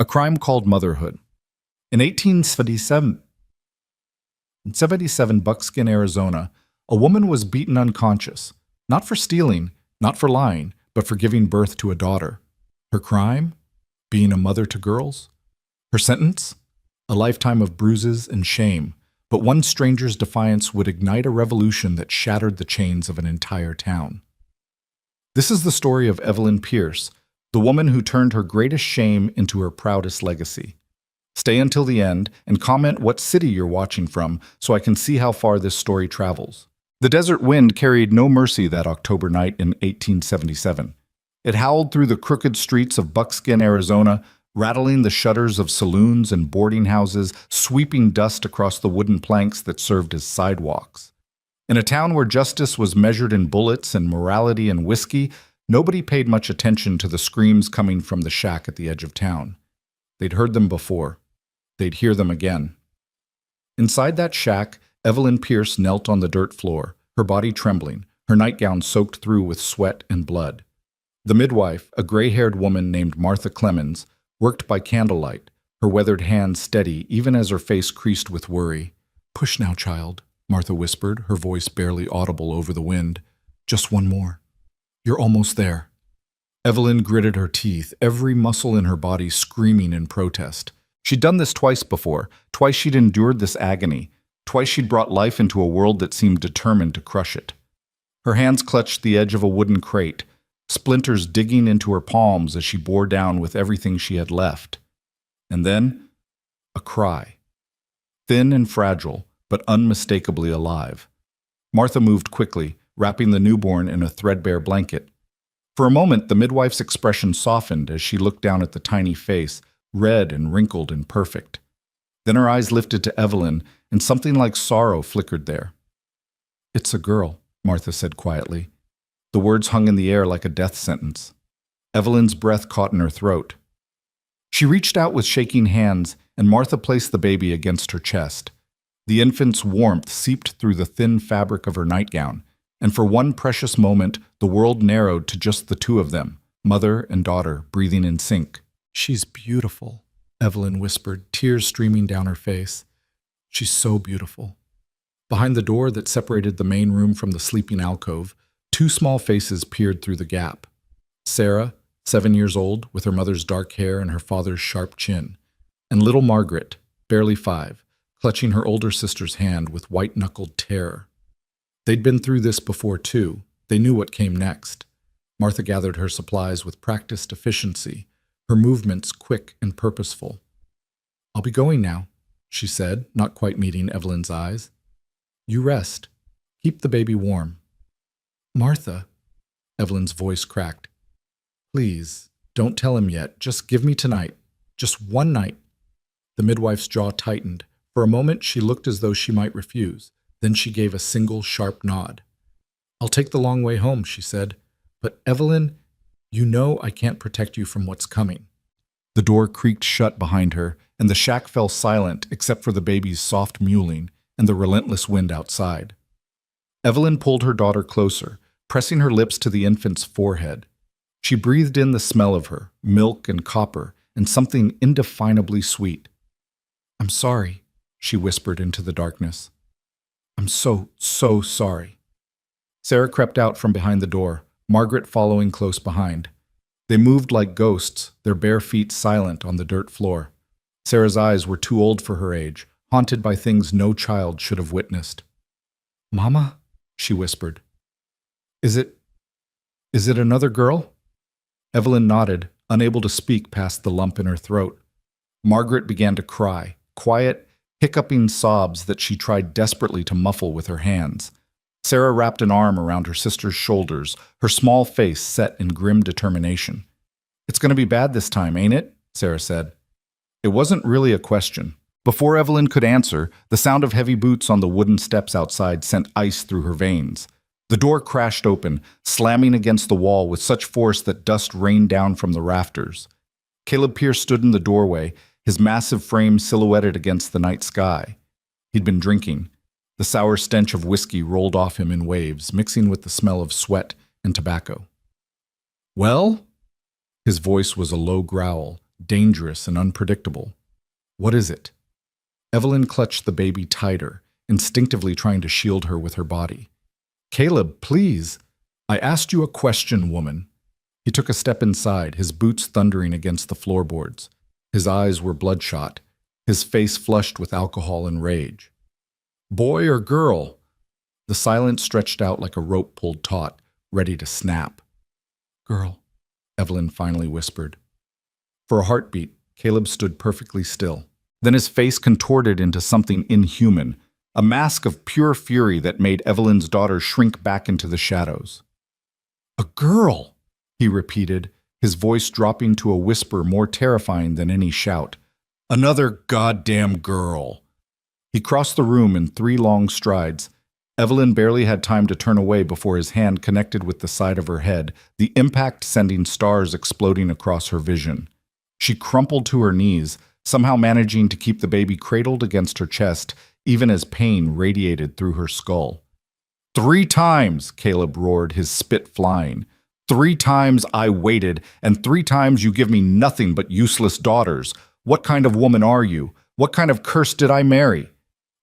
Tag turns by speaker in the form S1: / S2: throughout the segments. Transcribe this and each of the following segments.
S1: A crime called motherhood. In 1877, Buckskin, Arizona, a woman was beaten unconscious, not for stealing, not for lying, but for giving birth to a daughter. Her crime? Being a mother to girls. Her sentence? A lifetime of bruises and shame, but one stranger's defiance would ignite a revolution that shattered the chains of an entire town. This is the story of Evelyn Pierce, the woman who turned her greatest shame into her proudest legacy. Stay until the end and comment what city you're watching from so I can see how far this story travels. The desert wind carried no mercy that October night in 1877. It howled through the crooked streets of Buckskin, Arizona, rattling the shutters of saloons and boarding houses, sweeping dust across the wooden planks that served as sidewalks. In a town where justice was measured in bullets and morality in whiskey, nobody paid much attention to the screams coming from the shack at the edge of town. They'd heard them before. They'd hear them again. Inside that shack, Evelyn Pierce knelt on the dirt floor, her body trembling, her nightgown soaked through with sweat and blood. The midwife, a gray-haired woman named Martha Clemens, worked by candlelight, her weathered hands steady even as her face creased with worry. "Push now, child," Martha whispered, her voice barely audible over the wind. "Just one more. You're almost there." Evelyn gritted her teeth, every muscle in her body screaming in protest. She'd done this twice before. Twice she'd endured this agony. Twice she'd brought life into a world that seemed determined to crush it. Her hands clutched the edge of a wooden crate, splinters digging into her palms as she bore down with everything she had left. And then, a cry. Thin and fragile, but unmistakably alive. Martha moved quickly, wrapping the newborn in a threadbare blanket. For a moment, the midwife's expression softened as she looked down at the tiny face, red and wrinkled and perfect. Then her eyes lifted to Evelyn, and something like sorrow flickered there. "It's a girl," Martha said quietly. The words hung in the air like a death sentence. Evelyn's breath caught in her throat. She reached out with shaking hands, and Martha placed the baby against her chest. The infant's warmth seeped through the thin fabric of her nightgown, and for one precious moment, the world narrowed to just the two of them, mother and daughter, breathing in sync. "She's beautiful," Evelyn whispered, tears streaming down her face. "She's so beautiful." Behind the door that separated the main room from the sleeping alcove, two small faces peered through the gap. Sarah, 7 years old, with her mother's dark hair and her father's sharp chin, and little Margaret, barely 5, clutching her older sister's hand with white-knuckled terror. They'd been through this before, too. They knew what came next. Martha gathered her supplies with practiced efficiency, her movements quick and purposeful. "I'll be going now," she said, not quite meeting Evelyn's eyes. "You rest. Keep the baby warm." "Martha," Evelyn's voice cracked. "Please, don't tell him yet. Just give me tonight. Just one night." The midwife's jaw tightened. For a moment, she looked as though she might refuse. Then she gave a single sharp nod. "I'll take the long way home," she said. "But Evelyn, you know I can't protect you from what's coming." The door creaked shut behind her, and the shack fell silent except for the baby's soft mewling and the relentless wind outside. Evelyn pulled her daughter closer, pressing her lips to the infant's forehead. She breathed in the smell of her, milk and copper, and something indefinably sweet. "I'm sorry," she whispered into the darkness. "I'm so sorry." Sarah crept out from behind the door, Margaret following close behind. They moved like ghosts, their bare feet silent on the dirt floor. Sarah's eyes were too old for her age, haunted by things no child should have witnessed. "Mama?" she whispered. Is it another girl?" Evelyn nodded, unable to speak past the lump in her throat. Margaret began to cry, quiet, hiccuping sobs that she tried desperately to muffle with her hands. Sarah wrapped an arm around her sister's shoulders, her small face set in grim determination. "It's going to be bad this time, ain't it?" Sarah said. It wasn't really a question. Before Evelyn could answer, the sound of heavy boots on the wooden steps outside sent ice through her veins. The door crashed open, slamming against the wall with such force that dust rained down from the rafters. Caleb Pierce stood in the doorway, his massive frame silhouetted against the night sky. He'd been drinking. The sour stench of whiskey rolled off him in waves, mixing with the smell of sweat and tobacco. "Well?" His voice was a low growl, dangerous and unpredictable. What is it? Evelyn clutched the baby tighter, instinctively trying to shield her with her body. Caleb, please. I asked you a question, woman. He took a step inside, his boots thundering against the floorboards. His eyes were bloodshot, his face flushed with alcohol and rage. Boy or girl? The silence stretched out like a rope pulled taut, ready to snap. Girl, Evelyn finally whispered. For a heartbeat, Caleb stood perfectly still. Then his face contorted into something inhuman, a mask of pure fury that made Evelyn's daughter shrink back into the shadows. A girl, he repeated, his voice dropping to a whisper more terrifying than any shout. Another goddamn girl. He crossed the room in 3 long strides. Evelyn barely had time to turn away before his hand connected with the side of her head, the impact sending stars exploding across her vision. She crumpled to her knees, somehow managing to keep the baby cradled against her chest, even as pain radiated through her skull. 3 times, Caleb roared, his spit flying. 3 times I waited, and 3 times you give me nothing but useless daughters. What kind of woman are you? What kind of curse did I marry?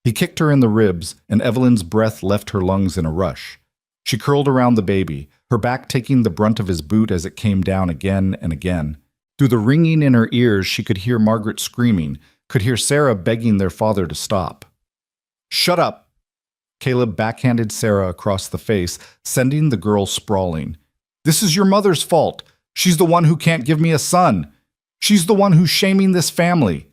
S1: He kicked her in the ribs, and Evelyn's breath left her lungs in a rush. She curled around the baby, her back taking the brunt of his boot as it came down again and again. Through the ringing in her ears, she could hear Margaret screaming, could hear Sarah begging their father to stop. Shut up! Caleb backhanded Sarah across the face, sending the girl sprawling. This is your mother's fault. She's the one who can't give me a son. She's the one who's shaming this family.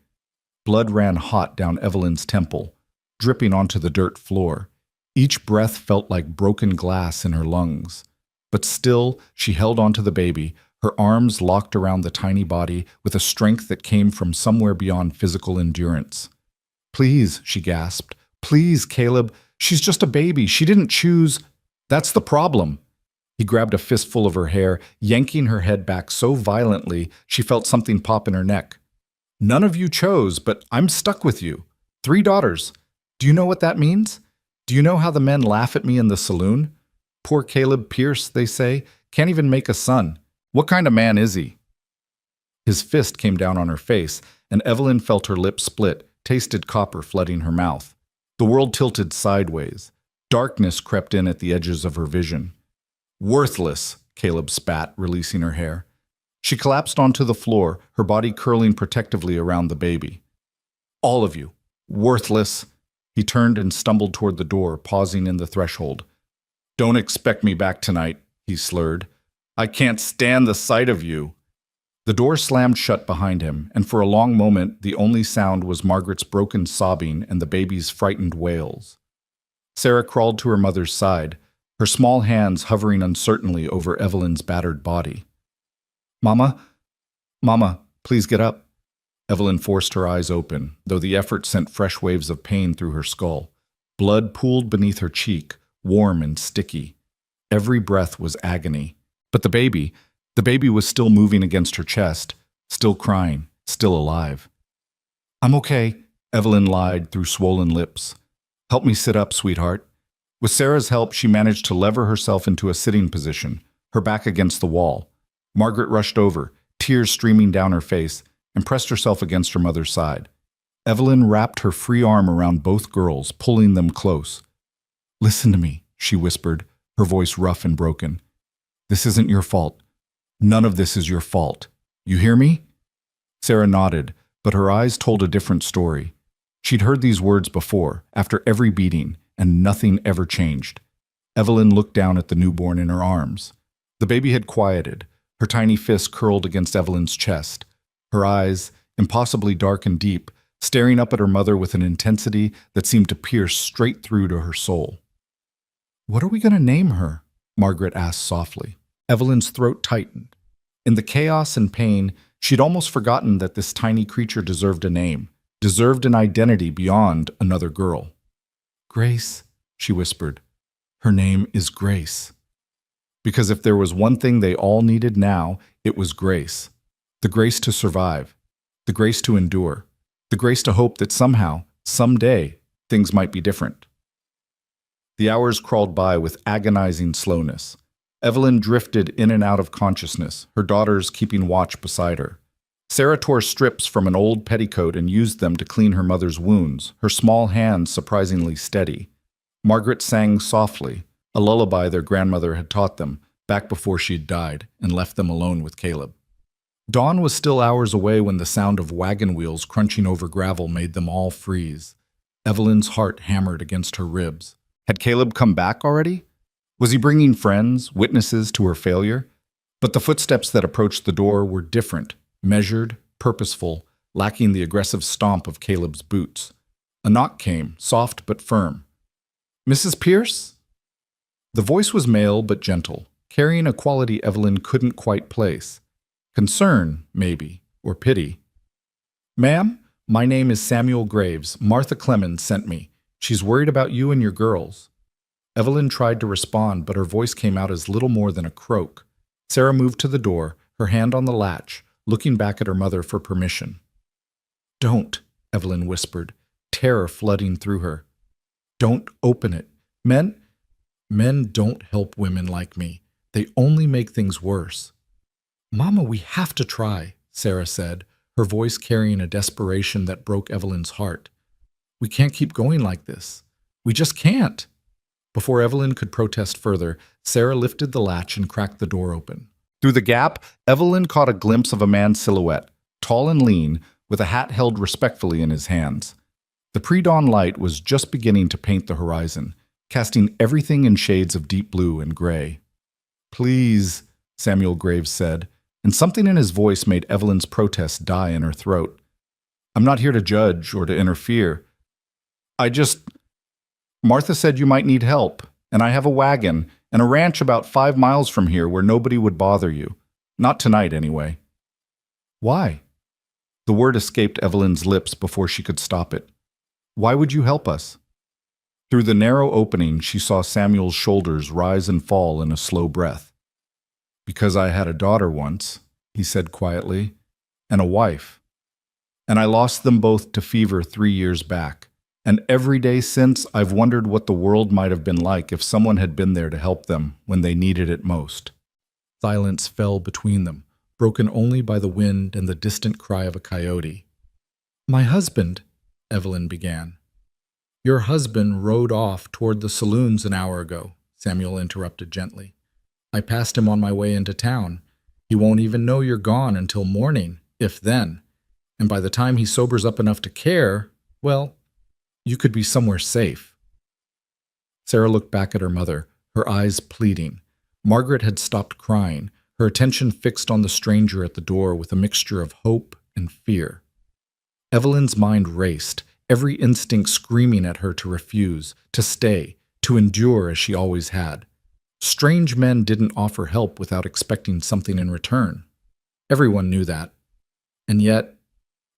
S1: Blood ran hot down Evelyn's temple, dripping onto the dirt floor. Each breath felt like broken glass in her lungs. But still, she held onto the baby, her arms locked around the tiny body with a strength that came from somewhere beyond physical endurance. Please, she gasped. Please, Caleb. She's just a baby. She didn't choose. That's the problem. He grabbed a fistful of her hair, yanking her head back so violently she felt something pop in her neck. None of you chose, but I'm stuck with you. 3 daughters. Do you know what that means? Do you know how the men laugh at me in the saloon? Poor Caleb Pierce, they say, can't even make a son. What kind of man is he? His fist came down on her face, and Evelyn felt her lips split, tasted copper flooding her mouth. The world tilted sideways. Darkness crept in at the edges of her vision. Worthless, Caleb spat, releasing her hair. She collapsed onto the floor, her body curling protectively around the baby. All of you. Worthless. He turned and stumbled toward the door, pausing in the threshold. Don't expect me back tonight, he slurred. I can't stand the sight of you. The door slammed shut behind him, and for a long moment the only sound was Margaret's broken sobbing and the baby's frightened wails. Sarah crawled to her mother's side, her small hands hovering uncertainly over Evelyn's battered body. Mama, please get up. Evelyn forced her eyes open, though the effort sent fresh waves of pain through her skull. Blood pooled beneath her cheek, warm and sticky. Every breath was agony. But the baby was still moving against her chest, still crying, still alive. I'm okay, Evelyn lied through swollen lips. Help me sit up, sweetheart. With Sarah's help, she managed to lever herself into a sitting position, her back against the wall. Margaret rushed over, tears streaming down her face, and pressed herself against her mother's side. Evelyn wrapped her free arm around both girls, pulling them close. Listen to me, she whispered, her voice rough and broken. This isn't your fault. None of this is your fault. You hear me? Sarah nodded, but her eyes told a different story. She'd heard these words before, after every beating, and nothing ever changed. Evelyn looked down at the newborn in her arms. The baby had quieted, her tiny fist curled against Evelyn's chest, her eyes, impossibly dark and deep, staring up at her mother with an intensity that seemed to pierce straight through to her soul. What are we going to name her? Margaret asked softly. Evelyn's throat tightened. In the chaos and pain, she'd almost forgotten that this tiny creature deserved a name, deserved an identity beyond another girl. Grace, she whispered. Her name is Grace. Because if there was one thing they all needed now, it was grace. The grace to survive, the grace to endure, the grace to hope that somehow, someday, things might be different. The hours crawled by with agonizing slowness. Evelyn drifted in and out of consciousness, her daughters keeping watch beside her. Sarah tore strips from an old petticoat and used them to clean her mother's wounds, her small hands surprisingly steady. Margaret sang softly, a lullaby their grandmother had taught them, back before she'd died, and left them alone with Caleb. Dawn was still hours away when the sound of wagon wheels crunching over gravel made them all freeze. Evelyn's heart hammered against her ribs. Had Caleb come back already? Was he bringing friends, witnesses to her failure? But the footsteps that approached the door were different, measured, purposeful, lacking the aggressive stomp of Caleb's boots. A knock came, soft but firm. "Mrs. Pierce?" The voice was male but gentle, carrying a quality Evelyn couldn't quite place. Concern, maybe, or pity. "Ma'am, my name is Samuel Graves. Martha Clemens sent me. She's worried about you and your girls." Evelyn tried to respond, but her voice came out as little more than a croak. Sarah moved to the door, her hand on the latch, looking back at her mother for permission. "Don't," Evelyn whispered, terror flooding through her. "Don't open it. Men don't help women like me. They only make things worse." "Mama, we have to try," Sarah said, her voice carrying a desperation that broke Evelyn's heart. "We can't keep going like this. We just can't." Before Evelyn could protest further, Sarah lifted the latch and cracked the door open. Through the gap, Evelyn caught a glimpse of a man's silhouette, tall and lean, with a hat held respectfully in his hands. The pre-dawn light was just beginning to paint the horizon, casting everything in shades of deep blue and gray. "Please," Samuel Graves said, and something in his voice made Evelyn's protest die in her throat. "I'm not here to judge or to interfere. Martha said you might need help, and I have a wagon and a ranch about 5 miles from here where nobody would bother you. Not tonight, anyway." "Why?" The word escaped Evelyn's lips before she could stop it. "Why would you help us?" Through the narrow opening, she saw Samuel's shoulders rise and fall in a slow breath. "Because I had a daughter once," he said quietly, "and a wife. And I lost them both to fever 3 years back. And every day since, I've wondered what the world might have been like if someone had been there to help them when they needed it most." Silence fell between them, broken only by the wind and the distant cry of a coyote. "My husband," Evelyn began. "Your husband rode off toward the saloons an hour ago," Samuel interrupted gently. "I passed him on my way into town. He won't even know you're gone until morning, if then. And by the time he sobers up enough to care, well, you could be somewhere safe." Sarah looked back at her mother, her eyes pleading. Margaret had stopped crying, her attention fixed on the stranger at the door with a mixture of hope and fear. Evelyn's mind raced, every instinct screaming at her to refuse, to stay, to endure as she always had. Strange men didn't offer help without expecting something in return. Everyone knew that. And yet,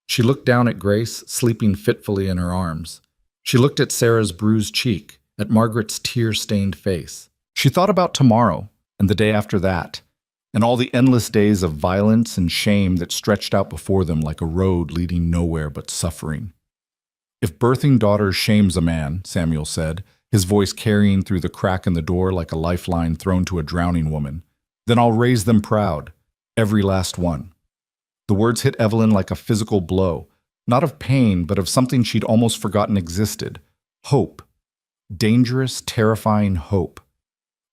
S1: she looked down at Grace, sleeping fitfully in her arms. She looked at Sarah's bruised cheek, at Margaret's tear-stained face. She thought about tomorrow, and the day after that, and all the endless days of violence and shame that stretched out before them like a road leading nowhere but suffering. "If birthing daughters shames a man," Samuel said, his voice carrying through the crack in the door like a lifeline thrown to a drowning woman, "then I'll raise them proud, every last one." The words hit Evelyn like a physical blow, not of pain, but of something she'd almost forgotten existed. Hope. Dangerous, terrifying hope.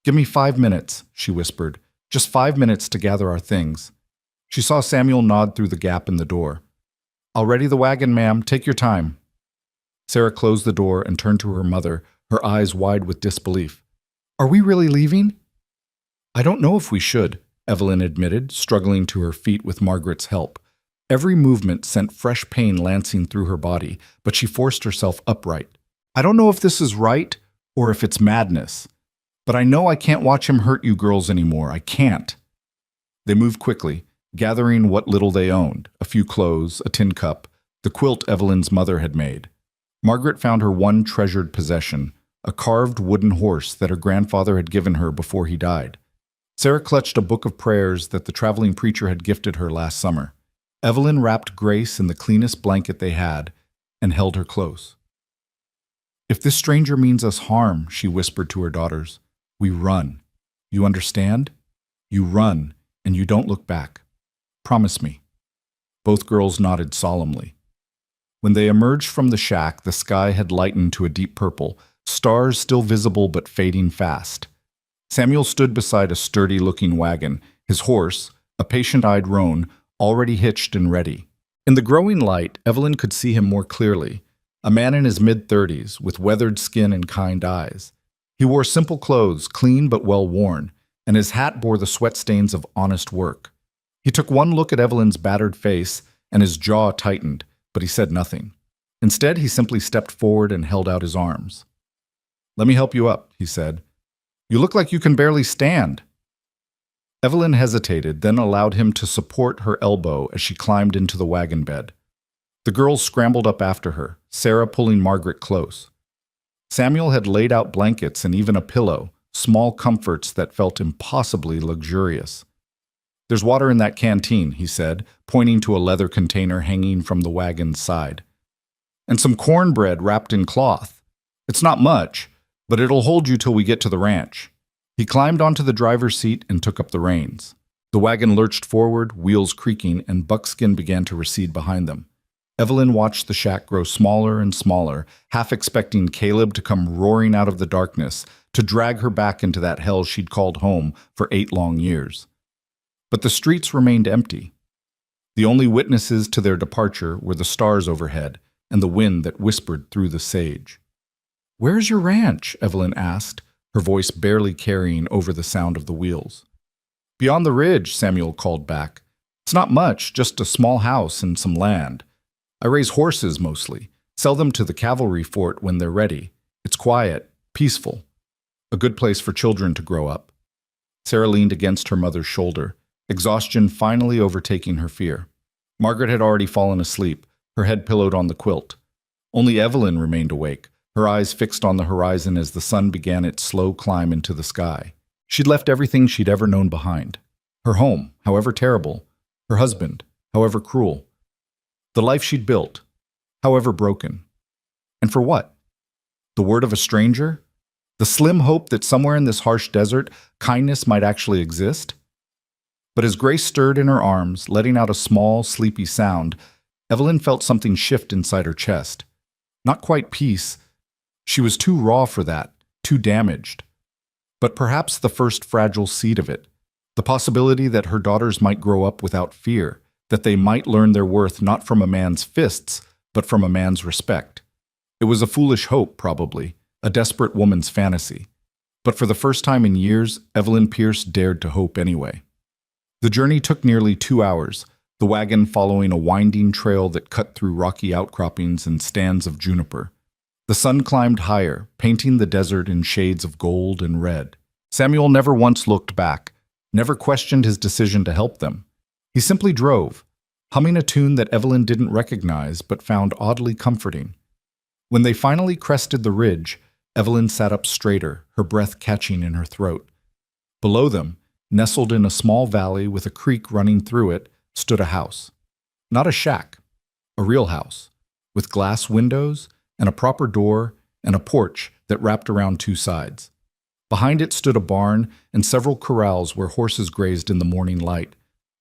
S1: "Give me 5 minutes," she whispered. "Just 5 minutes to gather our things." She saw Samuel nod through the gap in the door. "I'll ready the wagon, ma'am. Take your time." Sarah closed the door and turned to her mother, her eyes wide with disbelief. "Are we really leaving?" "I don't know if we should," Evelyn admitted, struggling to her feet with Margaret's help. Every movement sent fresh pain lancing through her body, but she forced herself upright. "I don't know if this is right or if it's madness, but I know I can't watch him hurt you girls anymore. I can't." They moved quickly, gathering what little they owned, a few clothes, a tin cup, the quilt Evelyn's mother had made. Margaret found her one treasured possession, a carved wooden horse that her grandfather had given her before he died. Sarah clutched a book of prayers that the traveling preacher had gifted her last summer. Evelyn wrapped Grace in the cleanest blanket they had and held her close. "If this stranger means us harm," she whispered to her daughters, "we run. You understand? You run, and you don't look back. Promise me." Both girls nodded solemnly. When they emerged from the shack, the sky had lightened to a deep purple, stars still visible but fading fast. Samuel stood beside a sturdy-looking wagon, his horse, a patient-eyed roan, already hitched and ready. In the growing light, Evelyn could see him more clearly, a man in his mid-30s, with weathered skin and kind eyes. He wore simple clothes, clean but well worn, and his hat bore the sweat stains of honest work. He took one look at Evelyn's battered face, and his jaw tightened, but he said nothing. Instead, he simply stepped forward and held out his arms. "Let me help you up," he said. "You look like you can barely stand." Evelyn hesitated, then allowed him to support her elbow as she climbed into the wagon bed. The girls scrambled up after her, Sarah pulling Margaret close. Samuel had laid out blankets and even a pillow, small comforts that felt impossibly luxurious. "There's water in that canteen," he said, pointing to a leather container hanging from the wagon's side. "And some cornbread wrapped in cloth. It's not much, but it'll hold you till we get to the ranch." He climbed onto the driver's seat and took up the reins. The wagon lurched forward, wheels creaking, and Buckskin began to recede behind them. Evelyn watched the shack grow smaller and smaller, half expecting Caleb to come roaring out of the darkness to drag her back into that hell she'd called home for 8 long years. But the streets remained empty. The only witnesses to their departure were the stars overhead and the wind that whispered through the sage. "Where's your ranch?" Evelyn asked, her voice barely carrying over the sound of the wheels. "Beyond the ridge," Samuel called back. "It's not much, just a small house and some land. I raise horses mostly, sell them to the cavalry fort when they're ready. It's quiet, peaceful, a good place for children to grow up." Sarah leaned against her mother's shoulder, exhaustion finally overtaking her fear. Margaret had already fallen asleep, her head pillowed on the quilt. Only Evelyn remained awake, her eyes fixed on the horizon as the sun began its slow climb into the sky. She'd left everything she'd ever known behind. Her home, however terrible. Her husband, however cruel. The life she'd built, however broken. And for what? The word of a stranger? The slim hope that somewhere in this harsh desert, kindness might actually exist? But as Grace stirred in her arms, letting out a small, sleepy sound, Evelyn felt something shift inside her chest. Not quite peace. She was too raw for that, too damaged. But perhaps the first fragile seed of it, the possibility that her daughters might grow up without fear, that they might learn their worth not from a man's fists, but from a man's respect. It was a foolish hope, probably, a desperate woman's fantasy. But for the first time in years, Evelyn Pierce dared to hope anyway. The journey took nearly 2 hours, the wagon following a winding trail that cut through rocky outcroppings and stands of juniper. The sun climbed higher, painting the desert in shades of gold and red. Samuel never once looked back, never questioned his decision to help them. He simply drove, humming a tune that Evelyn didn't recognize but found oddly comforting. When they finally crested the ridge, Evelyn sat up straighter, her breath catching in her throat. Below them, nestled in a small valley with a creek running through it, stood a house. Not a shack, a real house, with glass windows and a proper door and a porch that wrapped around 2 sides. Behind it stood a barn and several corrals where horses grazed in the morning light.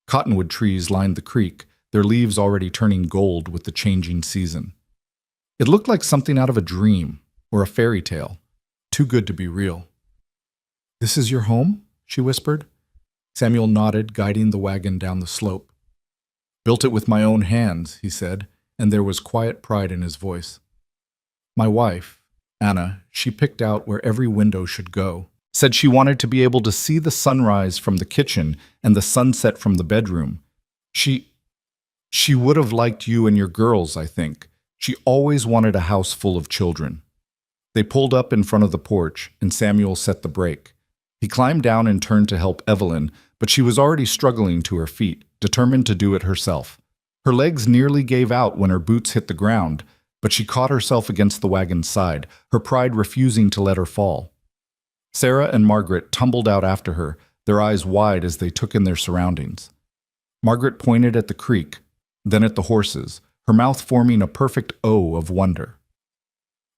S1: Cottonwood trees lined the creek, their leaves already turning gold with the changing season. It looked like something out of a dream or a fairy tale, too good to be real. "This is your home?" she whispered. Samuel nodded, guiding the wagon down the slope. "Built it with my own hands," he said, and there was quiet pride in his voice. "My wife, Anna, she picked out where every window should go. Said she wanted to be able to see the sunrise from the kitchen and the sunset from the bedroom. She would have liked you and your girls, I think. She always wanted a house full of children." They pulled up in front of the porch, and Samuel set the brake. He climbed down and turned to help Evelyn, but she was already struggling to her feet, determined to do it herself. Her legs nearly gave out when her boots hit the ground, but she caught herself against the wagon's side, her pride refusing to let her fall. Sarah and Margaret tumbled out after her, their eyes wide as they took in their surroundings. Margaret pointed at the creek, then at the horses, her mouth forming a perfect O of wonder.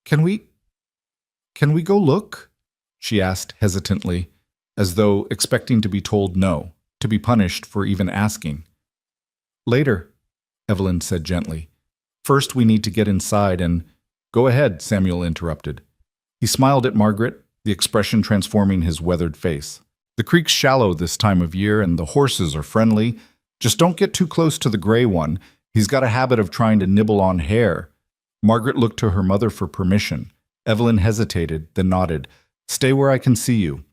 S1: Can we go look?" she asked hesitantly, as though expecting to be told no, to be punished for even asking. "Later," Evelyn said gently. First, we need to get inside and— Go ahead, Samuel interrupted. He smiled at Margaret, the expression transforming his weathered face. The creek's shallow this time of year and the horses are friendly. Just don't get too close to the gray one. He's got a habit of trying to nibble on hair. Margaret looked to her mother for permission. Evelyn hesitated, then nodded. Stay where I can see you.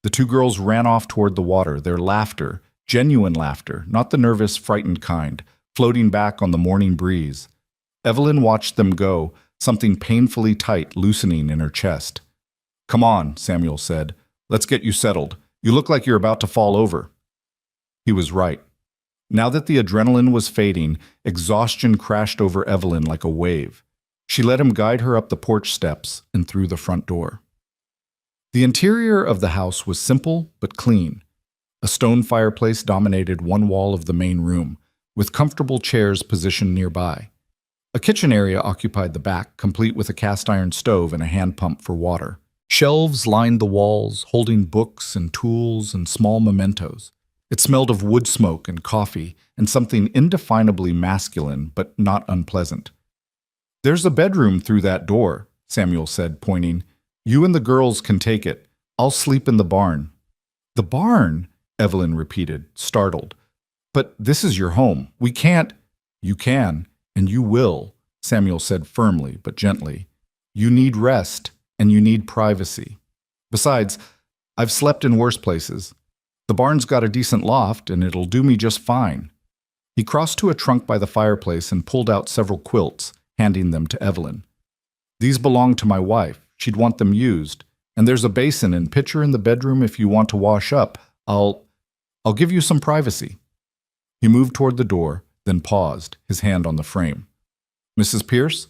S1: The two girls ran off toward the water, their laughter, genuine laughter, not the nervous, frightened kind, floating back on the morning breeze. Evelyn watched them go, something painfully tight loosening in her chest. Come on, Samuel said. Let's get you settled. You look like you're about to fall over. He was right. Now that the adrenaline was fading, exhaustion crashed over Evelyn like a wave. She let him guide her up the porch steps and through the front door. The interior of the house was simple but clean. A stone fireplace dominated one wall of the main room, with comfortable chairs positioned nearby. A kitchen area occupied the back, complete with a cast-iron stove and a hand pump for water. Shelves lined the walls, holding books and tools and small mementos. It smelled of wood smoke and coffee and something indefinably masculine but not unpleasant. There's a bedroom through that door, Samuel said, pointing. You and the girls can take it. I'll sleep in the barn. The barn? Evelyn repeated, startled. But this is your home. We can't— You can, and you will, Samuel said firmly but gently. You need rest, and you need privacy. Besides, I've slept in worse places. The barn's got a decent loft, and it'll do me just fine. He crossed to a trunk by the fireplace and pulled out several quilts, handing them to Evelyn. These belong to my wife. She'd want them used. And there's a basin and pitcher in the bedroom if you want to wash up. I'll give you some privacy. He moved toward the door, then paused, his hand on the frame. Mrs. Pierce,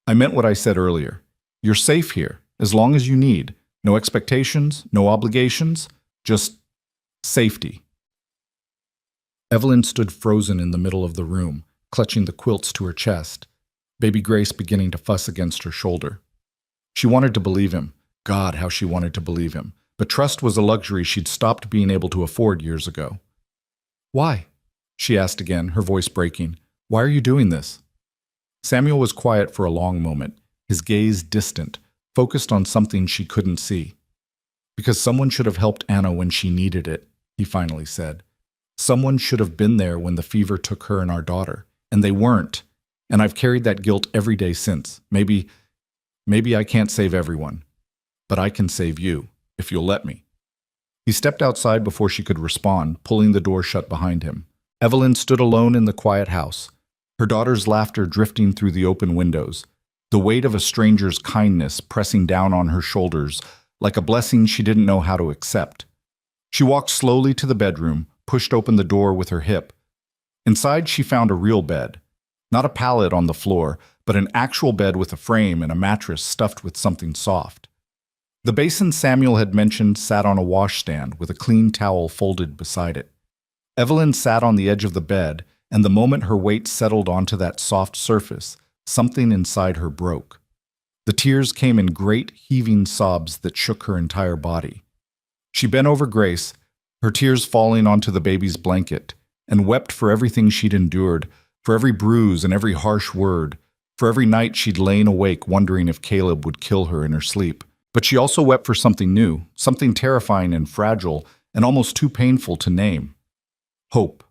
S1: I meant what I said earlier. You're safe here, as long as you need. No expectations, no obligations, just safety. Evelyn stood frozen in the middle of the room, clutching the quilts to her chest, baby Grace beginning to fuss against her shoulder. She wanted to believe him. God, how she wanted to believe him. But trust was a luxury she'd stopped being able to afford years ago. Why? She asked again, her voice breaking. Why are you doing this? Samuel was quiet for a long moment, his gaze distant, focused on something she couldn't see. Because someone should have helped Anna when she needed it, he finally said. Someone should have been there when the fever took her and our daughter, and they weren't. And I've carried that guilt every day since. Maybe I can't save everyone, but I can save you, if you'll let me. He stepped outside before she could respond, pulling the door shut behind him. Evelyn stood alone in the quiet house, her daughter's laughter drifting through the open windows, the weight of a stranger's kindness pressing down on her shoulders like a blessing she didn't know how to accept. She walked slowly to the bedroom, pushed open the door with her hip. Inside, she found a real bed. Not a pallet on the floor, but an actual bed with a frame and a mattress stuffed with something soft. The basin Samuel had mentioned sat on a washstand with a clean towel folded beside it. Evelyn sat on the edge of the bed, and the moment her weight settled onto that soft surface, something inside her broke. The tears came in great, heaving sobs that shook her entire body. She bent over Grace, her tears falling onto the baby's blanket, and wept for everything she'd endured, for every bruise and every harsh word, for every night she'd lain awake wondering if Caleb would kill her in her sleep. But she also wept for something new, something terrifying and fragile, and almost too painful to name. Hope.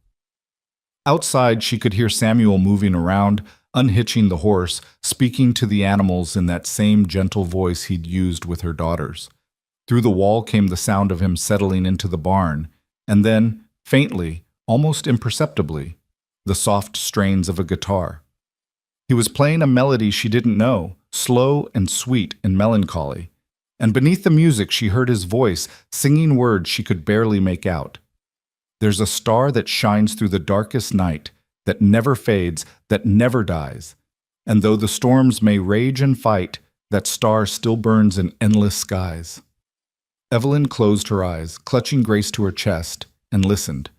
S1: Outside, she could hear Samuel moving around, unhitching the horse, speaking to the animals in that same gentle voice he'd used with her daughters. Through the wall came the sound of him settling into the barn, and then, faintly, almost imperceptibly, the soft strains of a guitar. He was playing a melody she didn't know, slow and sweet and melancholy. And beneath the music she heard his voice, singing words she could barely make out. There's a star that shines through the darkest night, that never fades, that never dies. And though the storms may rage and fight, that star still burns in endless skies. Evelyn closed her eyes, clutching Grace to her chest, and listened.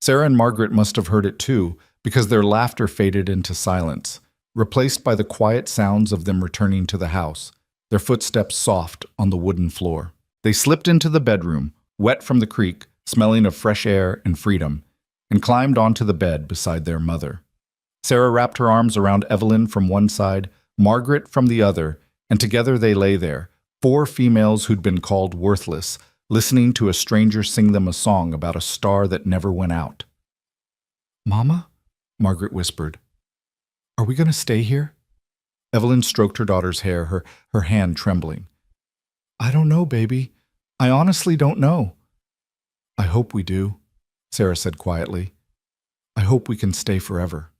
S1: Sarah and Margaret must have heard it too, because their laughter faded into silence, replaced by the quiet sounds of them returning to the house, their footsteps soft on the wooden floor. They slipped into the bedroom, wet from the creek, smelling of fresh air and freedom, and climbed onto the bed beside their mother. Sarah wrapped her arms around Evelyn from one side, Margaret from the other, and together they lay there, four females who'd been called worthless, listening to a stranger sing them a song about a star that never went out. "Mama?" Margaret whispered. "Are we going to stay here?" Evelyn stroked her daughter's hair, her hand trembling. "I don't know, baby. I honestly don't know." "I hope we do," Sarah said quietly. "I hope we can stay forever."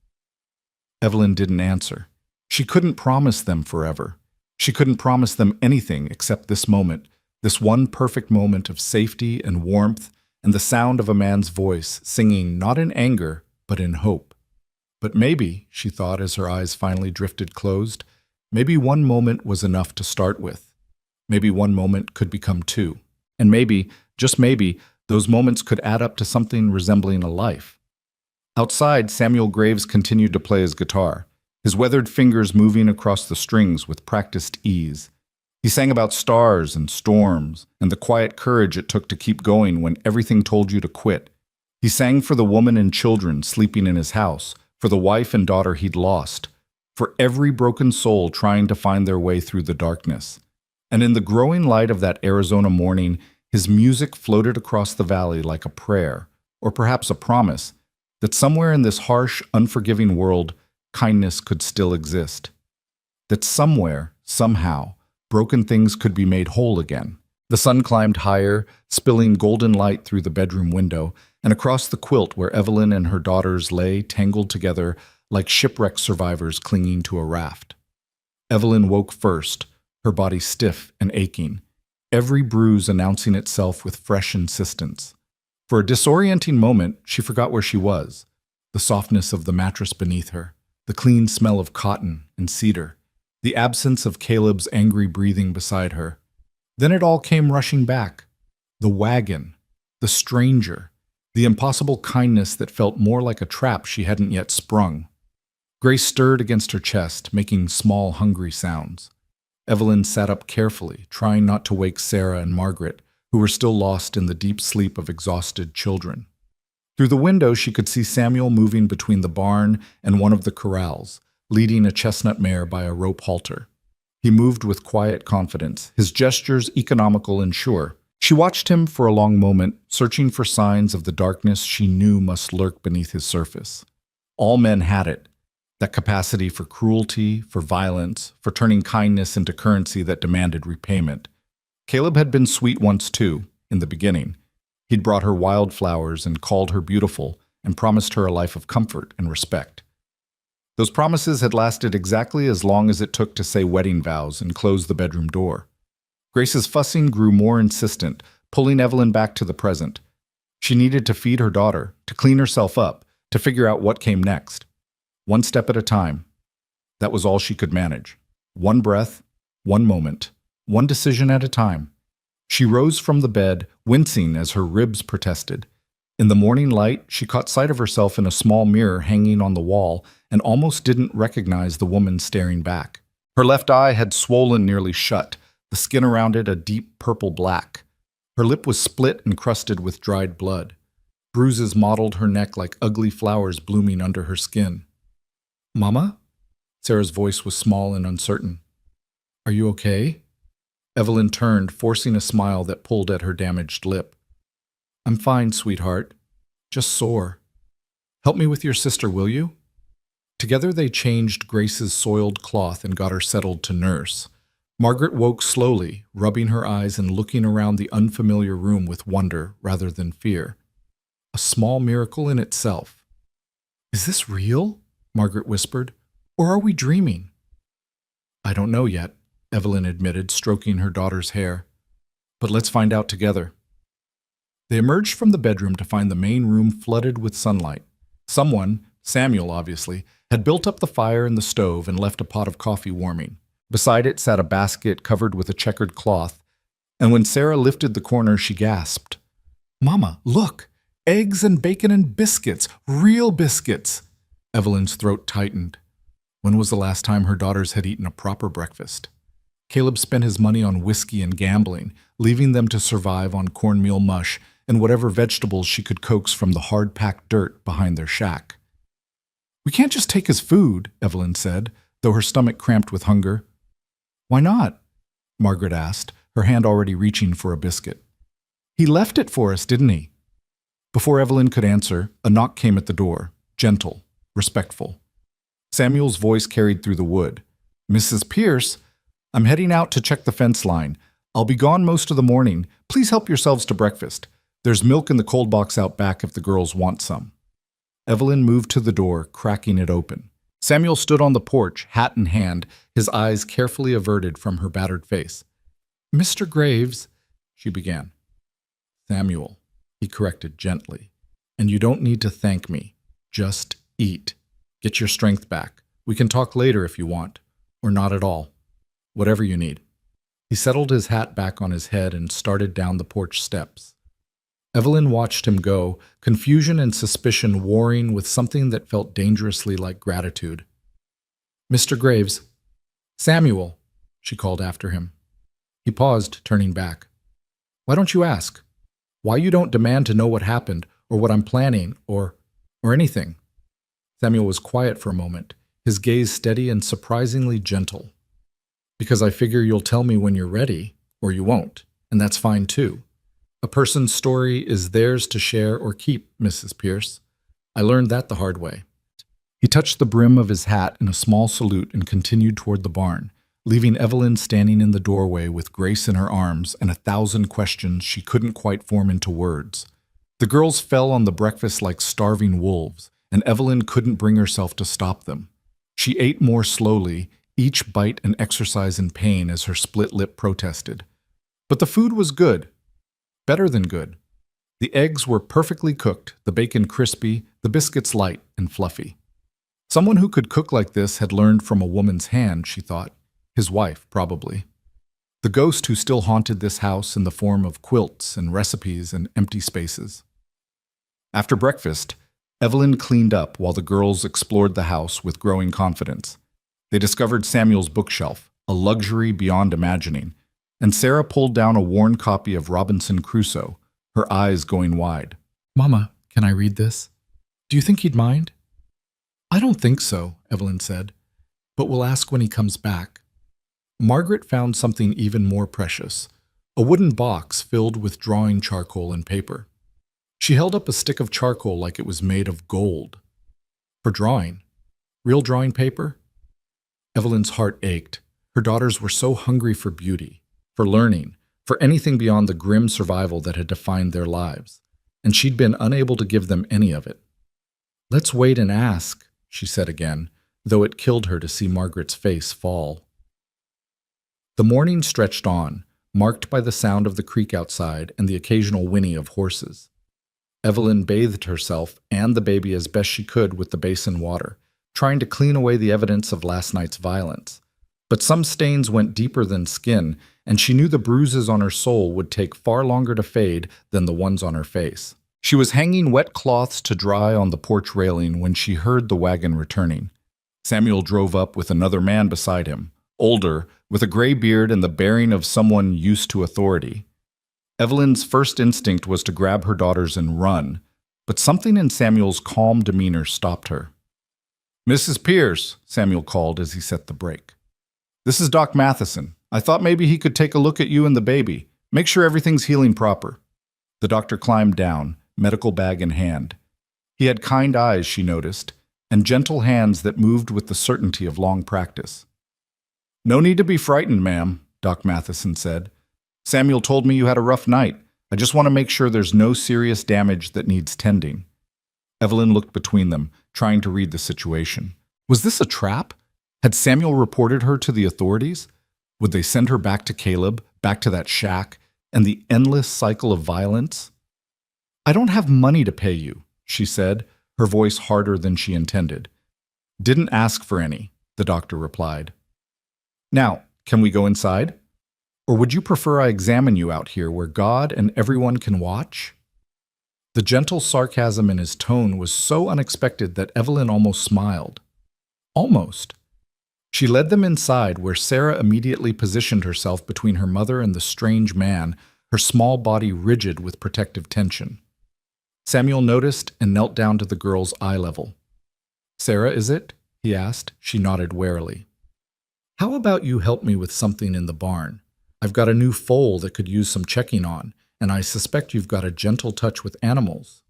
S1: Evelyn didn't answer. She couldn't promise them forever. She couldn't promise them anything except this moment, this one perfect moment of safety and warmth and the sound of a man's voice singing not in anger, but in hope. But maybe, she thought as her eyes finally drifted closed, maybe one moment was enough to start with. Maybe one moment could become two. And maybe, just maybe, those moments could add up to something resembling a life. Outside, Samuel Graves continued to play his guitar, his weathered fingers moving across the strings with practiced ease. He sang about stars and storms and the quiet courage it took to keep going when everything told you to quit. He sang for the woman and children sleeping in his house, for the wife and daughter he'd lost, for every broken soul trying to find their way through the darkness. And in the growing light of that Arizona morning, his music floated across the valley like a prayer, or perhaps a promise, that somewhere in this harsh, unforgiving world, kindness could still exist. That somewhere, somehow, broken things could be made whole again. The sun climbed higher, spilling golden light through the bedroom window, and across the quilt where Evelyn and her daughters lay tangled together like shipwreck survivors clinging to a raft. Evelyn woke first, her body stiff and aching, every bruise announcing itself with fresh insistence. For a disorienting moment, she forgot where she was, the softness of the mattress beneath her, the clean smell of cotton and cedar, the absence of Caleb's angry breathing beside her. Then it all came rushing back. The wagon, the stranger, the impossible kindness that felt more like a trap she hadn't yet sprung. Grace stirred against her chest, making small, hungry sounds. Evelyn sat up carefully, trying not to wake Sarah and Margaret, who were still lost in the deep sleep of exhausted children. Through the window, she could see Samuel moving between the barn and one of the corrals, leading a chestnut mare by a rope halter. He moved with quiet confidence, his gestures economical and sure. She watched him for a long moment, searching for signs of the darkness she knew must lurk beneath his surface. All men had it, that capacity for cruelty, for violence, for turning kindness into currency that demanded repayment. Caleb had been sweet once too, in the beginning. He'd brought her wildflowers and called her beautiful and promised her a life of comfort and respect. Those promises had lasted exactly as long as it took to say wedding vows and close the bedroom door. Grace's fussing grew more insistent, pulling Evelyn back to the present. She needed to feed her daughter, to clean herself up, to figure out what came next. One step at a time. That was all she could manage. One breath, one moment, one decision at a time. She rose from the bed, wincing as her ribs protested. In the morning light, she caught sight of herself in a small mirror hanging on the wall and almost didn't recognize the woman staring back. Her left eye had swollen nearly shut, the skin around it a deep purple black. Her lip was split and crusted with dried blood. Bruises mottled her neck like ugly flowers blooming under her skin. "Mama?" Sarah's voice was small and uncertain. "Are you okay?" Evelyn turned, forcing a smile that pulled at her damaged lip. "I'm fine, sweetheart. Just sore. Help me with your sister, will you?" Together they changed Grace's soiled cloth and got her settled to nurse. Margaret woke slowly, rubbing her eyes and looking around the unfamiliar room with wonder rather than fear. A small miracle in itself. "Is this real?" Margaret whispered. "Or are we dreaming?" "I don't know yet," Evelyn admitted, stroking her daughter's hair. "But let's find out together." They emerged from the bedroom to find the main room flooded with sunlight. Someone, Samuel obviously, had built up the fire in the stove and left a pot of coffee warming. Beside it sat a basket covered with a checkered cloth, and when Sarah lifted the corner, she gasped. "Mama, look! Eggs and bacon and biscuits! Real biscuits!" Evelyn's throat tightened. When was the last time her daughters had eaten a proper breakfast? Caleb spent his money on whiskey and gambling, leaving them to survive on cornmeal mush and whatever vegetables she could coax from the hard-packed dirt behind their shack. We can't just take his food, Evelyn said, though her stomach cramped with hunger. Why not? Margaret asked, her hand already reaching for a biscuit. He left it for us, didn't he? Before Evelyn could answer, a knock came at the door, gentle, respectful. Samuel's voice carried through the wood. Mrs. Pierce, I'm heading out to check the fence line. I'll be gone most of the morning. Please help yourselves to breakfast. There's milk in the cold box out back if the girls want some. Evelyn moved to the door, cracking it open. Samuel stood on the porch, hat in hand, his eyes carefully averted from her battered face. Mr. Graves, she began. Samuel, he corrected gently. And you don't need to thank me. Just eat. Get your strength back. We can talk later if you want, or not at all. Whatever you need. He settled his hat back on his head and started down the porch steps. Evelyn watched him go, confusion and suspicion warring with something that felt dangerously like gratitude. Mr. Graves. Samuel, she called after him. He paused, turning back. Why don't you ask? Why you don't demand to know what happened, or what I'm planning, or anything? Samuel was quiet for a moment, his gaze steady and surprisingly gentle. Because I figure you'll tell me when you're ready, or you won't, and that's fine too. A person's story is theirs to share or keep, Mrs. Pierce. I learned that the hard way. He touched the brim of his hat in a small salute and continued toward the barn, leaving Evelyn standing in the doorway with Grace in her arms and 1,000 questions she couldn't quite form into words. The girls fell on the breakfast like starving wolves, and Evelyn couldn't bring herself to stop them. She ate more slowly, each bite an exercise in pain as her split lip protested. But the food was good. Better than good. The eggs were perfectly cooked, the bacon crispy, the biscuits light and fluffy. Someone who could cook like this had learned from a woman's hand, she thought. His wife, probably. The ghost who still haunted this house in the form of quilts and recipes and empty spaces. After breakfast, Evelyn cleaned up while the girls explored the house with growing confidence. They discovered Samuel's bookshelf, a luxury beyond imagining, and Sarah pulled down a worn copy of Robinson Crusoe, her eyes going wide. Mama, can I read this? Do you think he'd mind? I don't think so, Evelyn said, but we'll ask when he comes back. Margaret found something even more precious, a wooden box filled with drawing charcoal and paper. She held up a stick of charcoal like it was made of gold. For drawing? Real drawing paper? Evelyn's heart ached. Her daughters were so hungry for beauty, for learning, for anything beyond the grim survival that had defined their lives, and she'd been unable to give them any of it. Let's wait and ask, she said again, though it killed her to see Margaret's face fall. The morning stretched on, marked by the sound of the creek outside and the occasional whinny of horses. Evelyn bathed herself and the baby as best she could with the basin water, trying to clean away the evidence of last night's violence. But some stains went deeper than skin, and she knew the bruises on her soul would take far longer to fade than the ones on her face. She was hanging wet cloths to dry on the porch railing when she heard the wagon returning. Samuel drove up with another man beside him, older, with a gray beard and the bearing of someone used to authority. Evelyn's first instinct was to grab her daughters and run, but something in Samuel's calm demeanor stopped her. Mrs. Pierce, Samuel called as he set the brake. This is Doc Matheson. I thought maybe he could take a look at you and the baby. Make sure everything's healing proper. The doctor climbed down, medical bag in hand. He had kind eyes, she noticed, and gentle hands that moved with the certainty of long practice. No need to be frightened, ma'am, Doc Matheson said. Samuel told me you had a rough night. I just want to make sure there's no serious damage that needs tending. Evelyn looked between them, trying to read the situation. Was this a trap? Had Samuel reported her to the authorities? Would they send her back to Caleb, back to that shack, and the endless cycle of violence? I don't have money to pay you, she said, her voice harder than she intended. Didn't ask for any, the doctor replied. Now, can we go inside? Or would you prefer I examine you out here where God and everyone can watch? The gentle sarcasm in his tone was so unexpected that Evelyn almost smiled. Almost. She led them inside, where Sarah immediately positioned herself between her mother and the strange man, her small body rigid with protective tension. Samuel noticed and knelt down to the girl's eye level. Sarah, is it? He asked. She nodded warily. How about you help me with something in the barn? I've got a new foal that could use some checking on, and I suspect you've got a gentle touch with animals.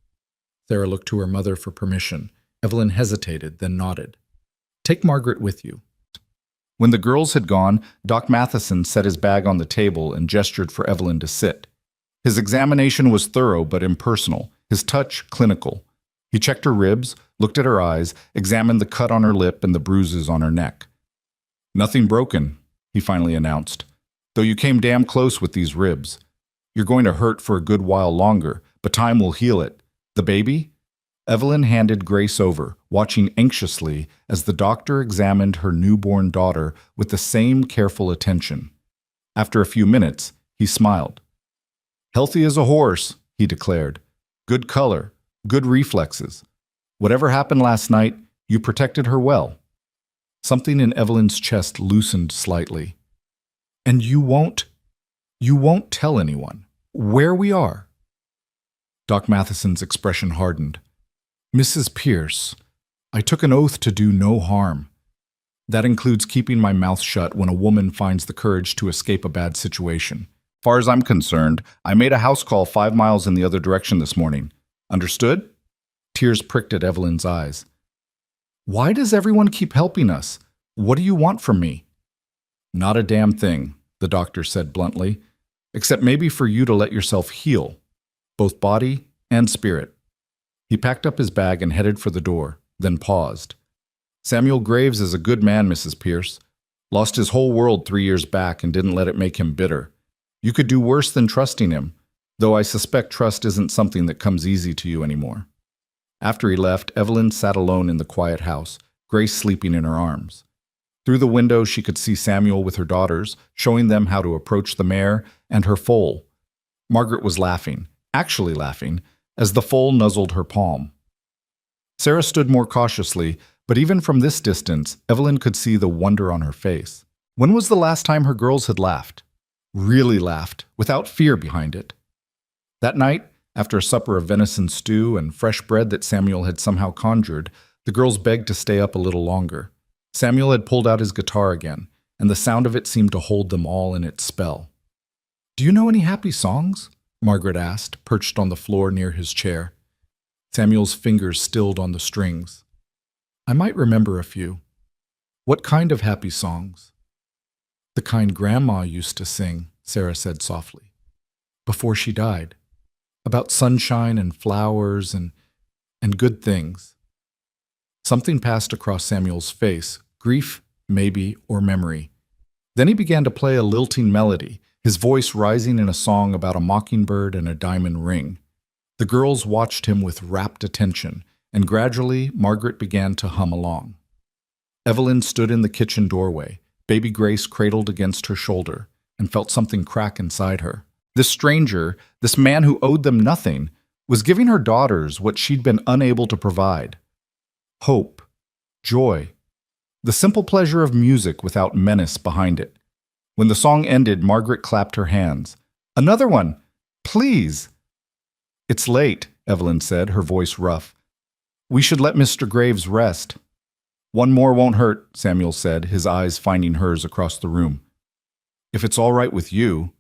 S1: Sarah looked to her mother for permission. Evelyn hesitated, then nodded. Take Margaret with you. When the girls had gone, Doc Matheson set his bag on the table and gestured for Evelyn to sit. His examination was thorough but impersonal, his touch clinical. He checked her ribs, looked at her eyes, examined the cut on her lip and the bruises on her neck. Nothing broken, he finally announced, though you came damn close with these ribs. You're going to hurt for a good while longer, but time will heal it. The baby? Evelyn handed Grace over, watching anxiously as the doctor examined her newborn daughter with the same careful attention. After a few minutes, he smiled. Healthy as a horse, he declared. Good color, good reflexes. Whatever happened last night, you protected her well. Something in Evelyn's chest loosened slightly. And you won't tell anyone where we are? Doc Matheson's expression hardened. Mrs. Pierce, I took an oath to do no harm. That includes keeping my mouth shut when a woman finds the courage to escape a bad situation. Far as I'm concerned, I made a house call 5 miles in the other direction this morning. Understood? Tears pricked at Evelyn's eyes. Why does everyone keep helping us? What do you want from me? Not a damn thing, the doctor said bluntly, except maybe for you to let yourself heal, both body and spirit. He packed up his bag and headed for the door, then paused. Samuel Graves is a good man, Mrs. Pierce. Lost his whole world 3 years back and didn't let it make him bitter. You could do worse than trusting him, though I suspect trust isn't something that comes easy to you anymore. After he left, Evelyn sat alone in the quiet house, Grace sleeping in her arms. Through the window, she could see Samuel with her daughters, showing them how to approach the mare and her foal. Margaret was laughing, actually laughing, as the foal nuzzled her palm. Sarah stood more cautiously, but even from this distance, Evelyn could see the wonder on her face. When was the last time her girls had laughed? Really laughed, without fear behind it. That night, after a supper of venison stew and fresh bread that Samuel had somehow conjured, the girls begged to stay up a little longer. Samuel had pulled out his guitar again, and the sound of it seemed to hold them all in its spell. Do you know any happy songs? Margaret asked, perched on the floor near his chair. Samuel's fingers stilled on the strings. I might remember a few. What kind of happy songs? The kind Grandma used to sing, Sarah said softly, before she died. About sunshine and flowers and good things. Something passed across Samuel's face, grief, maybe, or memory. Then he began to play a lilting melody, his voice rising in a song about a mockingbird and a diamond ring. The girls watched him with rapt attention, and gradually Margaret began to hum along. Evelyn stood in the kitchen doorway, baby Grace cradled against her shoulder, and felt something crack inside her. This stranger, this man who owed them nothing, was giving her daughters what she'd been unable to provide. Hope, joy, the simple pleasure of music without menace behind it. When the song ended, Margaret clapped her hands. Another one! Please! It's late, Evelyn said, her voice rough. We should let Mr. Graves rest. One more won't hurt, Samuel said, his eyes finding hers across the room. If it's all right with you.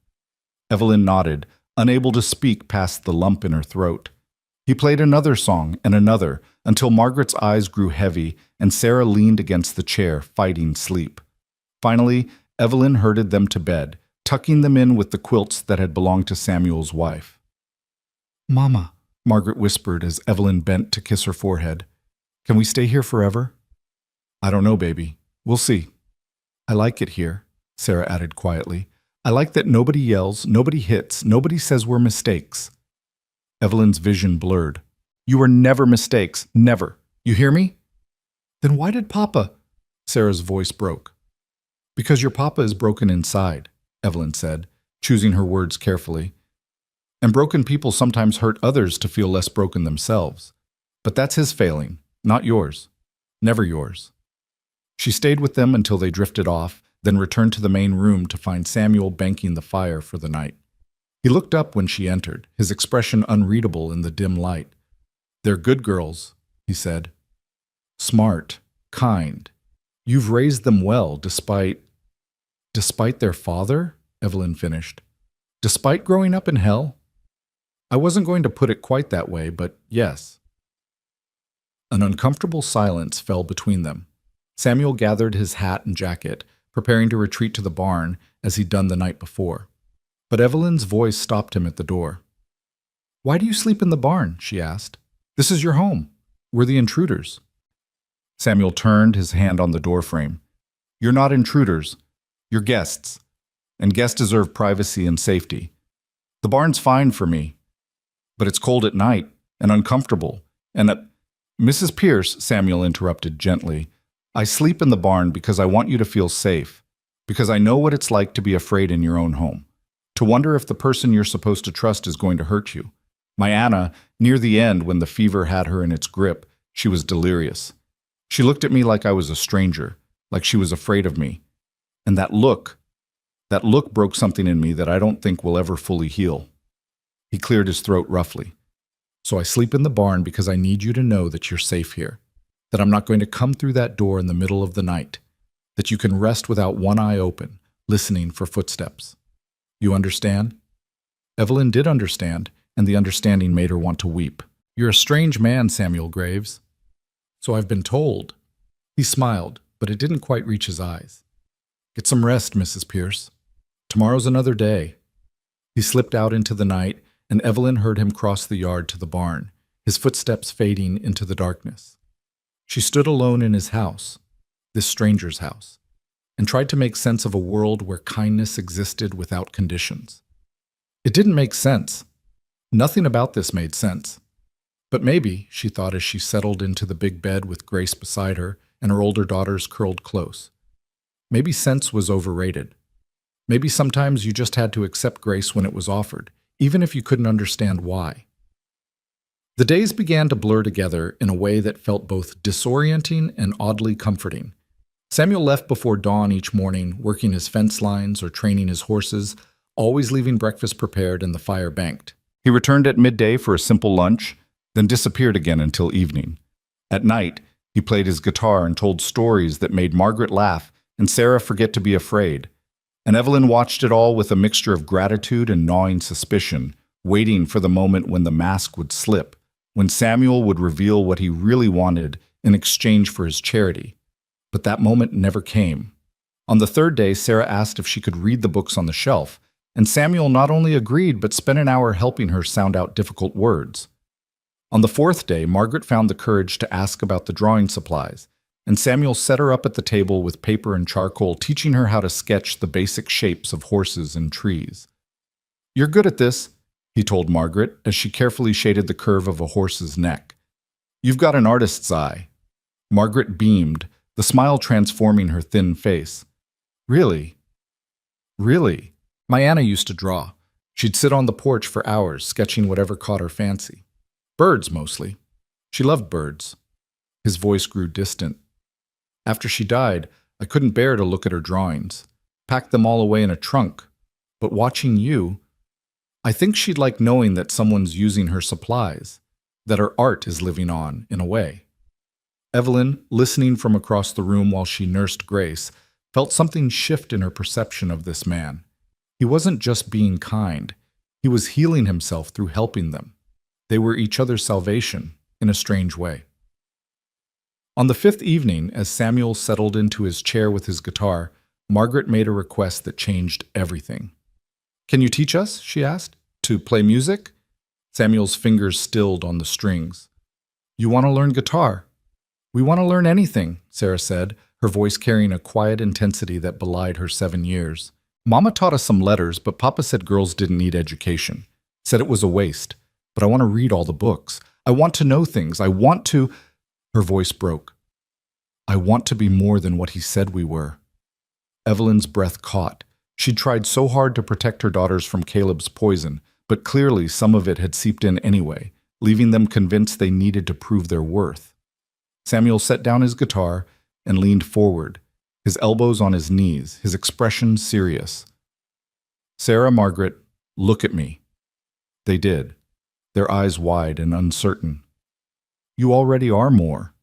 S1: Evelyn nodded, unable to speak past the lump in her throat. He played another song and another, until Margaret's eyes grew heavy and Sarah leaned against the chair, fighting sleep. Finally, Evelyn herded them to bed, tucking them in with the quilts that had belonged to Samuel's wife. Mama, Margaret whispered as Evelyn bent to kiss her forehead. Can we stay here forever? I don't know, baby. We'll see. I like it here, Sarah added quietly. I like that nobody yells, nobody hits, nobody says we're mistakes. Evelyn's vision blurred. You are never mistakes, never. You hear me? Then why did Papa? Sarah's voice broke. Because your Papa is broken inside, Evelyn said, choosing her words carefully. And broken people sometimes hurt others to feel less broken themselves. But that's his failing, not yours. Never yours. She stayed with them until they drifted off, then returned to the main room to find Samuel banking the fire for the night. He looked up when she entered, his expression unreadable in the dim light. They're good girls, he said. smart, kind. You've raised them well despite their father, Evelyn finished. Despite growing up in hell? I wasn't going to put it quite that way, but yes. An uncomfortable silence fell between them. Samuel gathered his hat and jacket, preparing to retreat to the barn as he'd done the night before. But Evelyn's voice stopped him at the door. "Why do you sleep in the barn?" she asked. "This is your home. We're the intruders." Samuel turned, his hand on the doorframe. "You're not intruders. You're guests. And guests deserve privacy and safety. The barn's fine for me. But it's cold at night and uncomfortable. And Mrs. Pierce," Samuel interrupted gently, "I sleep in the barn because I want you to feel safe. Because I know what it's like to be afraid in your own home. To wonder if the person you're supposed to trust is going to hurt you. My Anna, near the end when the fever had her in its grip, she was delirious. She looked at me like I was a stranger, like she was afraid of me. And that look broke something in me that I don't think will ever fully heal." He cleared his throat roughly. "So I sleep in the barn because I need you to know that you're safe here, that I'm not going to come through that door in the middle of the night, that you can rest without one eye open, listening for footsteps. You understand?" Evelyn did understand, and the understanding made her want to weep. "You're a strange man, Samuel Graves." "So I've been told." He smiled, but it didn't quite reach his eyes. "Get some rest, Mrs. Pierce. Tomorrow's another day." He slipped out into the night, and Evelyn heard him cross the yard to the barn, his footsteps fading into the darkness. She stood alone in his house, this stranger's house, and tried to make sense of a world where kindness existed without conditions. It didn't make sense. Nothing about this made sense. But maybe, she thought as she settled into the big bed with Grace beside her and her older daughters curled close, maybe sense was overrated. Maybe sometimes you just had to accept grace when it was offered, even if you couldn't understand why. The days began to blur together in a way that felt both disorienting and oddly comforting. Samuel left before dawn each morning, working his fence lines or training his horses, always leaving breakfast prepared and the fire banked. He returned at midday for a simple lunch, then disappeared again until evening. At night, he played his guitar and told stories that made Margaret laugh and Sarah forget to be afraid. And Evelyn watched it all with a mixture of gratitude and gnawing suspicion, waiting for the moment when the mask would slip, when Samuel would reveal what he really wanted in exchange for his charity. But that moment never came. On the third day, Sarah asked if she could read the books on the shelf, and Samuel not only agreed but spent an hour helping her sound out difficult words. On the fourth day, Margaret found the courage to ask about the drawing supplies, and Samuel set her up at the table with paper and charcoal, teaching her how to sketch the basic shapes of horses and trees. "You're good at this," he told Margaret as she carefully shaded the curve of a horse's neck. "You've got an artist's eye." Margaret beamed, the smile transforming her thin face. "Really? Really? My Anna used to draw. She'd sit on the porch for hours, sketching whatever caught her fancy. Birds, mostly. She loved birds." His voice grew distant. "After she died, I couldn't bear to look at her drawings. Packed them all away in a trunk. But watching you, I think she'd like knowing that someone's using her supplies, that her art is living on, in a way." Evelyn, listening from across the room while she nursed Grace, felt something shift in her perception of this man. He wasn't just being kind. He was healing himself through helping them. They were each other's salvation, in a strange way. On the fifth evening, as Samuel settled into his chair with his guitar, Margaret made a request that changed everything. "Can you teach us," she asked, "to play music?" Samuel's fingers stilled on the strings. "You want to learn guitar?" "We want to learn anything," Sarah said, her voice carrying a quiet intensity that belied her 7 years. "Mama taught us some letters, but Papa said girls didn't need education. Said it was a waste. But I want to read all the books. I want to know things. I want to—" Her voice broke. "I want to be more than what he said we were." Evelyn's breath caught. She'd tried so hard to protect her daughters from Caleb's poison, but clearly some of it had seeped in anyway, leaving them convinced they needed to prove their worth. Samuel set down his guitar and leaned forward, his elbows on his knees, his expression serious. "Sarah, Margaret, look at me." They did, their eyes wide and uncertain. "You already are more.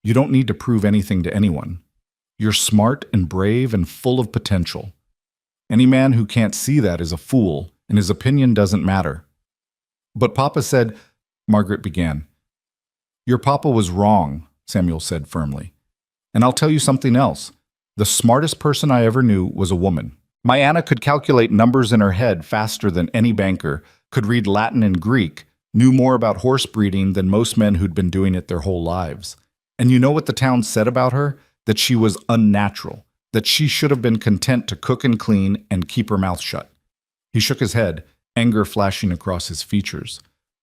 S1: You don't need to prove anything to anyone. You're smart and brave and full of potential. Any man who can't see that is a fool, and his opinion doesn't matter. But Papa said, Margaret began. Your papa was wrong, Samuel said firmly. And I'll tell you something else. The smartest person I ever knew was a woman. My Anna could calculate numbers in her head faster than any banker, could read Latin and Greek, knew more about horse breeding than most men who'd been doing it their whole lives. And you know what the town said about her? That she was unnatural, that she should have been content to cook and clean and keep her mouth shut. He shook his head, anger flashing across his features.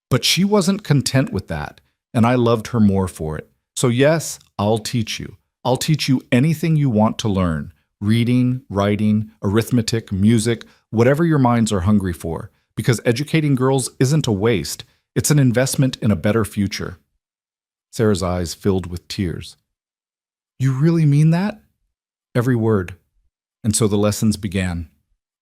S1: But she wasn't content with that, and I loved her more for it. So yes, I'll teach you. I'll teach you anything you want to learn. Reading, writing, arithmetic, music, whatever your minds are hungry for. Because educating girls isn't a waste. It's an investment in a better future. Sarah's eyes filled with tears. You really mean that? Every word. And so the lessons began.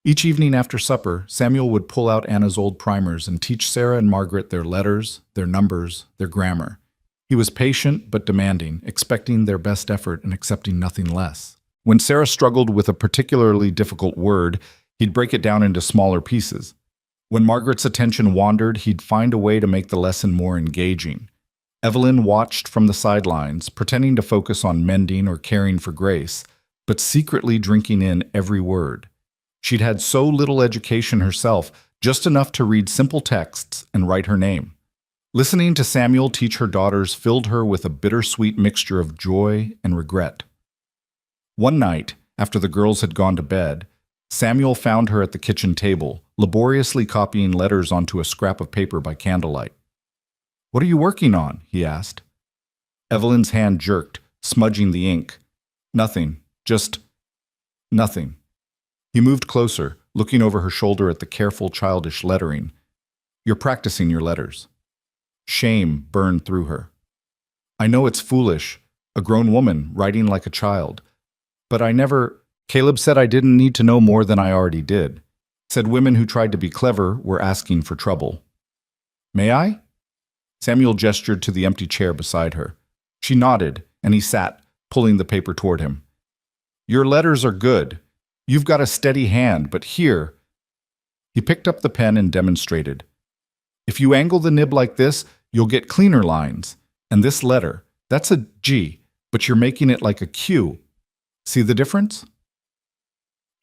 S1: Each evening after supper, Samuel would pull out Anna's old primers and teach Sarah and Margaret their letters, their numbers, their grammar. He was patient but demanding, expecting their best effort and accepting nothing less. When Sarah struggled with a particularly difficult word, he'd break it down into smaller pieces. When Margaret's attention wandered, he'd find a way to make the lesson more engaging. Evelyn watched from the sidelines, pretending to focus on mending or caring for Grace, but secretly drinking in every word. She'd had so little education herself, just enough to read simple texts and write her name. Listening to Samuel teach her daughters filled her with a bittersweet mixture of joy and regret. One night, after the girls had gone to bed, Samuel found her at the kitchen table, laboriously copying letters onto a scrap of paper by candlelight. What are you working on? He asked. Evelyn's hand jerked, smudging the ink. Nothing, just nothing. He moved closer, looking over her shoulder at the careful, childish lettering. You're practicing your letters. Shame burned through her. I know it's foolish, a grown woman writing like a child. But Caleb said I didn't need to know more than I already did. Said women who tried to be clever were asking for trouble. May I? Samuel gestured to the empty chair beside her. She nodded, and he sat, pulling the paper toward him. Your letters are good. You've got a steady hand, but here... He picked up the pen and demonstrated. If you angle the nib like this, you'll get cleaner lines. And this letter, that's a G, but you're making it like a Q. See the difference?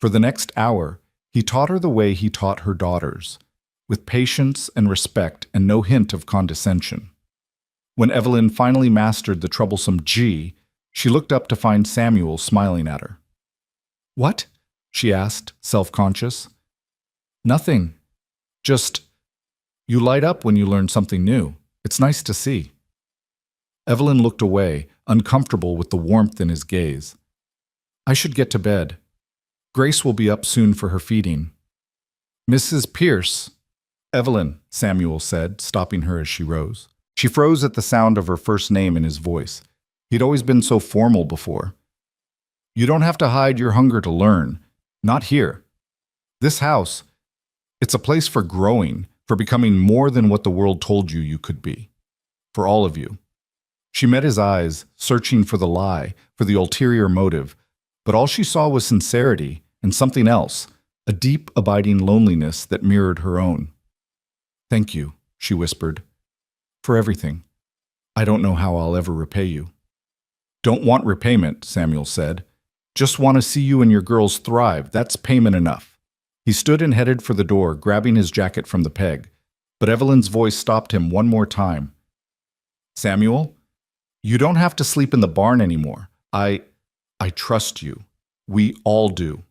S1: For the next hour, he taught her the way he taught her daughters, with patience and respect and no hint of condescension. When Evelyn finally mastered the troublesome G, she looked up to find Samuel smiling at her. What? She asked, self-conscious. Nothing. Just, you light up when you learn something new. It's nice to see. Evelyn looked away, uncomfortable with the warmth in his gaze. I should get to bed. Grace will be up soon for her feeding. Mrs. Pierce. Evelyn, Samuel said, stopping her as she rose. She froze at the sound of her first name in his voice. He'd always been so formal before. You don't have to hide your hunger to learn. Not here. This house, it's a place for growing, for becoming more than what the world told you you could be. For all of you. She met his eyes, searching for the lie, for the ulterior motive, but all she saw was sincerity and something else, a deep, abiding loneliness that mirrored her own. Thank you, she whispered, for everything. I don't know how I'll ever repay you. Don't want repayment, Samuel said. Just want to see you and your girls thrive. That's payment enough. He stood and headed for the door, grabbing his jacket from the peg, but Evelyn's voice stopped him one more time. Samuel, you don't have to sleep in the barn anymore. I trust you. We all do.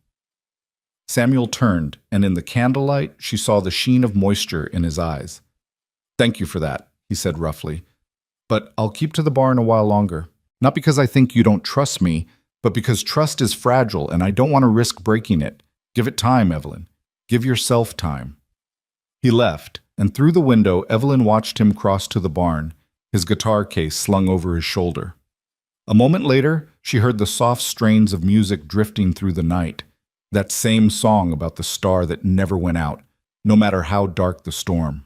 S1: Samuel turned, and in the candlelight, she saw the sheen of moisture in his eyes. Thank you for that, he said roughly. But I'll keep to the barn a while longer. Not because I think you don't trust me, but because trust is fragile and I don't want to risk breaking it. Give it time, Evelyn. Give yourself time. He left, and through the window, Evelyn watched him cross to the barn, his guitar case slung over his shoulder. A moment later, she heard the soft strains of music drifting through the night, that same song about the star that never went out, no matter how dark the storm.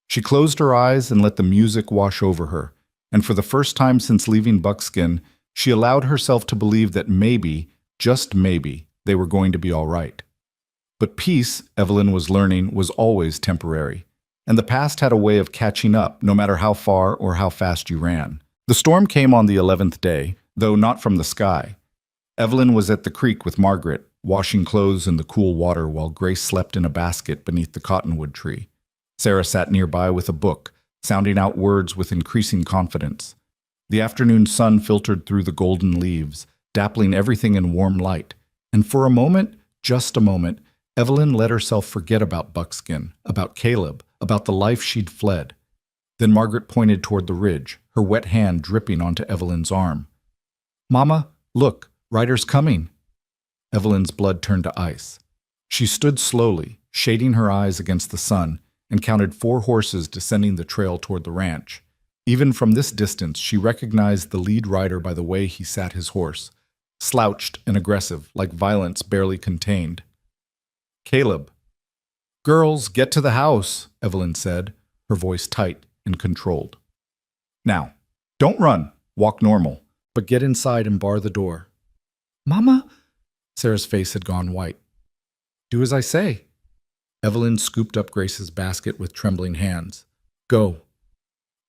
S1: She closed her eyes and let the music wash over her, and for the first time since leaving Buckskin, she allowed herself to believe that maybe, just maybe, they were going to be all right. But peace, Evelyn was learning, was always temporary, and the past had a way of catching up no matter how far or how fast you ran. The storm came on the 11th day, though not from the sky. Evelyn was at the creek with Margaret, washing clothes in the cool water while Grace slept in a basket beneath the cottonwood tree. Sarah sat nearby with a book, sounding out words with increasing confidence. The afternoon sun filtered through the golden leaves, dappling everything in warm light, and for a moment, just a moment, Evelyn let herself forget about Buckskin, about Caleb, about the life she'd fled. Then Margaret pointed toward the ridge, her wet hand dripping onto Evelyn's arm. "Mama, look, Ryder's coming." Evelyn's blood turned to ice. She stood slowly, shading her eyes against the sun, and counted 4 horses descending the trail toward the ranch. Even from this distance, she recognized the lead rider by the way he sat his horse, slouched and aggressive, like violence barely contained. "Caleb." "Girls, get to the house," Evelyn said, her voice tight and controlled. "Now, don't run, walk normal, but get inside and bar the door." "Mama?" Sarah's face had gone white. "Do as I say." Evelyn scooped up Grace's basket with trembling hands. "Go.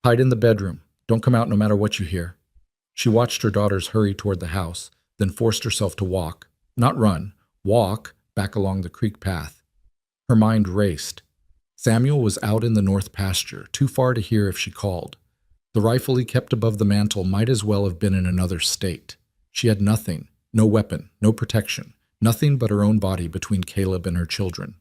S1: Hide in the bedroom. Don't come out no matter what you hear." She watched her daughters hurry toward the house, then forced herself to walk, not run, walk, back along the creek path. Her mind raced. Samuel was out in the north pasture, too far to hear if she called. The rifle he kept above the mantel might as well have been in another state. She had nothing, no weapon, no protection, nothing but her own body between Caleb and her children.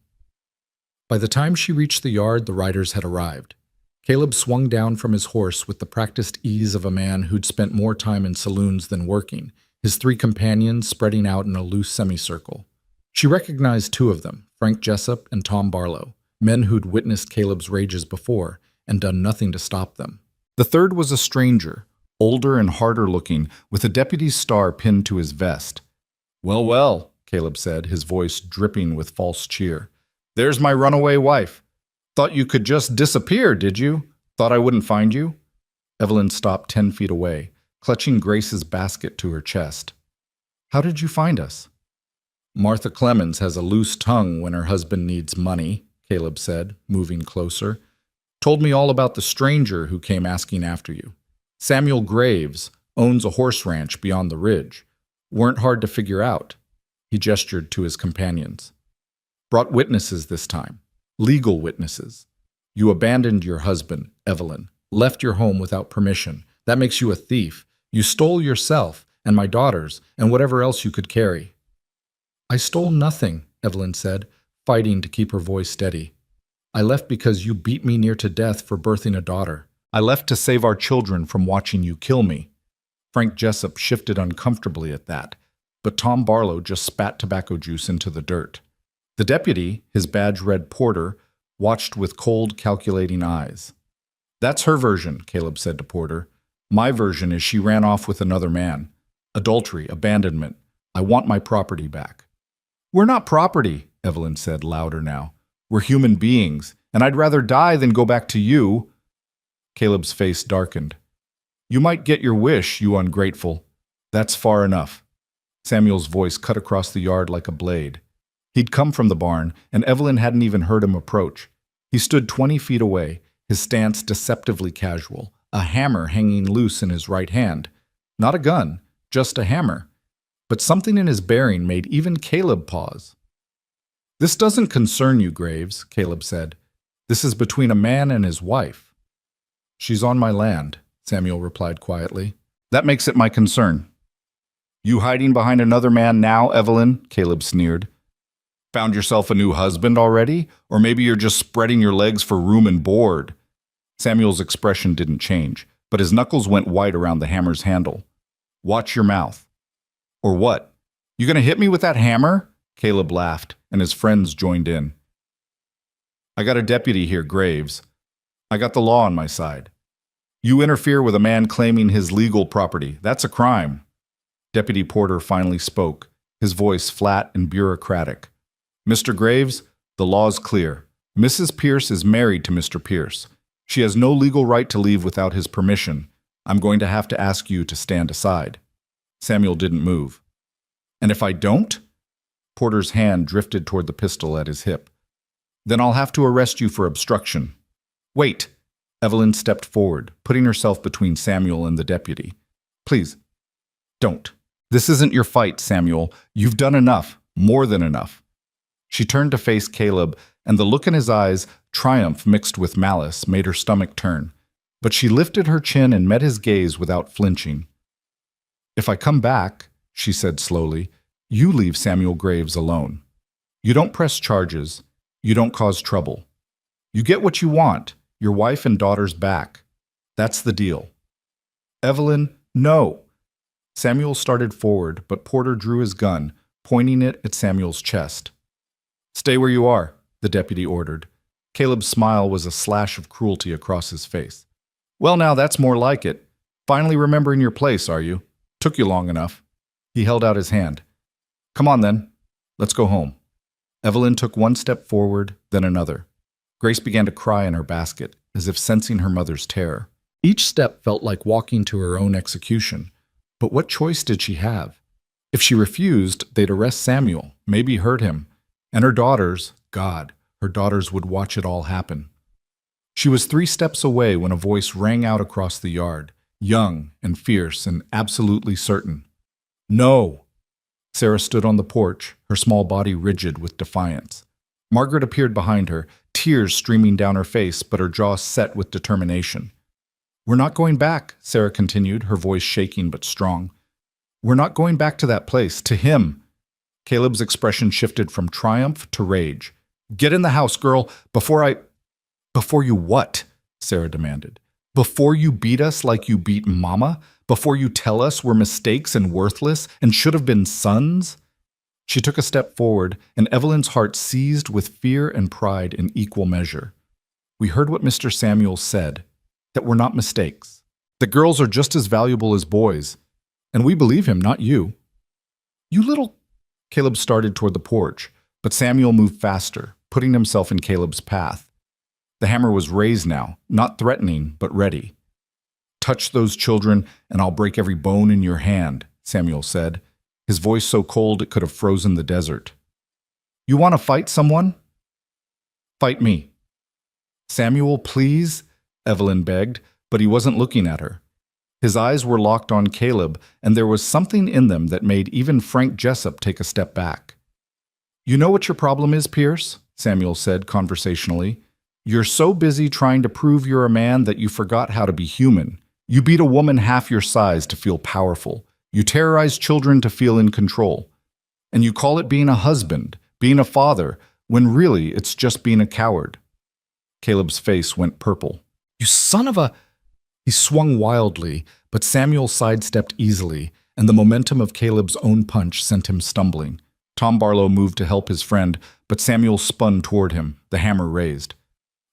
S1: By the time she reached the yard, the riders had arrived. Caleb swung down from his horse with the practiced ease of a man who'd spent more time in saloons than working, his 3 companions spreading out in a loose semicircle. She recognized 2 of them, Frank Jessup and Tom Barlow, men who'd witnessed Caleb's rages before and done nothing to stop them. The third was a stranger, older and harder looking, with a deputy's star pinned to his vest. "Well, well," Caleb said, his voice dripping with false cheer. "There's my runaway wife. Thought you could just disappear, did you? Thought I wouldn't find you?" Evelyn stopped 10 feet away, clutching Grace's basket to her chest. "How did you find us?" "Martha Clemens has a loose tongue when her husband needs money," Caleb said, moving closer. "Told me all about the stranger who came asking after you. Samuel Graves owns a horse ranch beyond the ridge. Weren't hard to figure out." He gestured to his companions. "Brought witnesses this time. Legal witnesses. You abandoned your husband, Evelyn. Left your home without permission. That makes you a thief. You stole yourself and my daughters and whatever else you could carry." "I stole nothing," Evelyn said, fighting to keep her voice steady. "I left because you beat me near to death for birthing a daughter. I left to save our children from watching you kill me." Frank Jessup shifted uncomfortably at that, but Tom Barlow just spat tobacco juice into the dirt. The deputy, his badge-red Porter, watched with cold, calculating eyes. "That's her version," Caleb said to Porter. "My version is she ran off with another man. Adultery, abandonment. I want my property back." "We're not property," Evelyn said, louder now. "We're human beings, and I'd rather die than go back to you." Caleb's face darkened. "You might get your wish, you ungrateful. That's far enough." Samuel's voice cut across the yard like a blade. He'd come from the barn, and Evelyn hadn't even heard him approach. He stood 20 feet away, his stance deceptively casual, a hammer hanging loose in his right hand. Not a gun, just a hammer. But something in his bearing made even Caleb pause. "This doesn't concern you, Graves," Caleb said. "This is between a man and his wife." "She's on my land," Samuel replied quietly. "That makes it my concern." "You hiding behind another man now, Evelyn?" Caleb sneered. "Found yourself a new husband already? Or maybe you're just spreading your legs for room and board?" Samuel's expression didn't change, but his knuckles went white around the hammer's handle. "Watch your mouth." "Or what? You gonna hit me with that hammer?" Caleb laughed, and his friends joined in. "I got a deputy here, Graves. I got the law on my side. You interfere with a man claiming his legal property. That's a crime." Deputy Porter finally spoke, his voice flat and bureaucratic. "Mr. Graves, the law's clear. Mrs. Pierce is married to Mr. Pierce. She has no legal right to leave without his permission. I'm going to have to ask you to stand aside. Samuel didn't move. And if I don't? Porter's hand drifted toward the pistol at his hip. Then I'll have to arrest you for obstruction. Wait! Evelyn stepped forward, putting herself between Samuel and the deputy. Please, don't. This isn't your fight, Samuel. You've done enough, more than enough. She turned to face Caleb, and the look in his eyes, triumph mixed with malice, made her stomach turn. But she lifted her chin and met his gaze without flinching. If I come back, she said slowly, you leave Samuel Graves alone. You don't press charges. You don't cause trouble. You get what you want, your wife and daughters back. That's the deal. Evelyn, no. Samuel started forward, but Porter drew his gun, pointing it at Samuel's chest. Stay where you are, the deputy ordered. Caleb's smile was a slash of cruelty across his face. Well, now that's more like it. Finally remembering your place, are you? Took you long enough. He held out his hand. Come on then. Let's go home. Evelyn took one step forward, then another. Grace began to cry in her basket, as if sensing her mother's terror. Each step felt like walking to her own execution. But what choice did she have? If she refused, they'd arrest Samuel, maybe hurt him. And her daughters, God, her daughters would watch it all happen. She was 3 steps away when a voice rang out across the yard, young and fierce and absolutely certain. No! Sarah stood on the porch, her small body rigid with defiance. Margaret appeared behind her, tears streaming down her face, but her jaw set with determination. We're not going back, Sarah continued, her voice shaking but strong. We're not going back to that place, to him. Caleb's expression shifted from triumph to rage. Get in the house, girl, before you what? Sarah demanded. Before you beat us like you beat Mama? Before you tell us we're mistakes and worthless and should have been sons? She took a step forward, and Evelyn's heart seized with fear and pride in equal measure. We heard what Mr. Samuel said, that we're not mistakes, that girls are just as valuable as boys, and we believe him, not you. You little... Caleb started toward the porch, but Samuel moved faster, putting himself in Caleb's path. The hammer was raised now, not threatening, but ready. Touch those children, and I'll break every bone in your hand, Samuel said, his voice so cold it could have frozen the desert. You want to fight someone? Fight me. Samuel, please, Evelyn begged, but he wasn't looking at her. His eyes were locked on Caleb, and there was something in them that made even Frank Jessup take a step back. You know what your problem is, Pierce? Samuel said conversationally. You're so busy trying to prove you're a man that you forgot how to be human. You beat a woman half your size to feel powerful. You terrorize children to feel in control. And you call it being a husband, being a father, when really it's just being a coward. Caleb's face went purple. You son of a... He swung wildly, but Samuel sidestepped easily, and the momentum of Caleb's own punch sent him stumbling. Tom Barlow moved to help his friend, but Samuel spun toward him, the hammer raised.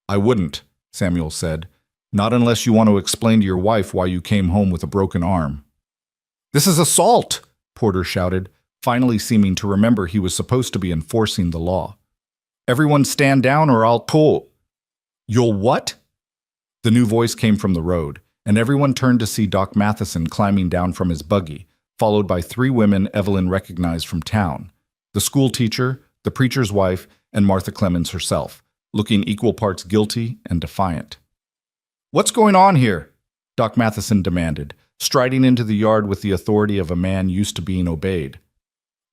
S1: I wouldn't, Samuel said. Not unless you want to explain to your wife why you came home with a broken arm. This is assault, Porter shouted, finally seeming to remember he was supposed to be enforcing the law. Everyone stand down or I'll pull. You'll what? The new voice came from the road, and everyone turned to see Doc Matheson climbing down from his buggy, followed by 3 women Evelyn recognized from town, the school teacher, the preacher's wife, and Martha Clemens herself, looking equal parts guilty and defiant. What's going on here? Doc Matheson demanded, striding into the yard with the authority of a man used to being obeyed.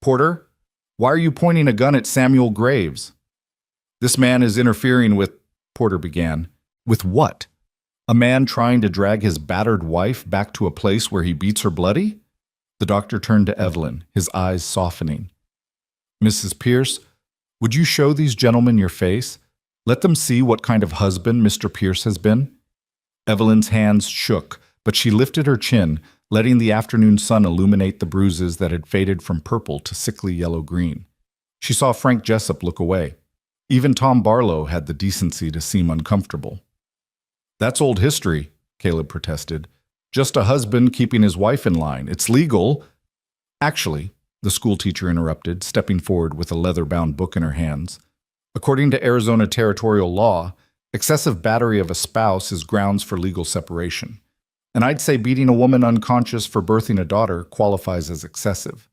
S1: Porter, why are you pointing a gun at Samuel Graves? This man is interfering with, Porter began. With what? A man trying to drag his battered wife back to a place where he beats her bloody? The doctor turned to Evelyn, his eyes softening. Mrs. Pierce, would you show these gentlemen your face? Let them see what kind of husband Mr. Pierce has been? Evelyn's hands shook, but she lifted her chin, letting the afternoon sun illuminate the bruises that had faded from purple to sickly yellow-green. She saw Frank Jessup look away. Even Tom Barlow had the decency to seem uncomfortable. That's old history, Caleb protested. Just a husband keeping his wife in line. It's legal. Actually, the schoolteacher interrupted, stepping forward with a leather-bound book in her hands. According to Arizona territorial law, excessive battery of a spouse is grounds for legal separation. And I'd say beating a woman unconscious for birthing a daughter qualifies as excessive.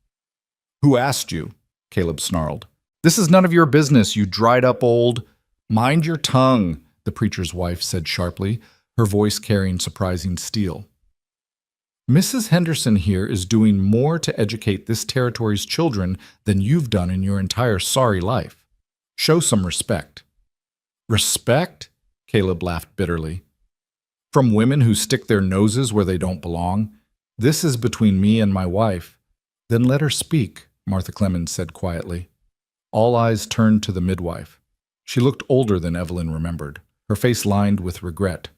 S1: Who asked you? Caleb snarled. This is none of your business, you dried up old. Mind your tongue, the preacher's wife said sharply, her voice carrying surprising steel. Mrs. Henderson here is doing more to educate this territory's children than you've done in your entire sorry life. Show some respect. Respect? Caleb laughed bitterly. From women who stick their noses where they don't belong? This is between me and my wife. Then let her speak, Martha Clemens said quietly. All eyes turned to the midwife. She looked older than Evelyn remembered, her face lined with regret.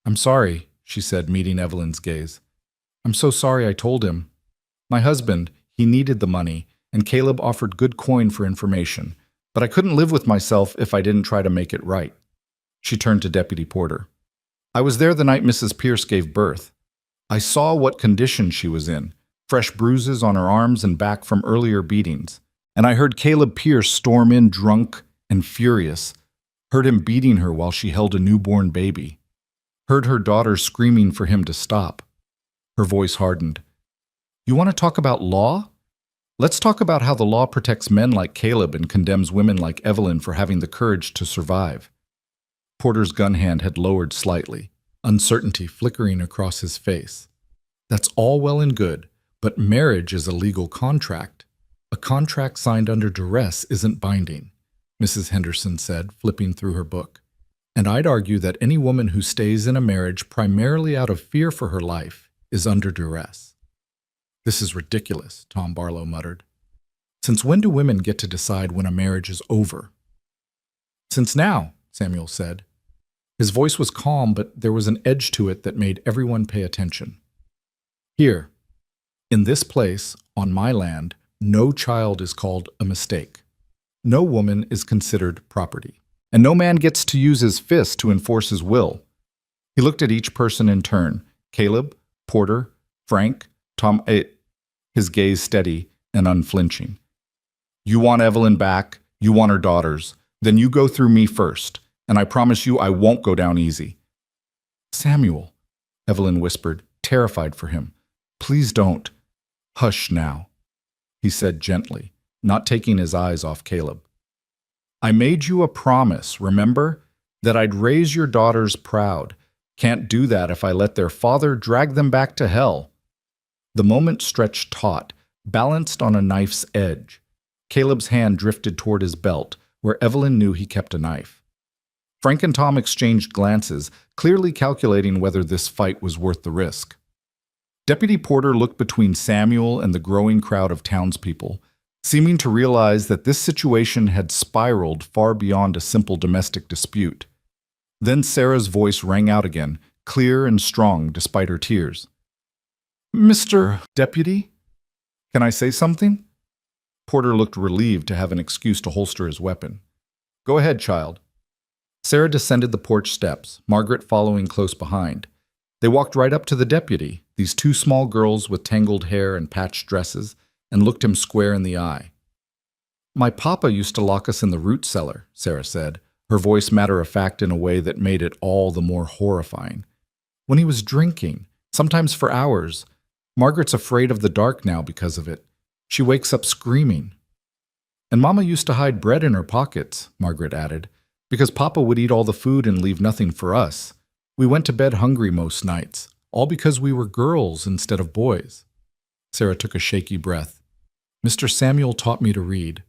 S1: I'm sorry, she said, meeting Evelyn's gaze. I'm so sorry I told him. My husband, he needed the money, and Caleb offered good coin for information, but I couldn't live with myself if I didn't try to make it right. She turned to Deputy Porter. I was there the night Mrs. Pierce gave birth. I saw what condition she was in, fresh bruises on her arms and back from earlier beatings, and I heard Caleb Pierce storm in drunk and furious, heard him beating her while she held a newborn baby, heard her daughter screaming for him to stop. Her voice hardened. You want to talk about law? Let's talk about how the law protects men like Caleb and condemns women like Evelyn for having the courage to survive. Porter's gun hand had lowered slightly, uncertainty flickering across his face. That's all well and good, but marriage is a legal contract. A contract signed under duress isn't binding, Mrs. Henderson said, flipping through her book. And I'd argue that any woman who stays in a marriage primarily out of fear for her life is under duress. This is ridiculous, Tom Barlow muttered. Since when do women get to decide when a marriage is over? Since now, Samuel said. His voice was calm, but there was an edge to it that made everyone pay attention. Here, in this place, on my land, no child is called a mistake. No woman is considered property. And no man gets to use his fist to enforce his will. He looked at each person in turn, Caleb, Porter, Frank, Tom, his gaze steady and unflinching. You want Evelyn back, you want her daughters, then you go through me first, and I promise you I won't go down easy. Samuel, Evelyn whispered, terrified for him. Please don't. Hush now, he said gently, not taking his eyes off Caleb. I made you a promise, remember? That I'd raise your daughters proud. Can't do that if I let their father drag them back to hell. The moment stretched taut, balanced on a knife's edge. Caleb's hand drifted toward his belt, where Evelyn knew he kept a knife. Frank and Tom exchanged glances, clearly calculating whether this fight was worth the risk. Deputy Porter looked between Samuel and the growing crowd of townspeople, seeming to realize that this situation had spiraled far beyond a simple domestic dispute. Then Sarah's voice rang out again, clear and strong despite her tears. Mr. Deputy, can I say something? Porter looked relieved to have an excuse to holster his weapon. Go ahead, child. Sarah descended the porch steps, Margaret following close behind. They walked right up to the deputy, these two small girls with tangled hair and patched dresses, and looked him square in the eye. My papa used to lock us in the root cellar, Sarah said, her voice matter-of-fact in a way that made it all the more horrifying. When he was drinking, sometimes for hours. Margaret's afraid of the dark now because of it. She wakes up screaming. And Mama used to hide bread in her pockets, Margaret added, because Papa would eat all the food and leave nothing for us. We went to bed hungry most nights, all because we were girls instead of boys. Sarah took a shaky breath. Mr. Samuel taught me to read.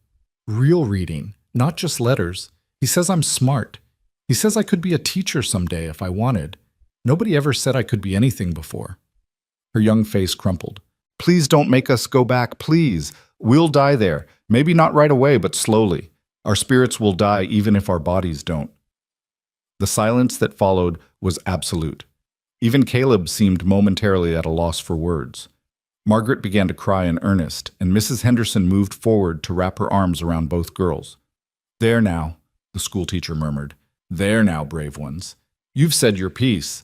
S1: Real reading, not just letters. He says I'm smart. He says I could be a teacher someday if I wanted. Nobody ever said I could be anything before. Her young face crumpled. Please don't make us go back, please. We'll die there. Maybe not right away, but slowly. Our spirits will die even if our bodies don't. The silence that followed was absolute. Even Caleb seemed momentarily at a loss for words. Margaret began to cry in earnest, and Mrs. Henderson moved forward to wrap her arms around both girls. There now, the schoolteacher murmured. There now, brave ones. You've said your piece.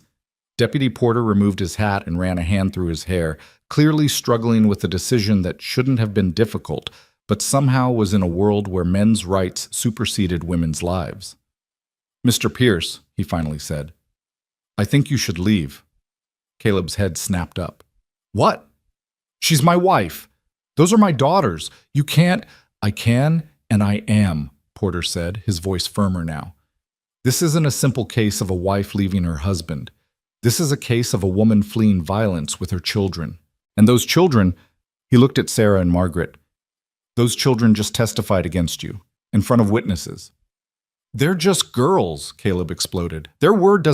S1: Deputy Porter removed his hat and ran a hand through his hair, clearly struggling with a decision that shouldn't have been difficult, but somehow was in a world where men's rights superseded women's lives. Mr. Pierce, he finally said, I think you should leave. Caleb's head snapped up. What? She's my wife. Those are my daughters. You can't. I can, and I am, Porter said, his voice firmer now. This isn't a simple case of a wife leaving her husband. This is a case of a woman fleeing violence with her children. And those children, he looked at Sarah and Margaret, those children just testified against you, in front of witnesses. They're just girls, Caleb exploded. Their word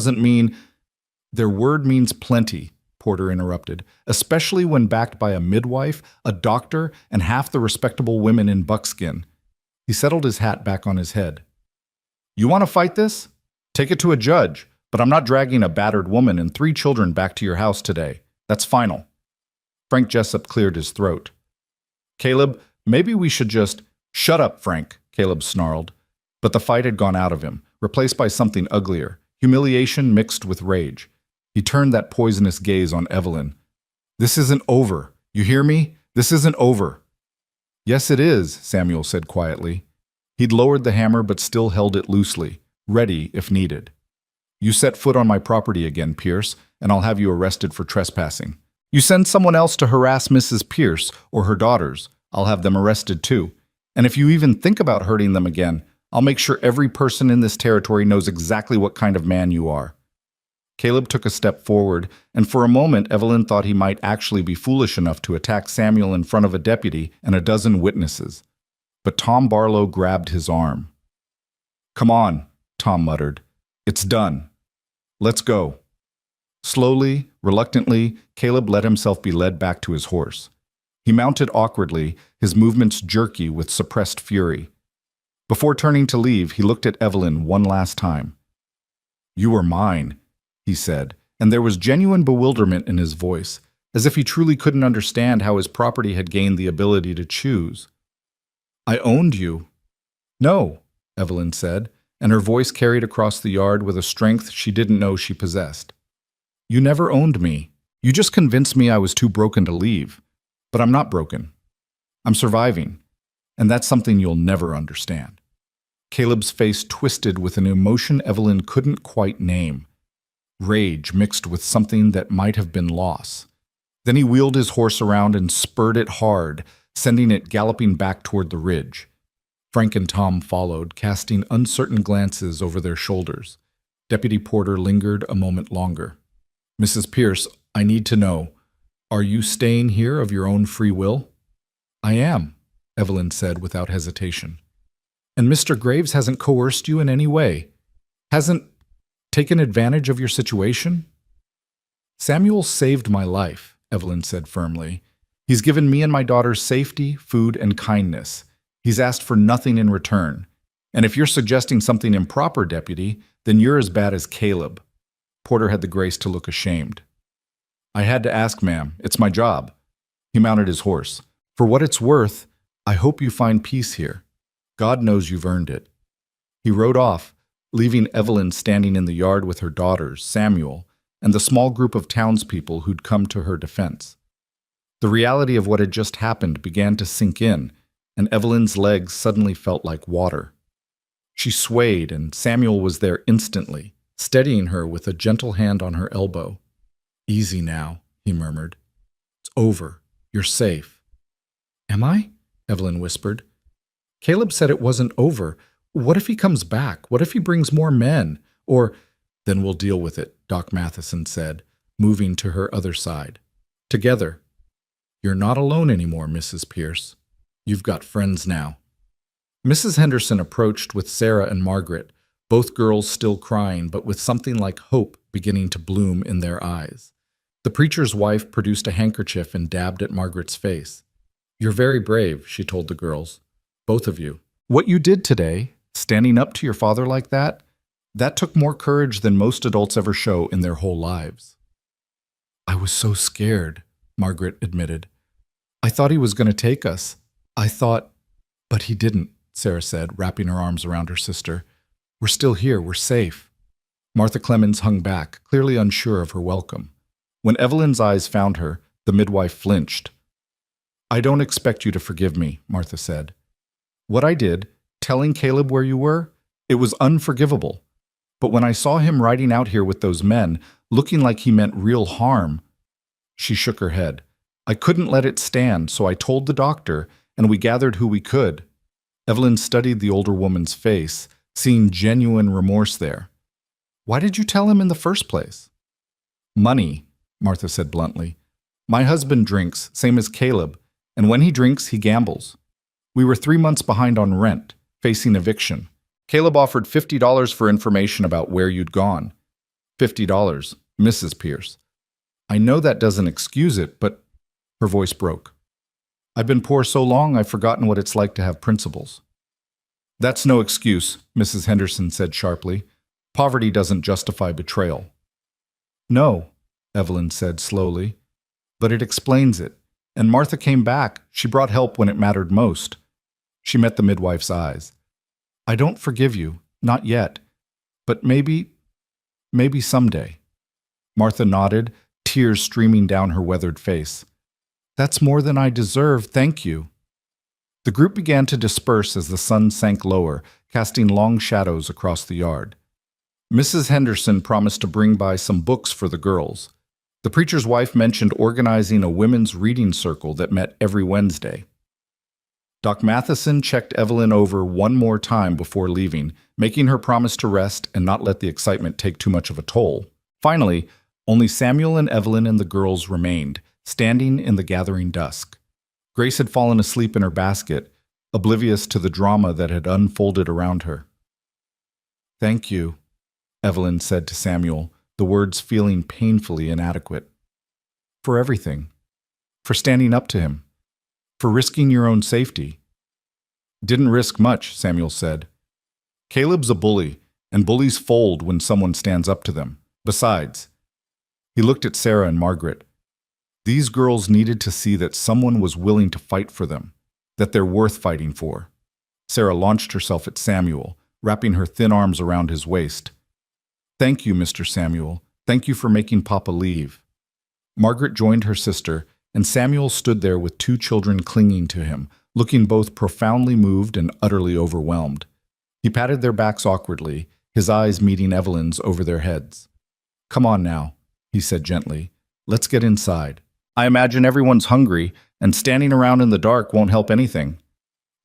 S1: means plenty, Porter interrupted, especially when backed by a midwife, a doctor, and half the respectable women in buckskin. He settled his hat back on his head. You want to fight this? Take it to a judge, but I'm not dragging a battered woman and 3 children back to your house today. That's final. Frank Jessup cleared his throat. Caleb, maybe we should just— Shut up, Frank, Caleb snarled. But the fight had gone out of him, replaced by something uglier, humiliation mixed with rage. He turned that poisonous gaze on Evelyn. This isn't over. You hear me? This isn't over. Yes, it is, Samuel said quietly. He'd lowered the hammer but still held it loosely, ready if needed. You set foot on my property again, Pierce, and I'll have you arrested for trespassing. You send someone else to harass Mrs. Pierce or her daughters, I'll have them arrested too. And if you even think about hurting them again, I'll make sure every person in this territory knows exactly what kind of man you are. Caleb took a step forward, and for a moment Evelyn thought he might actually be foolish enough to attack Samuel in front of a deputy and a dozen witnesses. But Tom Barlow grabbed his arm. Come on, Tom muttered. It's done. Let's go. Slowly, reluctantly, Caleb let himself be led back to his horse. He mounted awkwardly, his movements jerky with suppressed fury. Before turning to leave, he looked at Evelyn one last time. You are mine, he said, and there was genuine bewilderment in his voice, as if he truly couldn't understand how his property had gained the ability to choose. I owned you. No, Evelyn said, and her voice carried across the yard with a strength she didn't know she possessed. You never owned me. You just convinced me I was too broken to leave. But I'm not broken. I'm surviving, and that's something you'll never understand. Caleb's face twisted with an emotion Evelyn couldn't quite name. Rage mixed with something that might have been loss. Then he wheeled his horse around and spurred it hard, sending it galloping back toward the ridge. Frank and Tom followed, casting uncertain glances over their shoulders. Deputy Porter lingered a moment longer. Mrs. Pierce, I need to know, are you staying here of your own free will? I am, Evelyn said without hesitation. And Mr. Graves hasn't coerced you in any way? Hasn't taken advantage of your situation? Samuel saved my life, Evelyn said firmly. He's given me and my daughters safety, food, and kindness. He's asked for nothing in return. And if you're suggesting something improper, Deputy, then you're as bad as Caleb. Porter had the grace to look ashamed. I had to ask, ma'am. It's my job. He mounted his horse. For what it's worth, I hope you find peace here. God knows you've earned it. He rode off, leaving Evelyn standing in the yard with her daughters, Samuel, and the small group of townspeople who'd come to her defense. The reality of what had just happened began to sink in, and Evelyn's legs suddenly felt like water. She swayed, and Samuel was there instantly, steadying her with a gentle hand on her elbow. Easy now, he murmured. It's over. You're safe. Am I? Evelyn whispered. Caleb said it wasn't over. What if he comes back? What if he brings more men? Or, then we'll deal with it, Doc Matheson said, moving to her other side. Together. You're not alone anymore, Mrs. Pierce. You've got friends now. Mrs. Henderson approached with Sarah and Margaret, both girls still crying, but with something like hope beginning to bloom in their eyes. The preacher's wife produced a handkerchief and dabbed at Margaret's face. You're very brave, she told the girls. Both of you. What you did today, standing up to your father like that took more courage than most adults ever show in their whole lives. I was so scared, Margaret admitted. I thought he was going to take us. But he didn't, Sarah said, wrapping her arms around her sister. We're still here. We're safe. Martha Clemens hung back, clearly unsure of her welcome. When Evelyn's eyes found her, the midwife flinched. I don't expect you to forgive me, Martha said. What I did, telling Caleb where you were, it was unforgivable. But when I saw him riding out here with those men, looking like he meant real harm, She shook her head. I couldn't let it stand, so I told the doctor, and we gathered who we could. Evelyn studied the older woman's face, seeing genuine remorse there. Why did you tell him in the first place? Money, Martha said bluntly. My husband drinks, same as Caleb, and when he drinks, he gambles. We were 3 months behind on rent, facing eviction. Caleb offered $50 for information about where you'd gone. $50, Mrs. Pierce. I know that doesn't excuse it, but her voice broke. I've been poor so long I've forgotten what it's like to have principles. That's no excuse, Mrs. Henderson said sharply. Poverty doesn't justify betrayal. No, Evelyn said slowly, but it explains it. And Martha came back. She brought help when it mattered most. She met the midwife's eyes. I don't forgive you, not yet, but maybe someday. Martha nodded, tears streaming down her weathered face. That's more than I deserve, thank you. The group began to disperse as the sun sank lower, casting long shadows across the yard. Mrs. Henderson promised to bring by some books for the girls. The preacher's wife mentioned organizing a women's reading circle that met every Wednesday. Doc Matheson checked Evelyn over one more time before leaving, making her promise to rest and not let the excitement take too much of a toll. Finally, only Samuel and Evelyn and the girls remained, standing in the gathering dusk. Grace had fallen asleep in her basket, oblivious to the drama that had unfolded around her. Thank you, Evelyn said to Samuel, the words feeling painfully inadequate. For everything. For standing up to him. For risking your own safety. Didn't risk much, Samuel said. Caleb's a bully, and bullies fold when someone stands up to them. Besides, he looked at Sarah and Margaret. These girls needed to see that someone was willing to fight for them, that they're worth fighting for. Sarah launched herself at Samuel, wrapping her thin arms around his waist. Thank you, Mr. Samuel. Thank you for making Papa leave. Margaret joined her sister, and Samuel stood there with 2 children clinging to him, looking both profoundly moved and utterly overwhelmed. He patted their backs awkwardly, his eyes meeting Evelyn's over their heads. Come on now, he said gently. Let's get inside. I imagine everyone's hungry, and standing around in the dark won't help anything.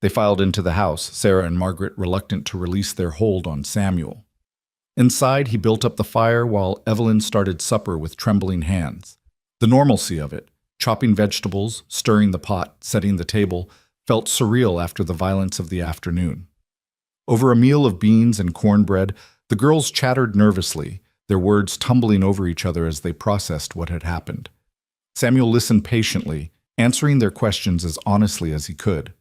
S1: They filed into the house, Sarah and Margaret reluctant to release their hold on Samuel. Inside, he built up the fire while Evelyn started supper with trembling hands. The normalcy of it, chopping vegetables, stirring the pot, setting the table, felt surreal after the violence of the afternoon. Over a meal of beans and cornbread, the girls chattered nervously, their words tumbling over each other as they processed what had happened. Samuel listened patiently, answering their questions as honestly as he could.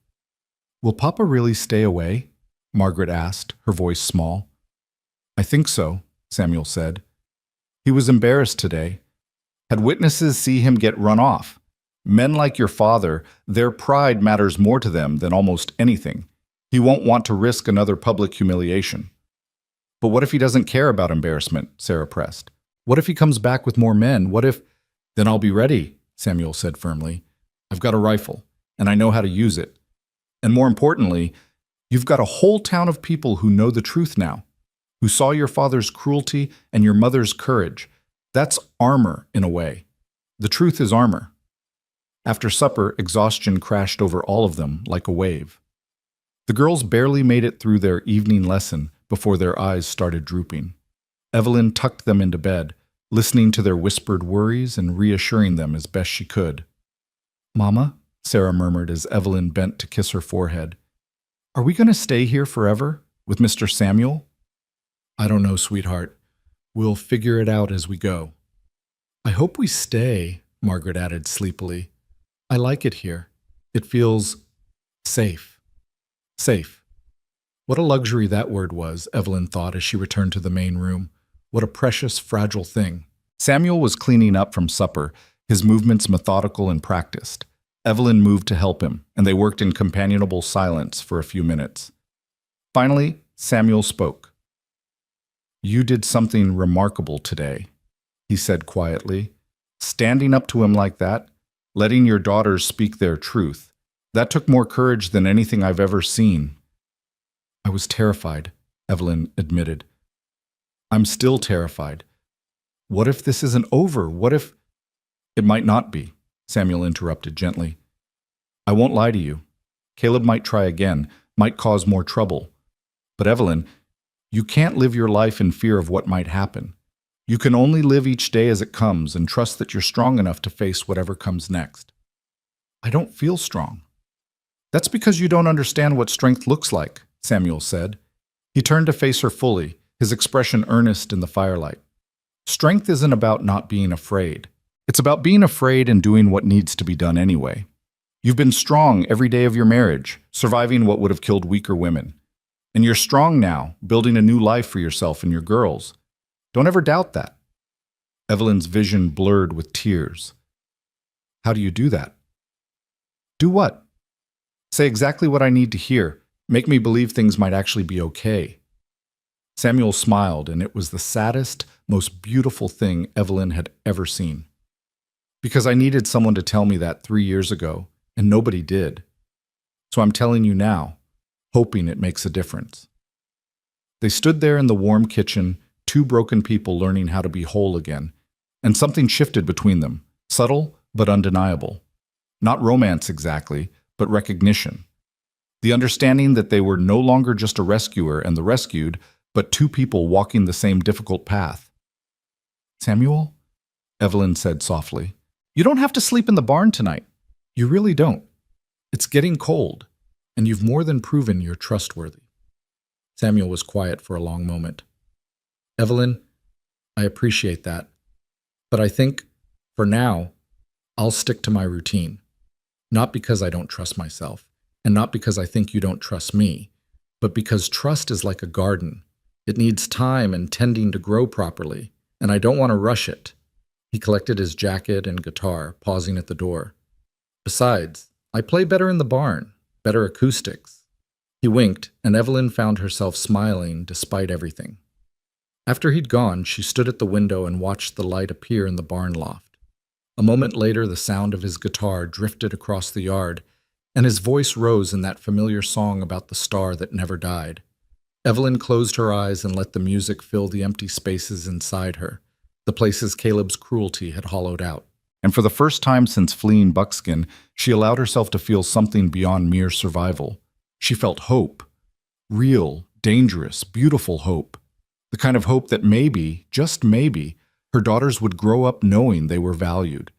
S1: Will Papa really stay away? Margaret asked, her voice small. I think so, Samuel said. He was embarrassed today. Had witnesses see him get run off. Men like your father, their pride matters more to them than almost anything. He won't want to risk another public humiliation. But what if he doesn't care about embarrassment? Sarah pressed. What if he comes back with more men? What if... Then I'll be ready, Samuel said firmly. I've got a rifle, and I know how to use it. And more importantly, you've got a whole town of people who know the truth now, who saw your father's cruelty and your mother's courage. That's armor, in a way. The truth is armor. After supper, exhaustion crashed over all of them like a wave. The girls barely made it through their evening lesson before their eyes started drooping. Evelyn tucked them into bed, listening to their whispered worries and reassuring them as best she could. Mama, Sarah murmured as Evelyn bent to kiss her forehead. Are we going to stay here forever, with Mr. Samuel? I don't know, sweetheart. We'll figure it out as we go. I hope we stay, Margaret added sleepily. I like it here. It feels safe. Safe. What a luxury that word was, Evelyn thought as she returned to the main room. What a precious, fragile thing. Samuel was cleaning up from supper, his movements methodical and practiced. Evelyn moved to help him, and they worked in companionable silence for a few minutes. Finally, Samuel spoke. You did something remarkable today, he said quietly. Standing up to him like that, letting your daughters speak their truth, that took more courage than anything I've ever seen. I was terrified, Evelyn admitted. I'm still terrified. What if this isn't over? What if... It might not be, Samuel interrupted gently. I won't lie to you. Caleb might try again, might cause more trouble. But Evelyn, you can't live your life in fear of what might happen. You can only live each day as it comes and trust that you're strong enough to face whatever comes next. I don't feel strong. That's because you don't understand what strength looks like, Samuel said. He turned to face her fully, his expression earnest in the firelight. Strength isn't about not being afraid. It's about being afraid and doing what needs to be done anyway. You've been strong every day of your marriage, surviving what would have killed weaker women. And you're strong now, building a new life for yourself and your girls. Don't ever doubt that. Evelyn's vision blurred with tears. How do you do that? Do what? Say exactly what I need to hear. Make me believe things might actually be okay. Samuel smiled, and it was the saddest, most beautiful thing Evelyn had ever seen. Because I needed someone to tell me that 3 years ago, and nobody did. So I'm telling you now, hoping it makes a difference. They stood there in the warm kitchen, two broken people learning how to be whole again, and something shifted between them, subtle but undeniable. Not romance exactly, but recognition. The understanding that they were no longer just a rescuer and the rescued, but two people walking the same difficult path. Samuel? Evelyn said softly. You don't have to sleep in the barn tonight. You really don't. It's getting cold, and you've more than proven you're trustworthy. Samuel was quiet for a long moment. Evelyn, I appreciate that, but I think, for now, I'll stick to my routine. Not because I don't trust myself, and not because I think you don't trust me, but because trust is like a garden. It needs time and tending to grow properly, and I don't want to rush it. He collected his jacket and guitar, pausing at the door. Besides, I play better in the barn, better acoustics. He winked, and Evelyn found herself smiling despite everything. After he'd gone, she stood at the window and watched the light appear in the barn loft. A moment later, the sound of his guitar drifted across the yard, and his voice rose in that familiar song about the star that never died. Evelyn closed her eyes and let the music fill the empty spaces inside her, the places Caleb's cruelty had hollowed out. And for the first time since fleeing Buckskin, she allowed herself to feel something beyond mere survival. She felt hope. Real, dangerous, beautiful hope. The kind of hope that maybe, just maybe, her daughters would grow up knowing they were valued,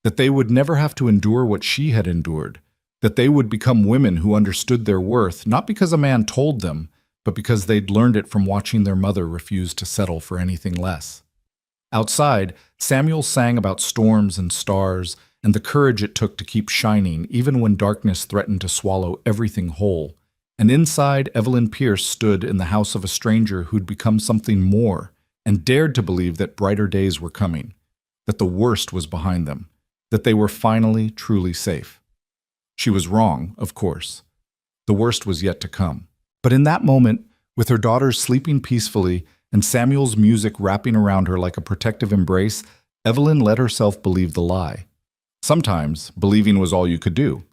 S1: that they would never have to endure what she had endured, that they would become women who understood their worth, not because a man told them, but because they'd learned it from watching their mother refuse to settle for anything less. Outside, Samuel sang about storms and stars and the courage it took to keep shining even when darkness threatened to swallow everything whole. And inside, Evelyn Pierce stood in the house of a stranger who'd become something more and dared to believe that brighter days were coming, that the worst was behind them, that they were finally truly safe. She was wrong, of course. The worst was yet to come. But in that moment, with her daughters sleeping peacefully and Samuel's music wrapping around her like a protective embrace, Evelyn let herself believe the lie. Sometimes, believing was all you could do.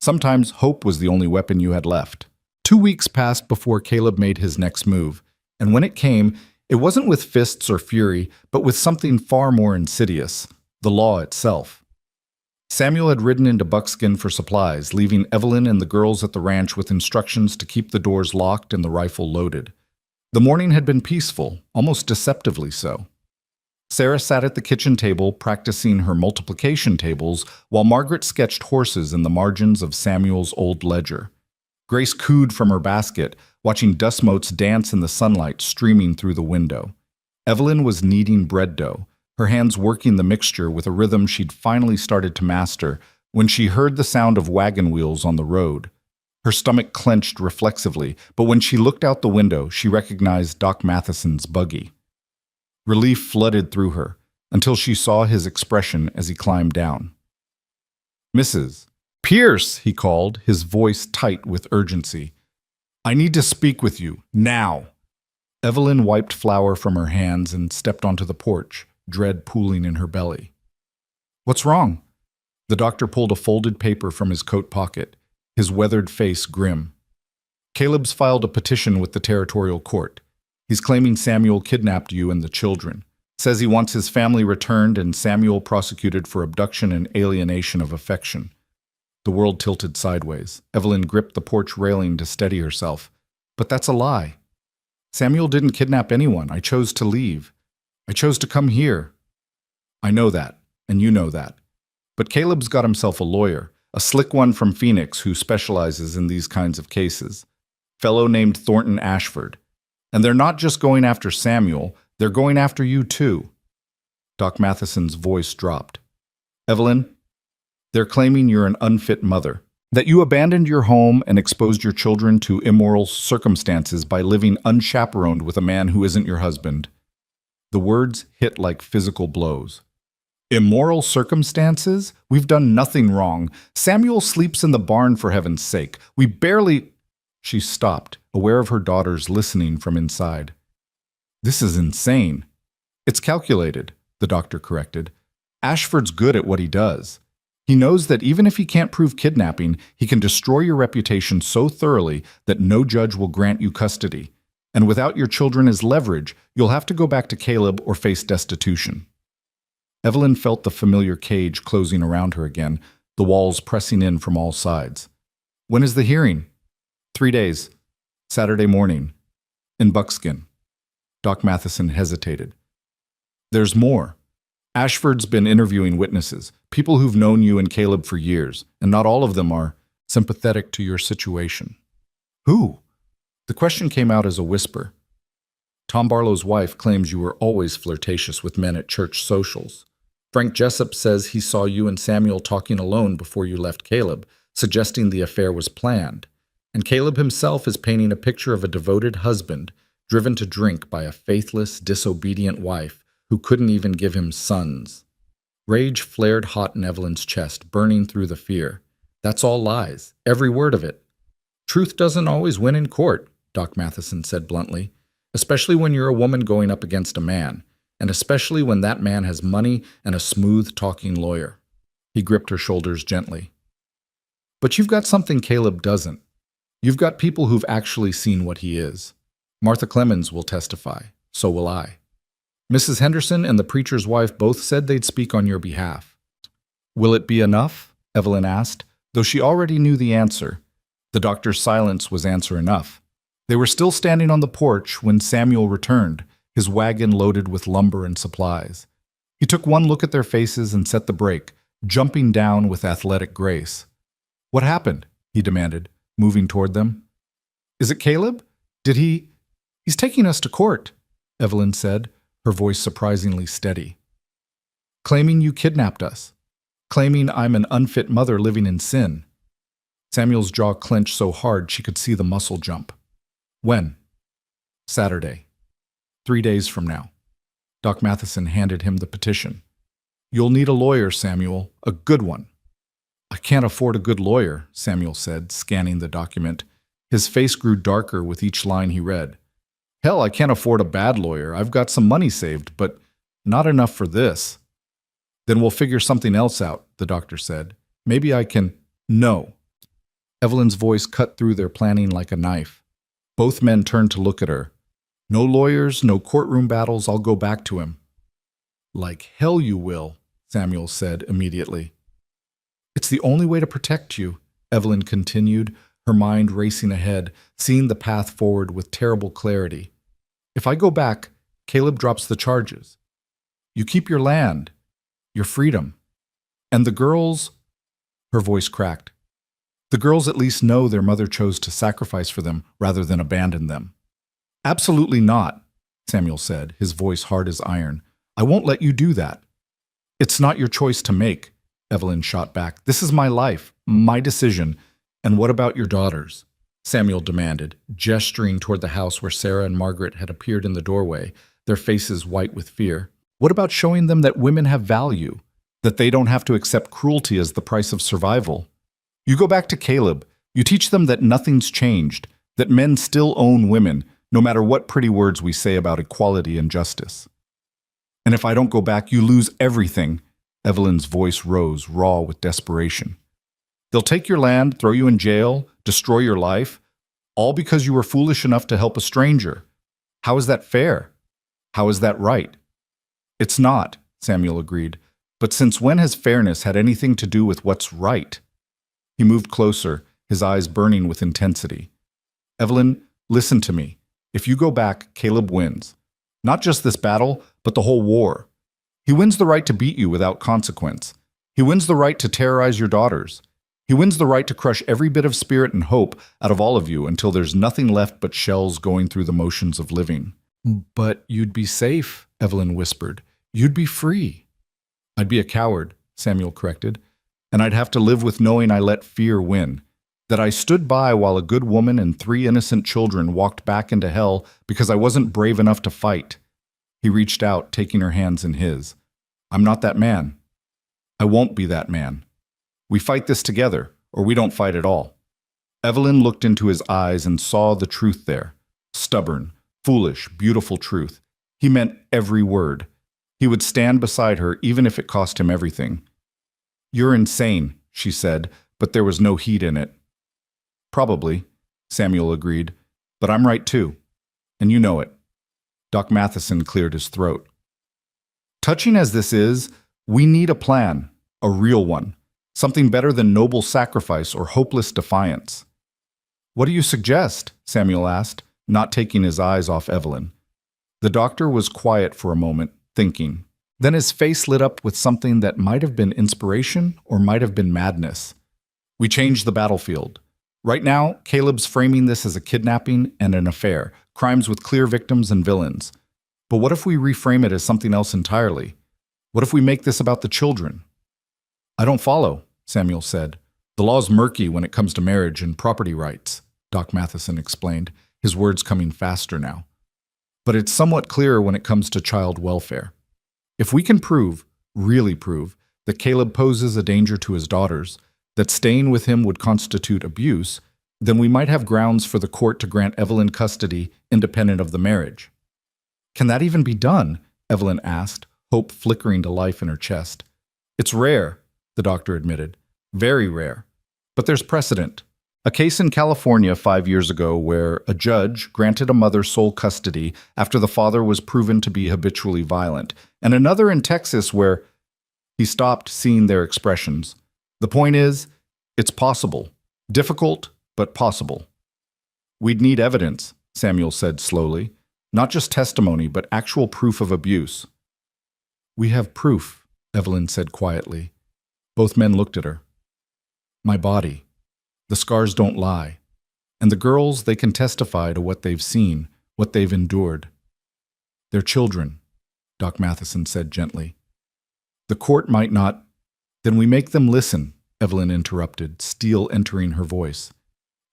S1: Sometimes, hope was the only weapon you had left. 2 weeks passed before Caleb made his next move, and when it came, it wasn't with fists or fury, but with something far more insidious, the law itself. Samuel had ridden into Buckskin for supplies, leaving Evelyn and the girls at the ranch with instructions to keep the doors locked and the rifle loaded. The morning had been peaceful, almost deceptively so. Sarah sat at the kitchen table practicing her multiplication tables while Margaret sketched horses in the margins of Samuel's old ledger. Grace cooed from her basket, watching dust motes dance in the sunlight streaming through the window. Evelyn was kneading bread dough, her hands working the mixture with a rhythm she'd finally started to master when she heard the sound of wagon wheels on the road. Her stomach clenched reflexively, but when she looked out the window, she recognized Doc Matheson's buggy. Relief flooded through her, until she saw his expression as he climbed down. "Mrs. Pierce," he called, his voice tight with urgency. "I need to speak with you, now." Evelyn wiped flour from her hands and stepped onto the porch, dread pooling in her belly. "What's wrong?" The doctor pulled a folded paper from his coat pocket, his weathered face grim. "Caleb's filed a petition with the territorial court. He's claiming Samuel kidnapped you and the children. Says he wants his family returned and Samuel prosecuted for abduction and alienation of affection. The world tilted sideways. Evelyn gripped the porch railing to steady herself. But that's a lie. Samuel didn't kidnap anyone. I chose to leave. I chose to come here. I know that, and you know that. But Caleb's got himself a lawyer, a slick one from Phoenix who specializes in these kinds of cases. Fellow named Thornton Ashford. And they're not just going after Samuel, they're going after you too. Doc Matheson's voice dropped. Evelyn, they're claiming you're an unfit mother, that you abandoned your home and exposed your children to immoral circumstances by living unchaperoned with a man who isn't your husband. The words hit like physical blows. Immoral circumstances? We've done nothing wrong. Samuel sleeps in the barn, for heaven's sake. We barely... She stopped, aware of her daughters listening from inside. This is insane. It's calculated, the doctor corrected. Ashford's good at what he does. He knows that even if he can't prove kidnapping, he can destroy your reputation so thoroughly that no judge will grant you custody. And without your children as leverage, you'll have to go back to Caleb or face destitution. Evelyn felt the familiar cage closing around her again, the walls pressing in from all sides. When is the hearing? 3 days. Saturday morning. In Buckskin. Doc Matheson hesitated. There's more. Ashford's been interviewing witnesses, people who've known you and Caleb for years, and not all of them are sympathetic to your situation. Who? The question came out as a whisper. Tom Barlow's wife claims you were always flirtatious with men at church socials. Frank Jessup says he saw you and Samuel talking alone before you left Caleb, suggesting the affair was planned. And Caleb himself is painting a picture of a devoted husband, driven to drink by a faithless, disobedient wife who couldn't even give him sons. Rage flared hot in Evelyn's chest, burning through the fear. That's all lies, every word of it. Truth doesn't always win in court, Doc Matheson said bluntly, especially when you're a woman going up against a man, and especially when that man has money and a smooth-talking lawyer. He gripped her shoulders gently. But you've got something Caleb doesn't. You've got people who've actually seen what he is. Martha Clemens will testify. So will I. Mrs. Henderson and the preacher's wife both said they'd speak on your behalf. Will it be enough? Evelyn asked, though she already knew the answer. The doctor's silence was answer enough. They were still standing on the porch when Samuel returned, his wagon loaded with lumber and supplies. He took one look at their faces and set the brake, jumping down with athletic grace. What happened? He demanded, moving toward them. Is it Caleb? He's taking us to court, Evelyn said, her voice surprisingly steady. Claiming you kidnapped us. Claiming I'm an unfit mother living in sin. Samuel's jaw clenched so hard she could see the muscle jump. When? Saturday. 3 days from now. Doc Matheson handed him the petition. You'll need a lawyer, Samuel, a good one. I can't afford a good lawyer, Samuel said, scanning the document. His face grew darker with each line he read. Hell, I can't afford a bad lawyer. I've got some money saved, but not enough for this. Then we'll figure something else out, the doctor said. Maybe I can... No. Evelyn's voice cut through their planning like a knife. Both men turned to look at her. No lawyers, no courtroom battles, I'll go back to him. Like hell you will, Samuel said immediately. It's the only way to protect you, Evelyn continued, her mind racing ahead, seeing the path forward with terrible clarity. If I go back, Caleb drops the charges. You keep your land, your freedom. And the girls... Her voice cracked. The girls at least know their mother chose to sacrifice for them rather than abandon them. Absolutely not, Samuel said, his voice hard as iron. I won't let you do that. It's not your choice to make, Evelyn shot back. This is my life, my decision. And what about your daughters? Samuel demanded, gesturing toward the house where Sarah and Margaret had appeared in the doorway, their faces white with fear. What about showing them that women have value, that they don't have to accept cruelty as the price of survival? You go back to Caleb. You teach them that nothing's changed, that men still own women, no matter what pretty words we say about equality and justice. And if I don't go back, you lose everything. Evelyn's voice rose, raw with desperation. They'll take your land, throw you in jail, destroy your life, all because you were foolish enough to help a stranger. How is that fair? How is that right? It's not, Samuel agreed. But since when has fairness had anything to do with what's right? He moved closer, his eyes burning with intensity. Evelyn, listen to me. If you go back, Caleb wins. Not just this battle, but the whole war. He wins the right to beat you without consequence. He wins the right to terrorize your daughters. He wins the right to crush every bit of spirit and hope out of all of you until there's nothing left but shells going through the motions of living. But you'd be safe, Evelyn whispered. You'd be free. I'd be a coward, Samuel corrected, and I'd have to live with knowing I let fear win, that I stood by while a good woman and 3 innocent children walked back into hell because I wasn't brave enough to fight. He reached out, taking her hands in his. I'm not that man. I won't be that man. We fight this together, or we don't fight at all. Evelyn looked into his eyes and saw the truth there. Stubborn, foolish, beautiful truth. He meant every word. He would stand beside her even if it cost him everything. You're insane, she said, but there was no heat in it. Probably, Samuel agreed, but I'm right too. And you know it. Doc Matheson cleared his throat. Touching as this is, we need a plan, a real one, something better than noble sacrifice or hopeless defiance. What do you suggest? Samuel asked, not taking his eyes off Evelyn. The doctor was quiet for a moment, thinking. Then his face lit up with something that might have been inspiration or might have been madness. We changed the battlefield. Right now, Caleb's framing this as a kidnapping and an affair, crimes with clear victims and villains. But what if we reframe it as something else entirely? What if we make this about the children? I don't follow, Samuel said. The law's murky when it comes to marriage and property rights, Doc Matheson explained, his words coming faster now. But it's somewhat clearer when it comes to child welfare. If we can prove, really prove, that Caleb poses a danger to his daughters, that staying with him would constitute abuse, then we might have grounds for the court to grant Evelyn custody independent of the marriage. Can that even be done? Evelyn asked, hope flickering to life in her chest. It's rare, the doctor admitted. Very rare. But there's precedent. A case in California 5 years ago where a judge granted a mother sole custody after the father was proven to be habitually violent, and another in Texas where he stopped seeing their expressions. The point is, it's possible. Difficult, but possible. We'd need evidence, Samuel said slowly. Not just testimony, but actual proof of abuse. We have proof, Evelyn said quietly. Both men looked at her. My body. The scars don't lie. And the girls, they can testify to what they've seen, what they've endured. They're children, Doc Matheson said gently. The court might not. Then we make them listen, Evelyn interrupted, steel entering her voice.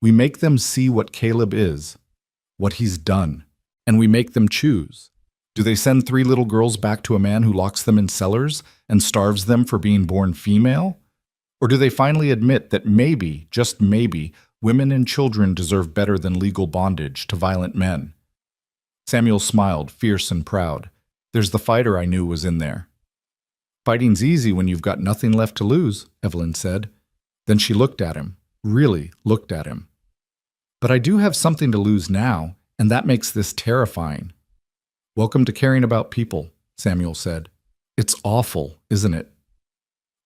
S1: We make them see what Caleb is, what he's done, and we make them choose. Do they send 3 little girls back to a man who locks them in cellars and starves them for being born female? Or do they finally admit that maybe, just maybe, women and children deserve better than legal bondage to violent men? Samuel smiled, fierce and proud. There's the fighter I knew was in there. Fighting's easy when you've got nothing left to lose, Evelyn said. Then she looked at him, really looked at him. But I do have something to lose now, and that makes this terrifying. Welcome to caring about people, Samuel said. It's awful, isn't it?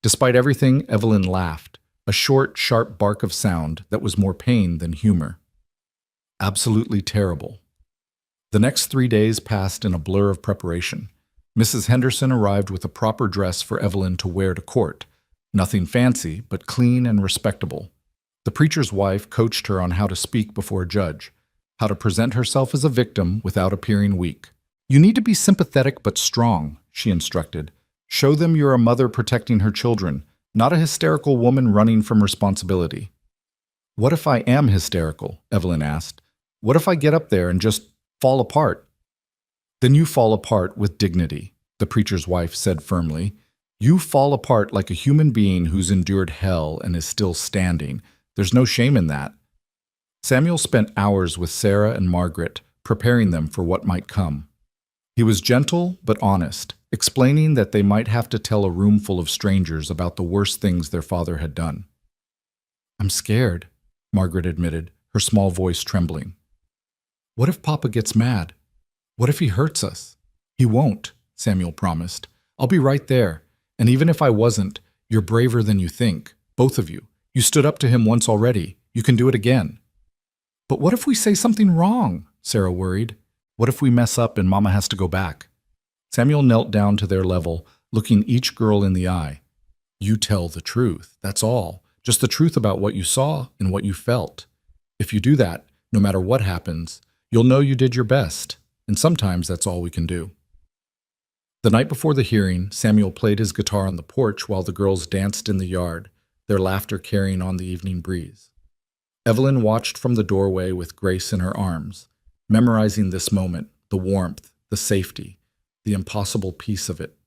S1: Despite everything, Evelyn laughed, a short, sharp bark of sound that was more pain than humor. Absolutely terrible. The next 3 days passed in a blur of preparation. Mrs. Henderson arrived with a proper dress for Evelyn to wear to court. Nothing fancy, but clean and respectable. The preacher's wife coached her on how to speak before a judge, how to present herself as a victim without appearing weak. You need to be sympathetic but strong, she instructed. Show them you're a mother protecting her children, not a hysterical woman running from responsibility. What if I am hysterical? Evelyn asked. What if I get up there and just fall apart? Then you fall apart with dignity, the preacher's wife said firmly. You fall apart like a human being who's endured hell and is still standing. There's no shame in that. Samuel spent hours with Sarah and Margaret, preparing them for what might come. He was gentle but honest, explaining that they might have to tell a room full of strangers about the worst things their father had done. I'm scared, Margaret admitted, her small voice trembling. What if Papa gets mad? What if he hurts us? He won't, Samuel promised. "I'll be right there. And even if I wasn't, you're braver than you think, both of you. You stood up to him once already. You can do it again." "But what if we say something wrong?" Sarah worried. "What if we mess up and Mama has to go back?" Samuel knelt down to their level, looking each girl in the eye. "You tell the truth, that's all. Just the truth about what you saw and what you felt. If you do that, no matter what happens, you'll know you did your best, and sometimes that's all we can do." The night before the hearing, Samuel played his guitar on the porch while the girls danced in the yard, their laughter carrying on the evening breeze. Evelyn watched from the doorway with Grace in her arms, memorizing this moment, the warmth, the safety, the impossible peace of it.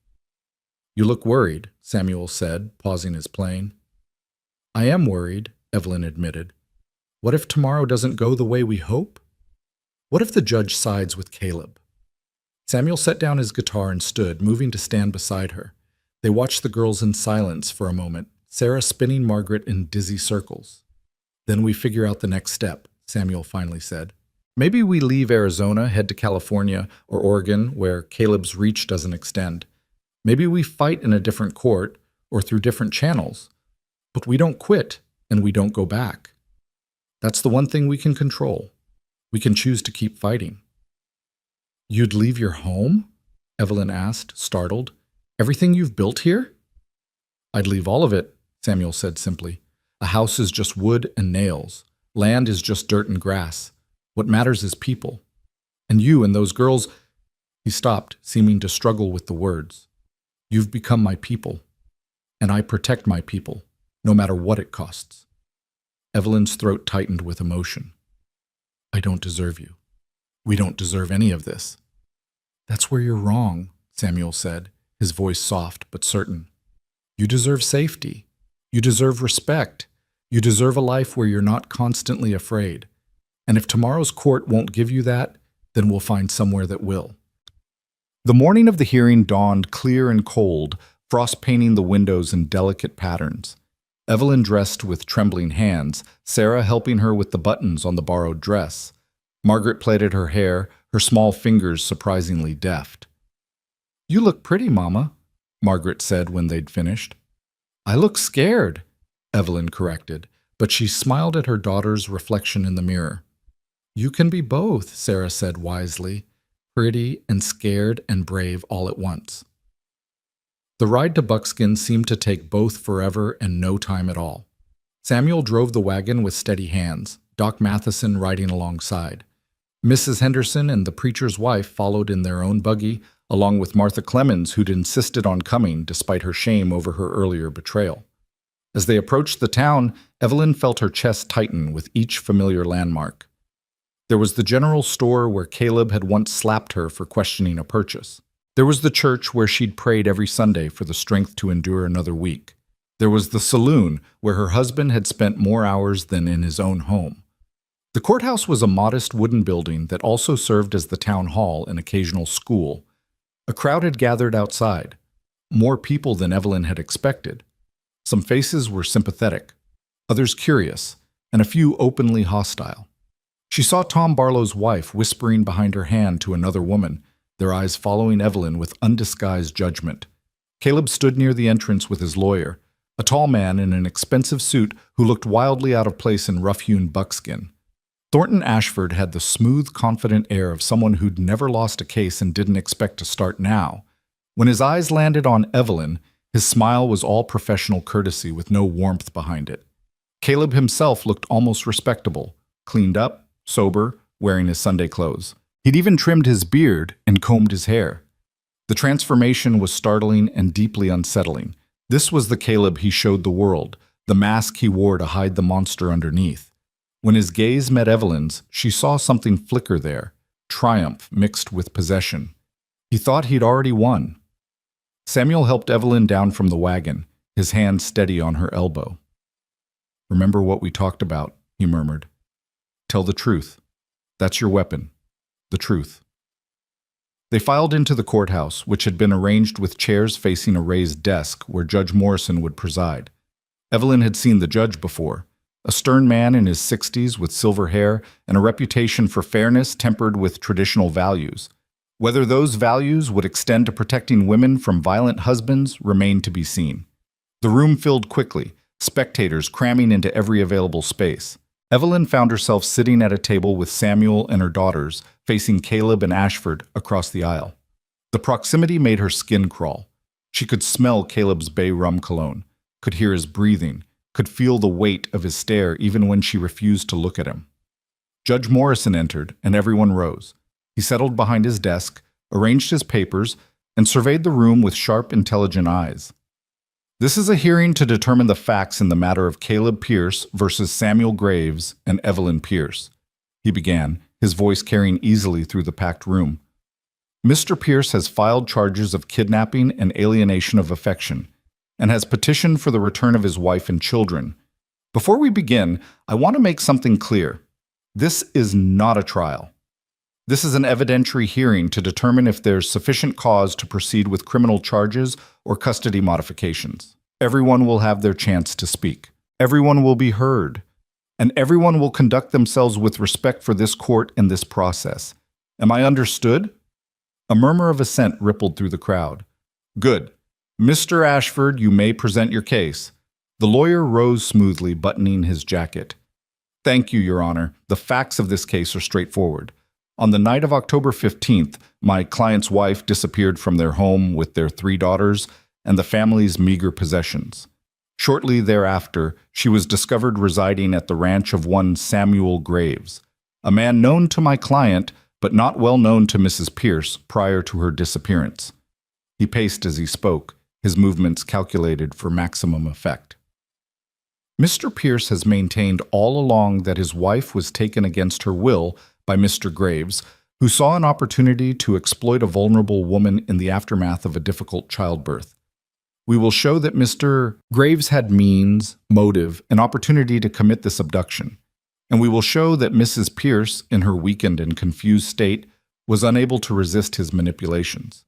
S1: "You look worried," Samuel said, pausing his playing. "I am worried," Evelyn admitted. "What if tomorrow doesn't go the way we hope? What if the judge sides with Caleb?" Samuel set down his guitar and stood, moving to stand beside her. They watched the girls in silence for a moment, Sarah spinning Margaret in dizzy circles. "Then we figure out the next step," Samuel finally said. "Maybe we leave Arizona, head to California or Oregon, where Caleb's reach doesn't extend. Maybe we fight in a different court or through different channels. But we don't quit, and we don't go back. That's the one thing we can control. We can choose to keep fighting." "You'd leave your home?" Evelyn asked, startled. "Everything you've built here?" "I'd leave all of it," Samuel said simply. "A house is just wood and nails. Land is just dirt and grass. What matters is people. And you and those girls—" He stopped, seeming to struggle with the words. "You've become my people. And I protect my people, no matter what it costs." Evelyn's throat tightened with emotion. "I don't deserve you. We don't deserve any of this." "That's where you're wrong," Samuel said, his voice soft but certain. "You deserve safety. You deserve respect. You deserve a life where you're not constantly afraid. And if tomorrow's court won't give you that, then we'll find somewhere that will." The morning of the hearing dawned clear and cold, frost painting the windows in delicate patterns. Evelyn dressed with trembling hands, Sarah helping her with the buttons on the borrowed dress. Margaret plaited her hair, her small fingers surprisingly deft. "You look pretty, Mama," Margaret said when they'd finished. "I look scared," Evelyn corrected, but she smiled at her daughter's reflection in the mirror. "You can be both," Sarah said wisely, "pretty and scared and brave all at once." The ride to Buckskin seemed to take both forever and no time at all. Samuel drove the wagon with steady hands, Doc Matheson riding alongside. Mrs. Henderson and the preacher's wife followed in their own buggy, along with Martha Clemens, who'd insisted on coming despite her shame over her earlier betrayal. As they approached the town, Evelyn felt her chest tighten with each familiar landmark. There was the general store where Caleb had once slapped her for questioning a purchase. There was the church where she'd prayed every Sunday for the strength to endure another week. There was the saloon where her husband had spent more hours than in his own home. The courthouse was a modest wooden building that also served as the town hall and occasional school. A crowd had gathered outside, more people than Evelyn had expected. Some faces were sympathetic, others curious, and a few openly hostile. She saw Tom Barlow's wife whispering behind her hand to another woman, their eyes following Evelyn with undisguised judgment. Caleb stood near the entrance with his lawyer, a tall man in an expensive suit who looked wildly out of place in rough-hewn buckskin. Thornton Ashford had the smooth, confident air of someone who'd never lost a case and didn't expect to start now. When his eyes landed on Evelyn, his smile was all professional courtesy with no warmth behind it. Caleb himself looked almost respectable, cleaned up, sober, wearing his Sunday clothes. He'd even trimmed his beard and combed his hair. The transformation was startling and deeply unsettling. This was the Caleb he showed the world, the mask he wore to hide the monster underneath. When his gaze met Evelyn's, she saw something flicker there, triumph mixed with possession. He thought he'd already won. Samuel helped Evelyn down from the wagon, his hand steady on her elbow. "Remember what we talked about," he murmured. "Tell the truth. That's your weapon. The truth." They filed into the courthouse, which had been arranged with chairs facing a raised desk where Judge Morrison would preside. Evelyn had seen the judge before, a stern man in his 60s with silver hair and a reputation for fairness tempered with traditional values. Whether those values would extend to protecting women from violent husbands remained to be seen. The room filled quickly, spectators cramming into every available space. Evelyn found herself sitting at a table with Samuel and her daughters, facing Caleb and Ashford across the aisle. The proximity made her skin crawl. She could smell Caleb's bay rum cologne, could hear his breathing, could feel the weight of his stare even when she refused to look at him. Judge Morrison entered, and everyone rose. He settled behind his desk, arranged his papers, and surveyed the room with sharp, intelligent eyes. This is a hearing to determine the facts in the matter of Caleb Pierce versus Samuel Graves and Evelyn Pierce. He began, his voice carrying easily through the packed room. Mr. Pierce has filed charges of kidnapping and alienation of affection, and has petitioned for the return of his wife and children. Before we begin, I want to make something clear. This is not a trial. This is an evidentiary hearing to determine if there's sufficient cause to proceed with criminal charges or custody modifications. Everyone will have their chance to speak. Everyone will be heard. And everyone will conduct themselves with respect for this court and this process. Am I understood? A murmur of assent rippled through the crowd. Good. Mr. Ashford, you may present your case. The lawyer rose smoothly, buttoning his jacket. Thank you, Your Honor. The facts of this case are straightforward. On the night of October 15th, my client's wife disappeared from their home with their 3 daughters and the family's meager possessions. Shortly thereafter, she was discovered residing at the ranch of one Samuel Graves, a man known to my client but not well known to Mrs. Pierce prior to her disappearance. He paced as he spoke, his movements calculated for maximum effect. Mr. Pierce has maintained all along that his wife was taken against her will by Mr. Graves, who saw an opportunity to exploit a vulnerable woman in the aftermath of a difficult childbirth. We will show that Mr. Graves had means, motive, and opportunity to commit this abduction, and we will show that Mrs. Pierce, in her weakened and confused state, was unable to resist his manipulations.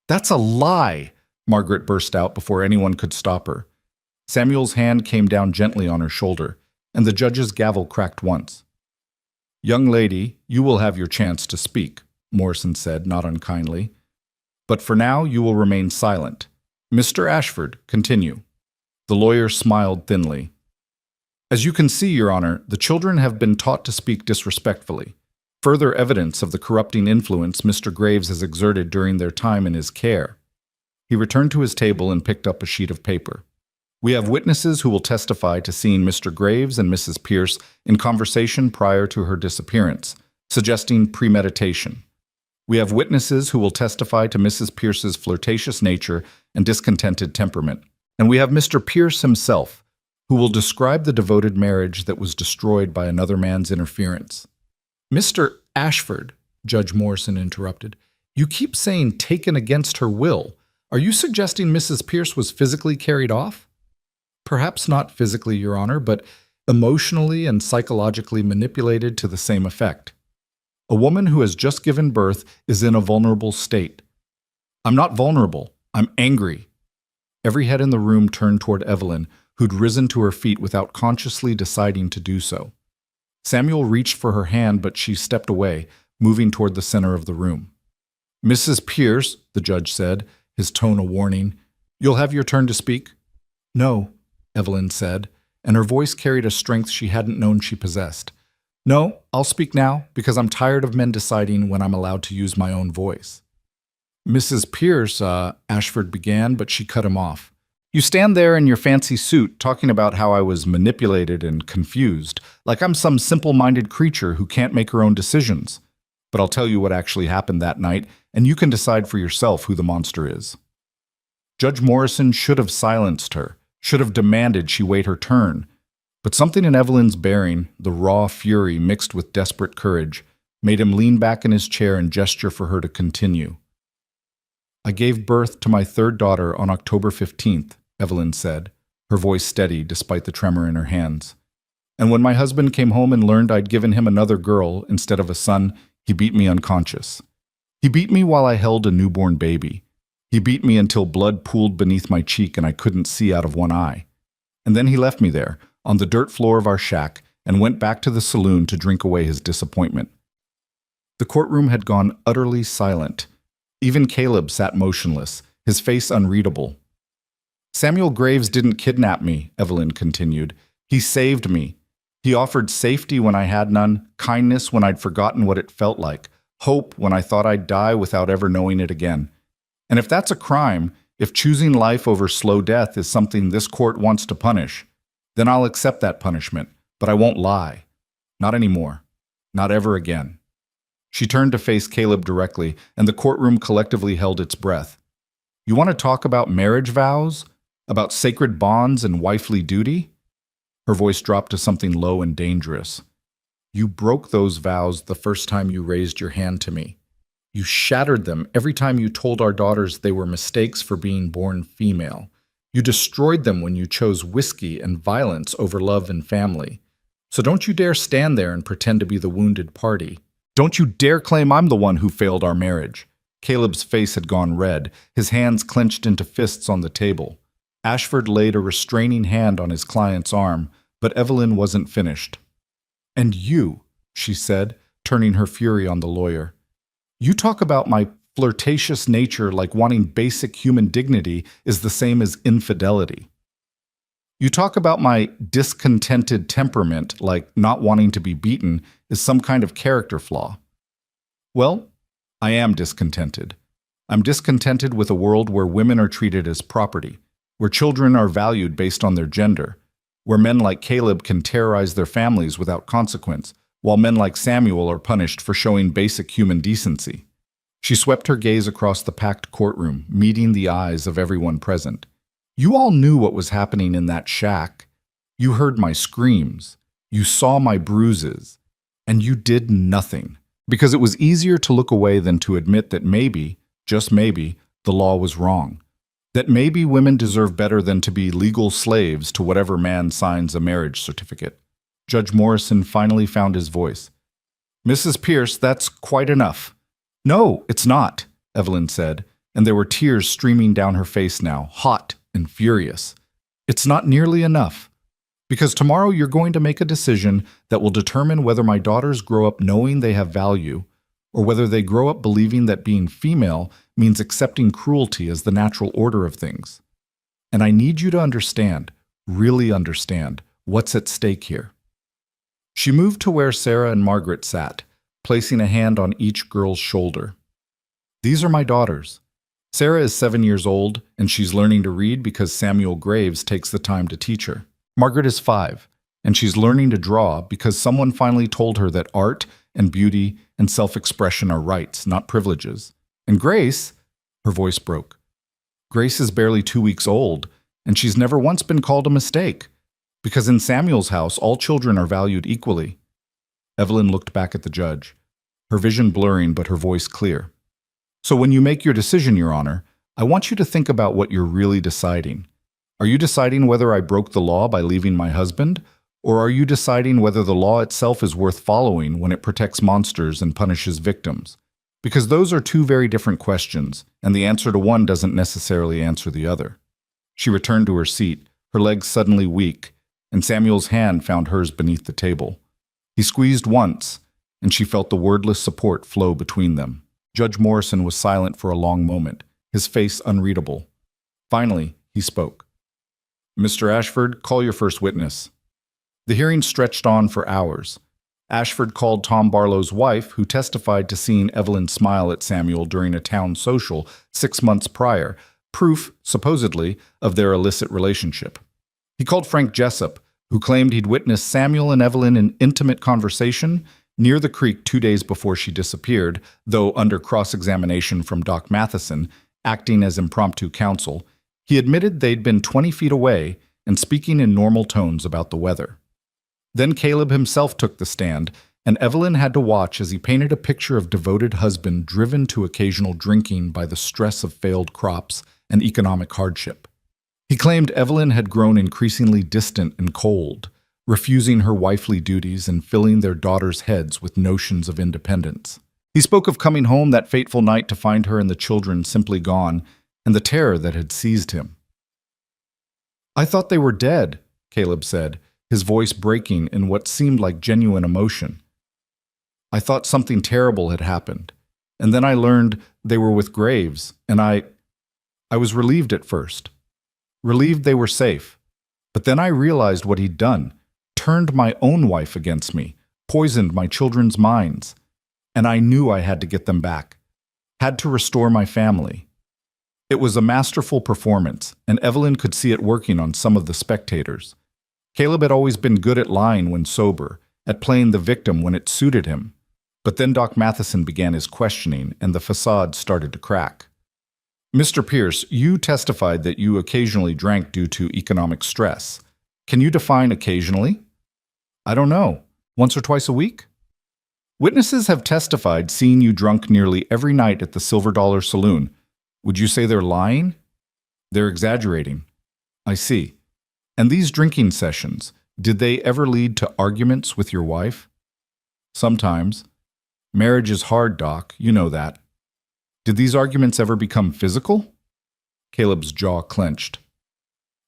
S1: That's a lie, Margaret burst out before anyone could stop her. Samuel's hand came down gently on her shoulder, and the judge's gavel cracked once. Young lady, you will have your chance to speak, Morrison said, not unkindly. But for now, you will remain silent. Mr. Ashford, continue. The lawyer smiled thinly. As you can see, Your Honor, the children have been taught to speak disrespectfully. Further evidence of the corrupting influence Mr. Graves has exerted during their time in his care. He returned to his table and picked up a sheet of paper. We have witnesses who will testify to seeing Mr. Graves and Mrs. Pierce in conversation prior to her disappearance, suggesting premeditation. We have witnesses who will testify to Mrs. Pierce's flirtatious nature and discontented temperament. And we have Mr. Pierce himself, who will describe the devoted marriage that was destroyed by another man's interference. Mr. Ashford, Judge Morrison interrupted, you keep saying taken against her will. Are you suggesting Mrs. Pierce was physically carried off? Perhaps not physically, Your Honor, but emotionally and psychologically manipulated to the same effect. A woman who has just given birth is in a vulnerable state. I'm not vulnerable. I'm angry. Every head in the room turned toward Evelyn, who'd risen to her feet without consciously deciding to do so. Samuel reached for her hand, but she stepped away, moving toward the center of the room. Mrs. Pierce, the judge said, his tone a warning, you'll have your turn to speak? No, Evelyn said, and her voice carried a strength she hadn't known she possessed. No, I'll speak now, because I'm tired of men deciding when I'm allowed to use my own voice. Mrs. Pierce, Ashford began, but she cut him off. You stand there in your fancy suit talking about how I was manipulated and confused, like I'm some simple-minded creature who can't make her own decisions. But I'll tell you what actually happened that night, and you can decide for yourself who the monster is. Judge Morrison should have silenced her, should have demanded she wait her turn. But something in Evelyn's bearing, the raw fury mixed with desperate courage, made him lean back in his chair and gesture for her to continue. I gave birth to my 3rd daughter on October 15th, Evelyn said, her voice steady despite the tremor in her hands. And when my husband came home and learned I'd given him another girl instead of a son, he beat me unconscious. He beat me while I held a newborn baby. He beat me until blood pooled beneath my cheek and I couldn't see out of one eye. And then he left me there, on the dirt floor of our shack, and went back to the saloon to drink away his disappointment. The courtroom had gone utterly silent, Even Caleb sat motionless, his face unreadable. Samuel Graves didn't kidnap me, Evelyn continued. He saved me. He offered safety when I had none, kindness when I'd forgotten what it felt like, hope when I thought I'd die without ever knowing it again. And if that's a crime, if choosing life over slow death is something this court wants to punish, then I'll accept that punishment, but I won't lie. Not anymore. Not ever again. She turned to face Caleb directly, and the courtroom collectively held its breath. You want to talk about marriage vows? About sacred bonds and wifely duty? Her voice dropped to something low and dangerous. You broke those vows the first time you raised your hand to me. You shattered them every time you told our daughters they were mistakes for being born female. You destroyed them when you chose whiskey and violence over love and family. So don't you dare stand there and pretend to be the wounded party. Don't you dare claim I'm the one who failed our marriage. Caleb's face had gone red, his hands clenched into fists on the table. Ashford laid a restraining hand on his client's arm, but Evelyn wasn't finished. And you, she said, turning her fury on the lawyer. You talk about my flirtatious nature like wanting basic human dignity is the same as infidelity. You talk about my discontented temperament like not wanting to be beaten is some kind of character flaw. Well, I am discontented. I'm discontented with a world where women are treated as property, where children are valued based on their gender, where men like Caleb can terrorize their families without consequence, while men like Samuel are punished for showing basic human decency. She swept her gaze across the packed courtroom, meeting the eyes of everyone present. You all knew what was happening in that shack. You heard my screams. You saw my bruises. And you did nothing, because it was easier to look away than to admit that maybe, just maybe, the law was wrong. That maybe women deserve better than to be legal slaves to whatever man signs a marriage certificate. Judge Morrison finally found his voice. Mrs. Pierce, that's quite enough. No, it's not, Evelyn said, and there were tears streaming down her face now, hot and furious. It's not nearly enough. Because tomorrow you're going to make a decision that will determine whether my daughters grow up knowing they have value, or whether they grow up believing that being female means accepting cruelty as the natural order of things. And I need you to understand, really understand, what's at stake here. She moved to where Sarah and Margaret sat, placing a hand on each girl's shoulder. These are my daughters. Sarah is 7 years old, and she's learning to read because Samuel Graves takes the time to teach her. Margaret is 5, and she's learning to draw because someone finally told her that art and beauty and self-expression are rights, not privileges. And Grace, her voice broke. Grace is barely 2 weeks old, and she's never once been called a mistake, because in Samuel's house, all children are valued equally. Evelyn looked back at the judge, her vision blurring but her voice clear. So when you make your decision, Your Honor, I want you to think about what you're really deciding. Are you deciding whether I broke the law by leaving my husband, or are you deciding whether the law itself is worth following when it protects monsters and punishes victims? Because those are two very different questions, and the answer to one doesn't necessarily answer the other. She returned to her seat, her legs suddenly weak, and Samuel's hand found hers beneath the table. He squeezed once, and she felt the wordless support flow between them. Judge Morrison was silent for a long moment, his face unreadable. Finally, he spoke. Mr. Ashford, call your first witness. The hearing stretched on for hours. Ashford called Tom Barlow's wife, who testified to seeing Evelyn smile at Samuel during a town social 6 months prior, proof, supposedly, of their illicit relationship. He called Frank Jessup, who claimed he'd witnessed Samuel and Evelyn in intimate conversation near the creek 2 days before she disappeared, though under cross-examination from Doc Matheson, acting as impromptu counsel, he admitted they'd been 20 feet away and speaking in normal tones about the weather. Then Caleb himself took the stand, and Evelyn had to watch as he painted a picture of devoted husband driven to occasional drinking by the stress of failed crops and economic hardship. He claimed Evelyn had grown increasingly distant and cold, refusing her wifely duties and filling their daughters' heads with notions of independence. He spoke of coming home that fateful night to find her and the children simply gone, and the terror that had seized him. I thought they were dead, Caleb said, his voice breaking in what seemed like genuine emotion. I thought something terrible had happened. And then I learned they were with Graves, and I was relieved at first. Relieved they were safe. But then I realized what he'd done. Turned my own wife against me. Poisoned my children's minds. And I knew I had to get them back. Had to restore my family. It was a masterful performance, and Evelyn could see it working on some of the spectators. Caleb had always been good at lying when sober, at playing the victim when it suited him. But then Doc Matheson began his questioning, and the facade started to crack. Mr. Pierce, you testified that you occasionally drank due to economic stress. Can you define occasionally? I don't know. Once or twice a week? Witnesses have testified seeing you drunk nearly every night at the Silver Dollar Saloon. Would you say they're lying? They're exaggerating. I see. And these drinking sessions, did they ever lead to arguments with your wife? Sometimes. Marriage is hard, Doc. You know that. Did these arguments ever become physical? Caleb's jaw clenched.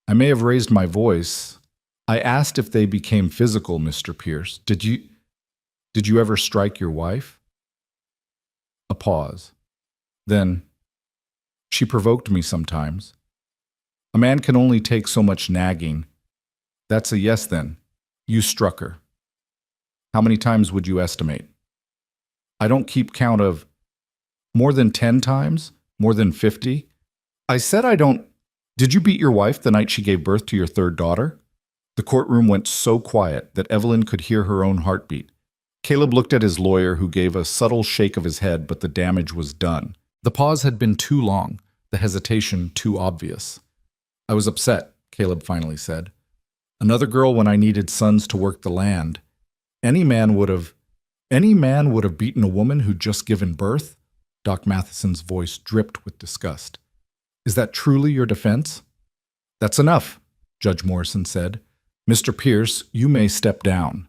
S1: I may have raised my voice. I asked if they became physical, Mr. Pierce. Did you ever strike your wife? A pause. Then, she provoked me sometimes. A man can only take so much nagging. That's a yes, then. You struck her. How many times would you estimate? I don't keep count of more than 10 times, more than 50. I said I don't. Did you beat your wife the night she gave birth to your third daughter? The courtroom went so quiet that Evelyn could hear her own heartbeat. Caleb looked at his lawyer, who gave a subtle shake of his head, but the damage was done. The pause had been too long, the hesitation too obvious. I was upset, Caleb finally said. Another girl when I needed sons to work the land. Any man would have beaten a woman who'd just given birth? Doc Matheson's voice dripped with disgust. Is that truly your defense? That's enough, Judge Morrison said. Mr. Pierce, you may step down.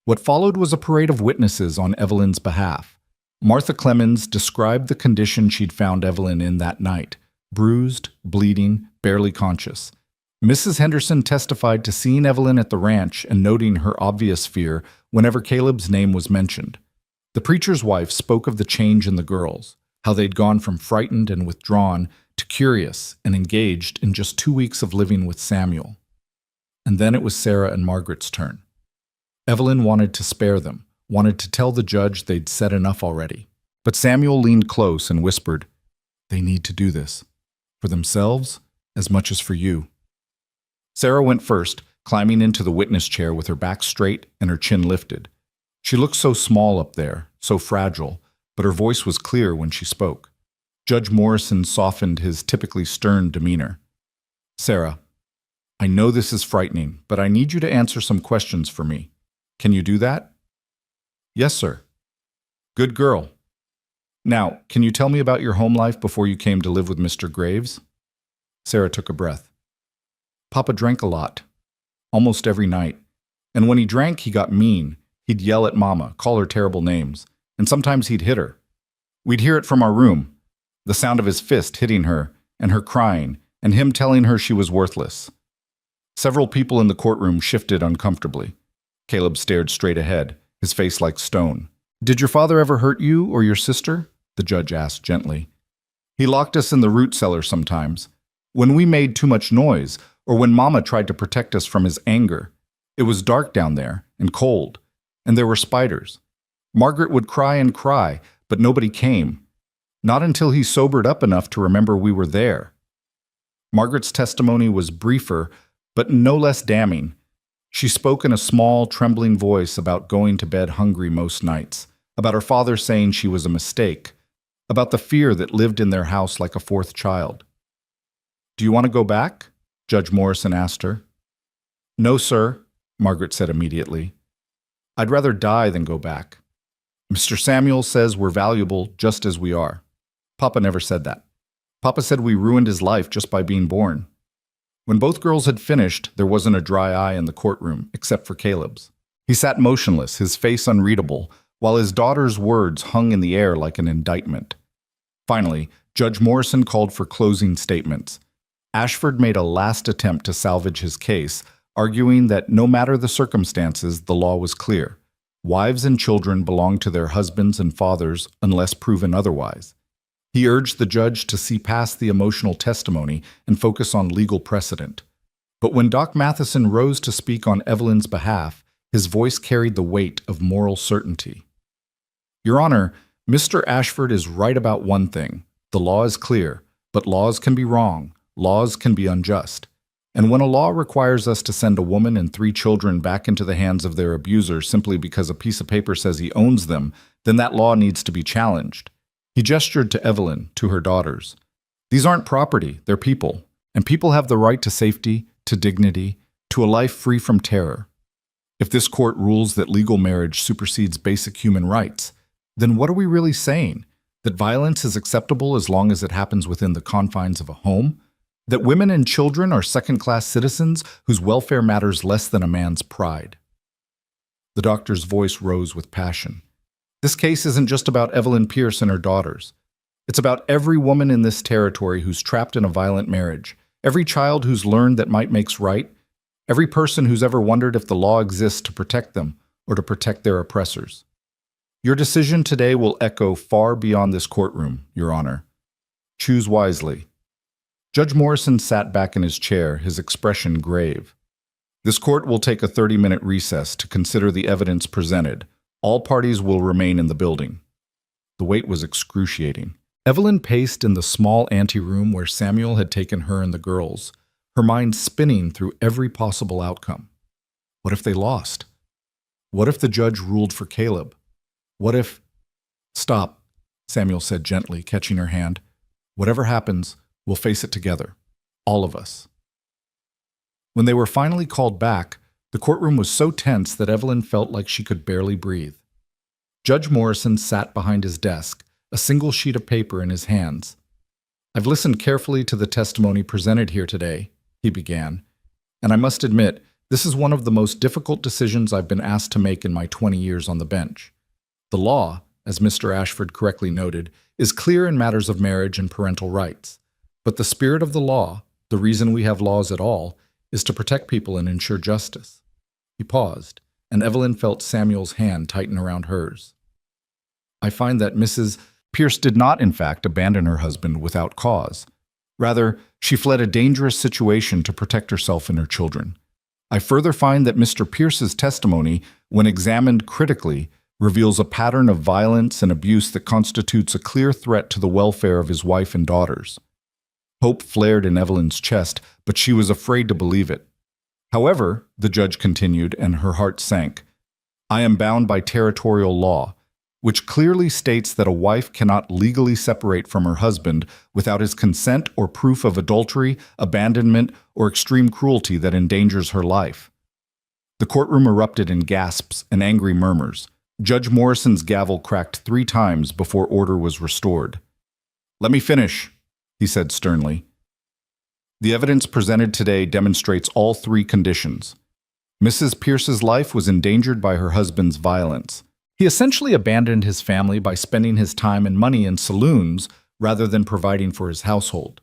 S1: What followed was a parade of witnesses on Evelyn's behalf. Martha Clemens described the condition she'd found Evelyn in that night, bruised, bleeding, barely conscious. Mrs. Henderson testified to seeing Evelyn at the ranch and noting her obvious fear whenever Caleb's name was mentioned. The preacher's wife spoke of the change in the girls, how they'd gone from frightened and withdrawn to curious and engaged in just 2 weeks of living with Samuel. And then it was Sarah and Margaret's turn. Evelyn wanted to spare them, wanted to tell the judge they'd said enough already. But Samuel leaned close and whispered, "They need to do this, for themselves as much as for you." Sarah went first, climbing into the witness chair with her back straight and her chin lifted. She looked so small up there, so fragile, but her voice was clear when she spoke. Judge Morrison softened his typically stern demeanor. "Sarah, I know this is frightening, but I need you to answer some questions for me. Can you do that?" "Yes, sir." "Good girl. Now, can you tell me about your home life before you came to live with Mr. Graves?" Sarah took a breath. "Papa drank a lot, almost every night. And when he drank, he got mean. He'd yell at Mama, call her terrible names, and sometimes he'd hit her. We'd hear it from our room, the sound of his fist hitting her, and her crying, and him telling her she was worthless." Several people in the courtroom shifted uncomfortably. Caleb stared straight ahead, his face like stone. "Did your father ever hurt you or your sister?" the judge asked gently. "He locked us in the root cellar sometimes. When we made too much noise, or when Mama tried to protect us from his anger. It was dark down there, and cold, and there were spiders. Margaret would cry and cry, but nobody came. Not until he sobered up enough to remember we were there." Margaret's testimony was briefer, but no less damning. She spoke in a small, trembling voice about going to bed hungry most nights, about her father saying she was a mistake, about the fear that lived in their house like a fourth child. "Do you want to go back?" Judge Morrison asked her. "No, sir," Margaret said immediately. "I'd rather die than go back. Mr. Samuel says we're valuable just as we are. Papa never said that. Papa said we ruined his life just by being born." When both girls had finished, there wasn't a dry eye in the courtroom, except for Caleb's. He sat motionless, his face unreadable, while his daughter's words hung in the air like an indictment. Finally, Judge Morrison called for closing statements. Ashford made a last attempt to salvage his case, arguing that no matter the circumstances, the law was clear. Wives and children belong to their husbands and fathers unless proven otherwise. He urged the judge to see past the emotional testimony and focus on legal precedent. But when Doc Matheson rose to speak on Evelyn's behalf, his voice carried the weight of moral certainty. Your Honor, Mr. Ashford is right about one thing. The law is clear, but laws can be wrong. Laws can be unjust. And when a law requires us to send a woman and 3 children back into the hands of their abuser simply because a piece of paper says he owns them, then that law needs to be challenged. He gestured to Evelyn, to her daughters. These aren't property, they're people. And people have the right to safety, to dignity, to a life free from terror. If this court rules that legal marriage supersedes basic human rights, then what are we really saying? That violence is acceptable as long as it happens within the confines of a home? That women and children are second-class citizens whose welfare matters less than a man's pride? The doctor's voice rose with passion. This case isn't just about Evelyn Pierce and her daughters. It's about every woman in this territory who's trapped in a violent marriage, every child who's learned that might makes right, every person who's ever wondered if the law exists to protect them or to protect their oppressors. Your decision today will echo far beyond this courtroom, Your Honor. Choose wisely. Judge Morrison sat back in his chair, his expression grave. This court will take a 30-minute recess to consider the evidence presented. All parties will remain in the building. The wait was excruciating. Evelyn paced in the small anteroom where Samuel had taken her and the girls, her mind spinning through every possible outcome. What if they lost? What if the judge ruled for Caleb? What if— Stop, Samuel said gently, catching her hand. Whatever happens, we'll face it together. All of us. When they were finally called back, the courtroom was so tense that Evelyn felt like she could barely breathe. Judge Morrison sat behind his desk, a single sheet of paper in his hands. I've listened carefully to the testimony presented here today, he began, and I must admit, this is one of the most difficult decisions I've been asked to make in my 20 years on the bench. The law, as Mr. Ashford correctly noted, is clear in matters of marriage and parental rights. But the spirit of the law, the reason we have laws at all, is to protect people and ensure justice. He paused, and Evelyn felt Samuel's hand tighten around hers. I find that Mrs. Pierce did not, in fact, abandon her husband without cause. Rather, she fled a dangerous situation to protect herself and her children. I further find that Mr. Pierce's testimony, when examined critically, reveals a pattern of violence and abuse that constitutes a clear threat to the welfare of his wife and daughters. Hope flared in Evelyn's chest, but she was afraid to believe it. However, the judge continued, and her heart sank, I am bound by territorial law, which clearly states that a wife cannot legally separate from her husband without his consent or proof of adultery, abandonment, or extreme cruelty that endangers her life. The courtroom erupted in gasps and angry murmurs. Judge Morrison's gavel cracked 3 times before order was restored. Let me finish, he said sternly. The evidence presented today demonstrates all 3 conditions. Mrs. Pierce's life was endangered by her husband's violence. He essentially abandoned his family by spending his time and money in saloons rather than providing for his household.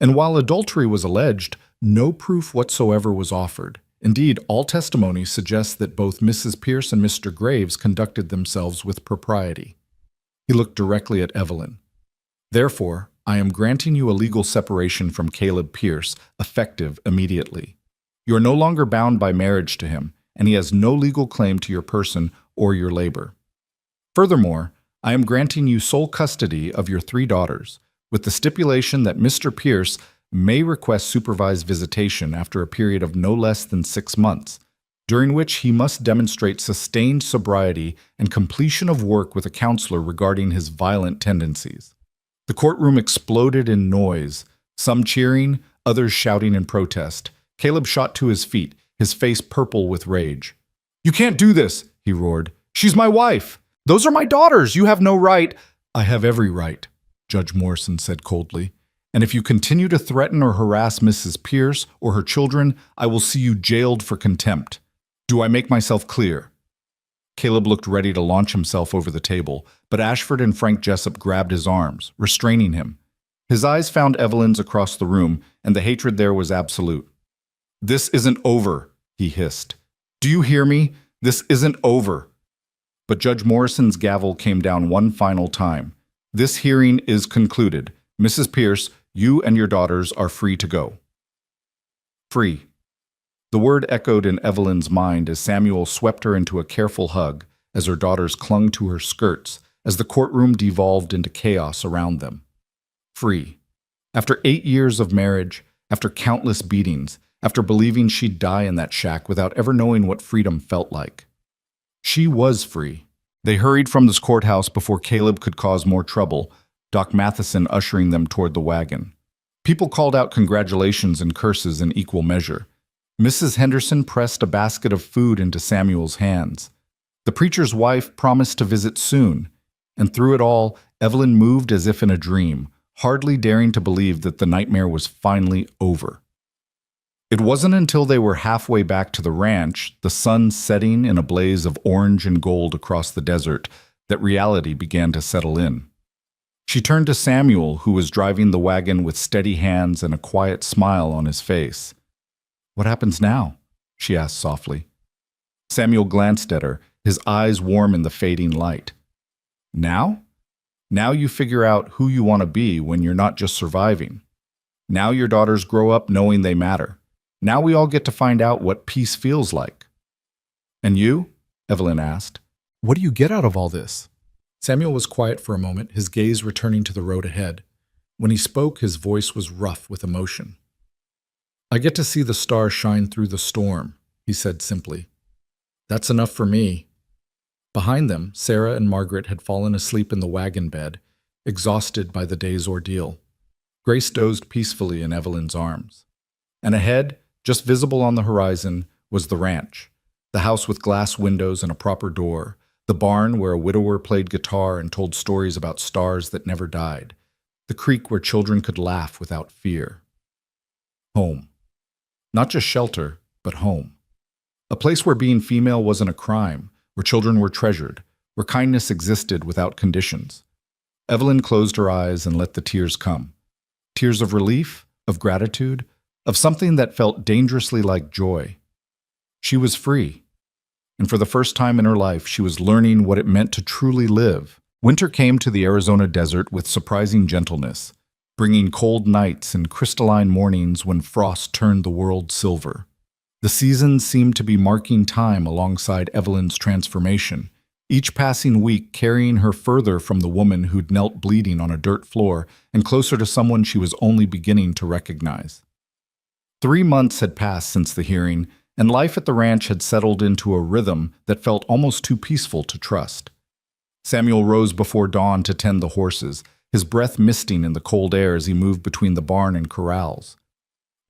S1: And while adultery was alleged, no proof whatsoever was offered. Indeed, all testimony suggests that both Mrs. Pierce and Mr. Graves conducted themselves with propriety. He looked directly at Evelyn. Therefore, I am granting you a legal separation from Caleb Pierce, effective immediately. You are no longer bound by marriage to him, and he has no legal claim to your person or your labor. Furthermore, I am granting you sole custody of your 3 daughters, with the stipulation that Mr. Pierce may request supervised visitation after a period of no less than 6 months, during which he must demonstrate sustained sobriety and completion of work with a counselor regarding his violent tendencies. The courtroom exploded in noise, some cheering, others shouting in protest. Caleb shot to his feet, his face purple with rage. You can't do this, he roared. She's my wife. Those are my daughters. You have no right. I have every right, Judge Morrison said coldly. And if you continue to threaten or harass Mrs. Pierce or her children, I will see you jailed for contempt. Do I make myself clear? Caleb looked ready to launch himself over the table, but Ashford and Frank Jessup grabbed his arms, restraining him. His eyes found Evelyn's across the room, and the hatred there was absolute. This isn't over, he hissed. Do you hear me? This isn't over. But Judge Morrison's gavel came down one final time. This hearing is concluded. Mrs. Pierce, you and your daughters are free to go. Free. The word echoed in Evelyn's mind as Samuel swept her into a careful hug, as her daughters clung to her skirts, as the courtroom devolved into chaos around them. Free. After 8 years of marriage, after countless beatings, after believing she'd die in that shack without ever knowing what freedom felt like. She was free. They hurried from this courthouse before Caleb could cause more trouble, Doc Matheson ushering them toward the wagon. People called out congratulations and curses in equal measure. Mrs. Henderson pressed a basket of food into Samuel's hands. The preacher's wife promised to visit soon, and through it all, Evelyn moved as if in a dream, hardly daring to believe that the nightmare was finally over. It wasn't until they were halfway back to the ranch, the sun setting in a blaze of orange and gold across the desert, that reality began to settle in. She turned to Samuel, who was driving the wagon with steady hands and a quiet smile on his face. "What happens now?" she asked softly. Samuel glanced at her, his eyes warm in the fading light. "Now? Now you figure out who you want to be when you're not just surviving. Now your daughters grow up knowing they matter. Now we all get to find out what peace feels like." "And you?" Evelyn asked. "What do you get out of all this?" Samuel was quiet for a moment, his gaze returning to the road ahead. When he spoke, his voice was rough with emotion. "I get to see the stars shine through the storm," he said simply. "That's enough for me." Behind them, Sarah and Margaret had fallen asleep in the wagon bed, exhausted by the day's ordeal. Grace dozed peacefully in Evelyn's arms. And ahead, just visible on the horizon, was the ranch, the house with glass windows and a proper door, the barn where a widower played guitar and told stories about stars that never died, the creek where children could laugh without fear. Home. Not just shelter, but home. A place where being female wasn't a crime, where children were treasured, where kindness existed without conditions. Evelyn closed her eyes and let the tears come. Tears of relief, of gratitude, of something that felt dangerously like joy. She was free. And for the first time in her life, she was learning what it meant to truly live. Winter came to the Arizona desert with surprising gentleness, bringing cold nights and crystalline mornings when frost turned the world silver. The seasons seemed to be marking time alongside Evelyn's transformation, each passing week carrying her further from the woman who'd knelt bleeding on a dirt floor and closer to someone she was only beginning to recognize. 3 months had passed since the hearing, and life at the ranch had settled into a rhythm that felt almost too peaceful to trust. Samuel rose before dawn to tend the horses, his breath misting in the cold air as he moved between the barn and corrals.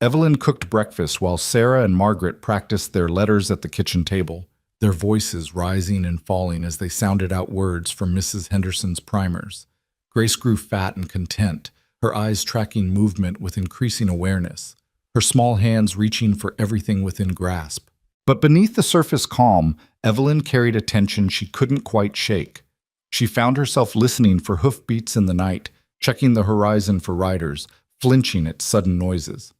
S1: Evelyn cooked breakfast while Sarah and Margaret practiced their letters at the kitchen table, their voices rising and falling as they sounded out words from Mrs. Henderson's primers. Grace grew fat and content, her eyes tracking movement with increasing awareness, her small hands reaching for everything within grasp. But beneath the surface calm, Evelyn carried a tension she couldn't quite shake. She found herself listening for hoofbeats in the night, checking the horizon for riders, flinching at sudden noises.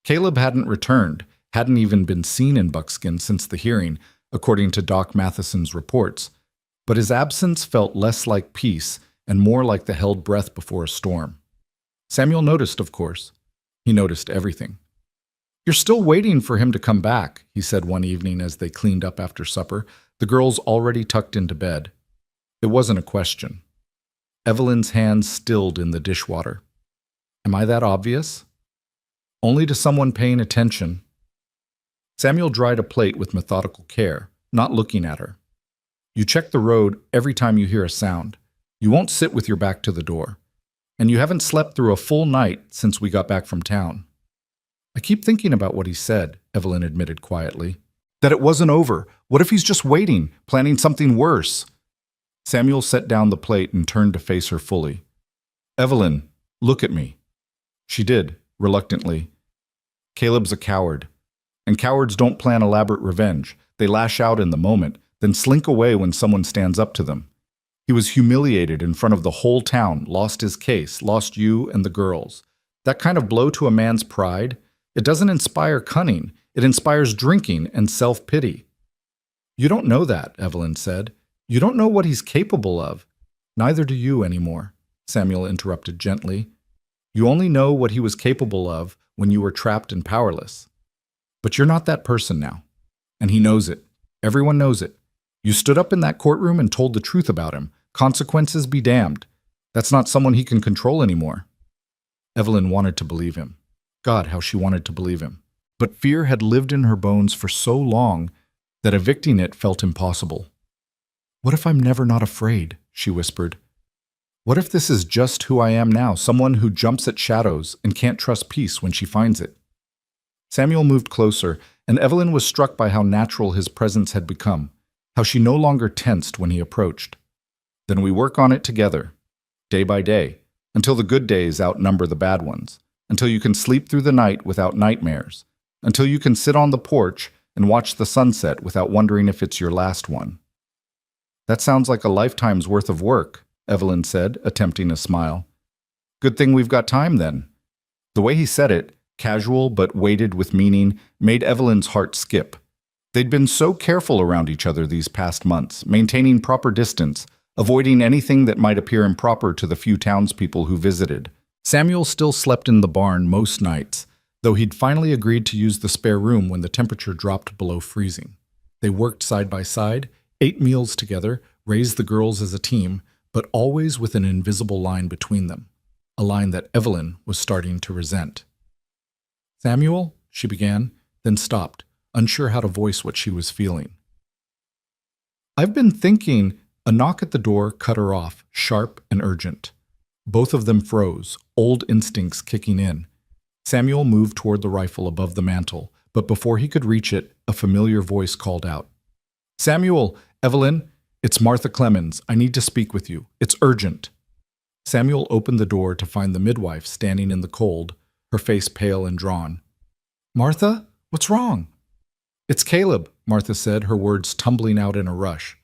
S1: Caleb hadn't returned, hadn't even been seen in Buckskin since the hearing, according to Doc Matheson's reports, but his absence felt less like peace and more like the held breath before a storm. Samuel noticed, of course. He noticed everything. "You're still waiting for him to come back," he said one evening as they cleaned up after supper, the girls already tucked into bed. It wasn't a question. Evelyn's hands stilled in the dishwater. "Am I that obvious?" "Only to someone paying attention." Samuel dried a plate with methodical care, not looking at her. "You check the road every time you hear a sound. You won't sit with your back to the door. And you haven't slept through a full night since we got back from town." "I keep thinking about what he said," Evelyn admitted quietly. "That it wasn't over. What if he's just waiting, planning something worse?" Samuel set down the plate and turned to face her fully. "Evelyn, look at me." She did, reluctantly. "Caleb's a coward. And cowards don't plan elaborate revenge. They lash out in the moment, then slink away when someone stands up to them. He was humiliated in front of the whole town, lost his case, lost you and the girls. That kind of blow to a man's pride, it doesn't inspire cunning. It inspires drinking and self-pity." "You don't know that," Evelyn said. You don't know what he's capable of. Neither do you anymore, Samuel interrupted gently. You only know what he was capable of when you were trapped and powerless. But you're not that person now. And he knows it. Everyone knows it. You stood up in that courtroom and told the truth about him. Consequences be damned. That's not someone he can control anymore. Evelyn wanted to believe him. God, how she wanted to believe him. But fear had lived in her bones for so long that evicting it felt impossible. What if I'm never not afraid? She whispered. What if this is just who I am now, someone who jumps at shadows and can't trust peace when she finds it? Samuel moved closer, and Evelyn was struck by how natural his presence had become, how she no longer tensed when he approached. Then we work on it together, day by day, until the good days outnumber the bad ones, until you can sleep through the night without nightmares, until you can sit on the porch and watch the sunset without wondering if it's your last one. That sounds like a lifetime's worth of work, Evelyn said, attempting a smile. Good thing we've got time, then. The way he said it, casual but weighted with meaning, made Evelyn's heart skip. They'd been so careful around each other these past months, maintaining proper distance, avoiding anything that might appear improper to the few townspeople who visited. Samuel still slept in the barn most nights, though he'd finally agreed to use the spare room when the temperature dropped below freezing. They worked side by side, ate meals together, raised the girls as a team, but always with an invisible line between them, a line that Evelyn was starting to resent. Samuel, she began, then stopped, unsure how to voice what she was feeling. I've been thinking. A knock at the door cut her off, sharp and urgent. Both of them froze, old instincts kicking in. Samuel moved toward the rifle above the mantel, but before he could reach it, a familiar voice called out. Samuel, Evelyn, it's Martha Clemens. I need to speak with you. It's urgent. Samuel opened the door to find the midwife standing in the cold, her face pale and drawn. Martha, what's wrong? It's Caleb, Martha said, her words tumbling out in a rush.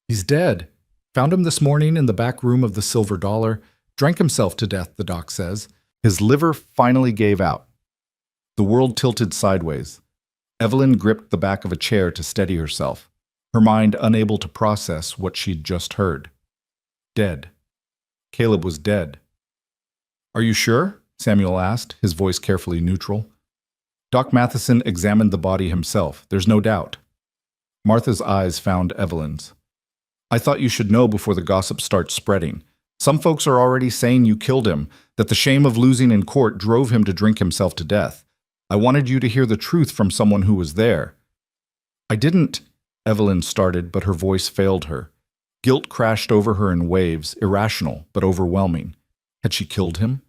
S1: He's dead. Found him this morning in the back room of the Silver Dollar. Drank himself to death, the doc says. His liver finally gave out. The world tilted sideways. Evelyn gripped the back of a chair to steady herself, her mind unable to process what she'd just heard. Dead. Caleb was dead. Are you sure? Samuel asked, his voice carefully neutral. Doc Matheson examined the body himself, there's no doubt. Martha's eyes found Evelyn's. I thought you should know before the gossip starts spreading. Some folks are already saying you killed him, that the shame of losing in court drove him to drink himself to death. I wanted you to hear the truth from someone who was there. I didn't, Evelyn started, but her voice failed her. Guilt crashed over her in waves, irrational but overwhelming. Had she killed him?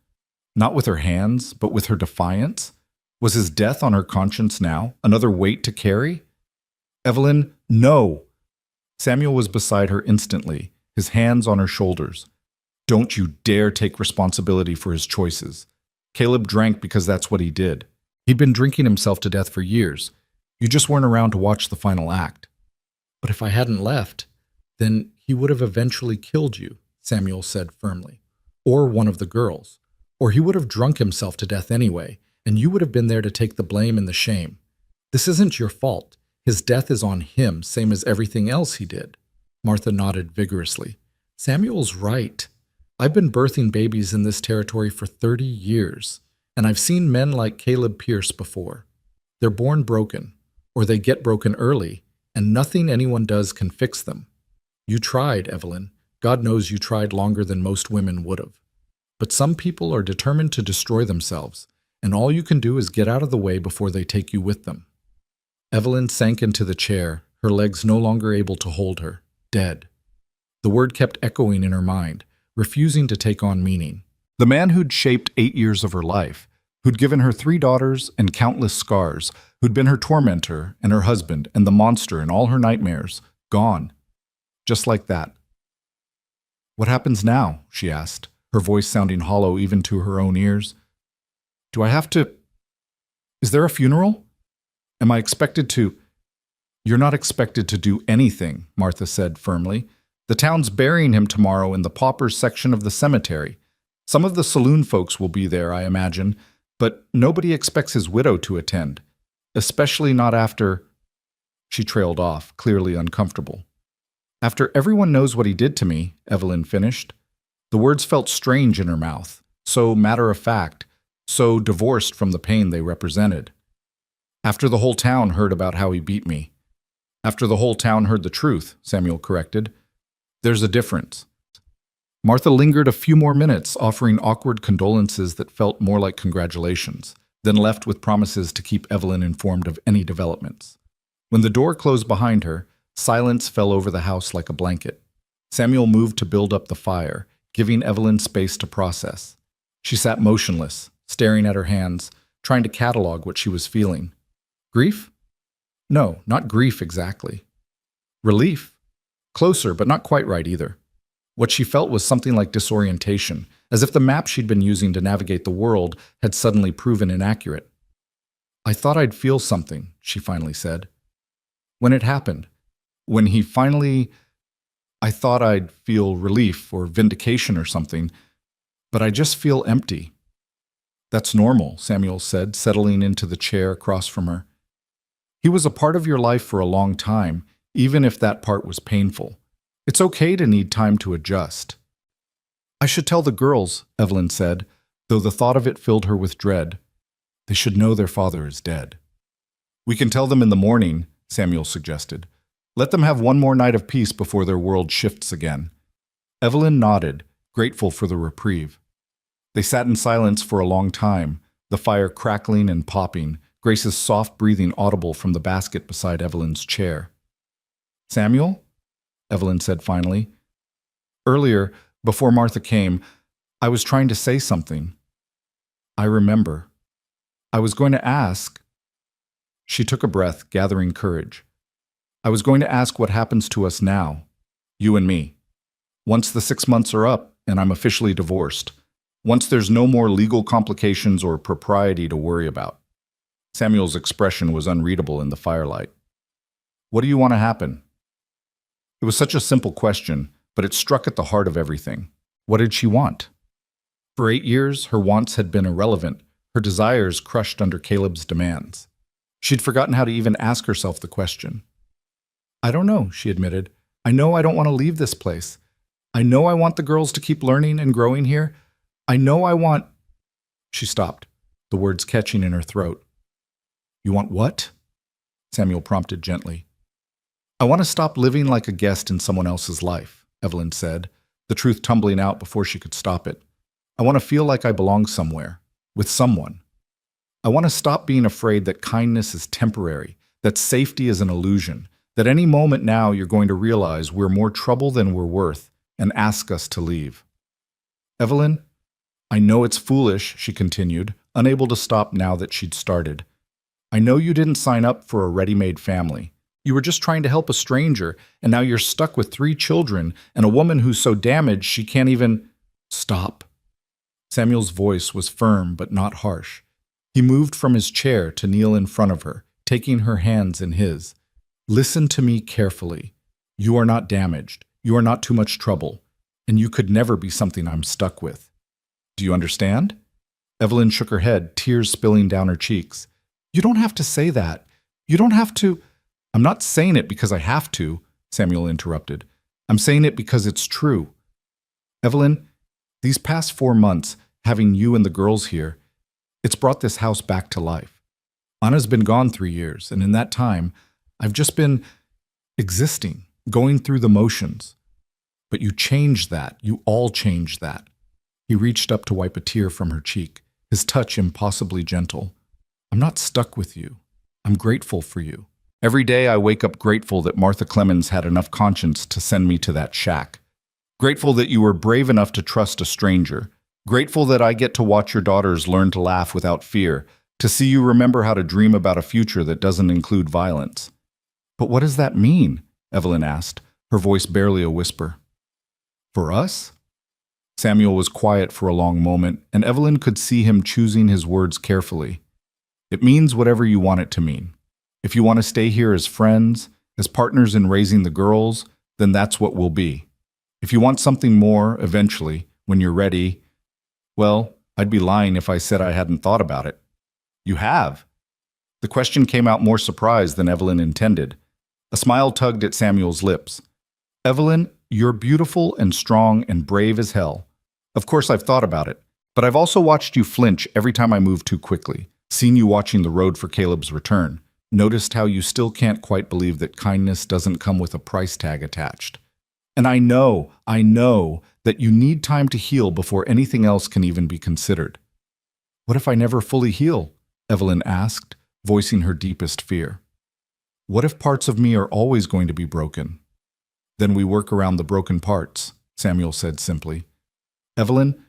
S1: Not with her hands, but with her defiance? Was his death on her conscience now, another weight to carry? Evelyn, no! Samuel was beside her instantly, his hands on her shoulders. Don't you dare take responsibility for his choices. Caleb drank because that's what he did. He'd been drinking himself to death for years. You just weren't around to watch the final act. But if I hadn't left, then he would have eventually killed you, Samuel said firmly. Or one of the girls. Or he would have drunk himself to death anyway, and you would have been there to take the blame and the shame. This isn't your fault. His death is on him, same as everything else he did. Martha nodded vigorously. Samuel's right. I've been birthing babies in this territory for 30 years, and I've seen men like Caleb Pierce before. They're born broken, or they get broken early, and nothing anyone does can fix them. You tried, Evelyn. God knows you tried longer than most women would have. But some people are determined to destroy themselves, and all you can do is get out of the way before they take you with them. Evelyn sank into the chair, her legs no longer able to hold her. Dead. The word kept echoing in her mind, refusing to take on meaning. The man who'd shaped 8 years of her life, who'd given her 3 daughters and countless scars, who'd been her tormentor and her husband and the monster in all her nightmares, gone. Just like that. What happens now? She asked, her voice sounding hollow even to her own ears. Do I have to... Is there a funeral? Am I expected to... You're not expected to do anything, Martha said firmly. The town's burying him tomorrow in the paupers section of the cemetery. Some of the saloon folks will be there, I imagine, but nobody expects his widow to attend, especially not after... She trailed off, clearly uncomfortable. After everyone knows what he did to me, Evelyn finished. The words felt strange in her mouth, so matter-of-fact, so divorced from the pain they represented. After the whole town heard about how he beat me. After the whole town heard the truth, Samuel corrected. There's a difference. Martha lingered a few more minutes, offering awkward condolences that felt more like congratulations, then left with promises to keep Evelyn informed of any developments. When the door closed behind her, silence fell over the house like a blanket. Samuel moved to build up the fire, giving Evelyn space to process. She sat motionless, staring at her hands, trying to catalog what she was feeling. Grief? No, not grief exactly. Relief? Closer, but not quite right either. What she felt was something like disorientation, as if the map she'd been using to navigate the world had suddenly proven inaccurate. I thought I'd feel something, she finally said. When it happened, I thought I'd feel relief or vindication or something, but I just feel empty. That's normal, Samuel said, settling into the chair across from her. He was a part of your life for a long time, even if that part was painful. It's okay to need time to adjust. I should tell the girls, Evelyn said, though the thought of it filled her with dread. They should know their father is dead. We can tell them in the morning, Samuel suggested. Let them have one more night of peace before their world shifts again. Evelyn nodded, grateful for the reprieve. They sat in silence for a long time, the fire crackling and popping, Grace's soft breathing audible from the basket beside Evelyn's chair. Samuel? Evelyn said finally. Earlier, before Martha came, I was trying to say something. I remember. I was going to ask. She took a breath, gathering courage. I was going to ask what happens to us now, you and me. Once the 6 months are up and I'm officially divorced. Once there's no more legal complications or propriety to worry about. Samuel's expression was unreadable in the firelight. What do you want to happen? It was such a simple question, but it struck at the heart of everything. What did she want? For 8 years, her wants had been irrelevant, her desires crushed under Caleb's demands. She'd forgotten how to even ask herself the question. I don't know, she admitted. I know I don't want to leave this place. I know I want the girls to keep learning and growing here. I know I want... She stopped, the words catching in her throat. You want what? Samuel prompted gently. I want to stop living like a guest in someone else's life, Evelyn said, the truth tumbling out before she could stop it. I want to feel like I belong somewhere, with someone. I want to stop being afraid that kindness is temporary, that safety is an illusion, that any moment now you're going to realize we're more trouble than we're worth and ask us to leave. Evelyn, I know it's foolish, she continued, unable to stop now that she'd started. I know you didn't sign up for a ready-made family. You were just trying to help a stranger, and now you're stuck with 3 children and a woman who's so damaged she can't even... Stop. Samuel's voice was firm but not harsh. He moved from his chair to kneel in front of her, taking her hands in his. Listen to me carefully. You are not damaged. You are not too much trouble. And you could never be something I'm stuck with. Do you understand? Evelyn shook her head, tears spilling down her cheeks. You don't have to say that. You don't have to... I'm not saying it because I have to, Samuel interrupted. I'm saying it because it's true. Evelyn, these past 4 months, having you and the girls here, it's brought this house back to life. Anna's been gone 3 years, and in that time, I've just been existing, going through the motions. But you changed that. You all changed that. He reached up to wipe a tear from her cheek, his touch impossibly gentle. I'm not stuck with you. I'm grateful for you. Every day I wake up grateful that Martha Clemens had enough conscience to send me to that shack. Grateful that you were brave enough to trust a stranger. Grateful that I get to watch your daughters learn to laugh without fear, to see you remember how to dream about a future that doesn't include violence. But what does that mean? Evelyn asked, her voice barely a whisper. For us? Samuel was quiet for a long moment, and Evelyn could see him choosing his words carefully. It means whatever you want it to mean. If you want to stay here as friends, as partners in raising the girls, then that's what we'll be. If you want something more, eventually, when you're ready, well, I'd be lying if I said I hadn't thought about it. You have. The question came out more surprised than Evelyn intended. A smile tugged at Samuel's lips. Evelyn, you're beautiful and strong and brave as hell. Of course, I've thought about it, but I've also watched you flinch every time I move too quickly, seen you watching the road for Caleb's return, noticed how you still can't quite believe that kindness doesn't come with a price tag attached. And I know that you need time to heal before anything else can even be considered. What if I never fully heal? Evelyn asked, voicing her deepest fear. What if parts of me are always going to be broken? Then we work around the broken parts, Samuel said simply. Evelyn,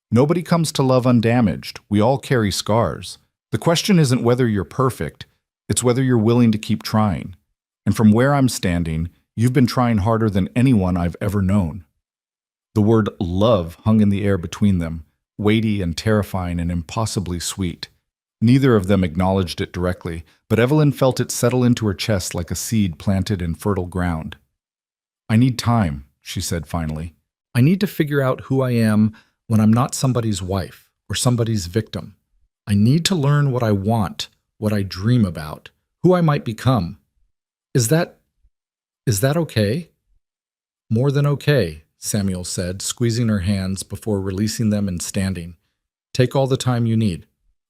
S1: nobody comes to love undamaged. We all carry scars. The question isn't whether you're perfect, it's whether you're willing to keep trying. And from where I'm standing, you've been trying harder than anyone I've ever known. The word love hung in the air between them, weighty and terrifying and impossibly sweet. Neither of them acknowledged it directly, but Evelyn felt it settle into her chest like a seed planted in fertile ground. I need time, she said finally. I need to figure out who I am when I'm not somebody's wife or somebody's victim. I need to learn what I want, what I dream about, who I might become. Is that okay? More than okay, Samuel said, squeezing her hands before releasing them and standing. Take all the time you need.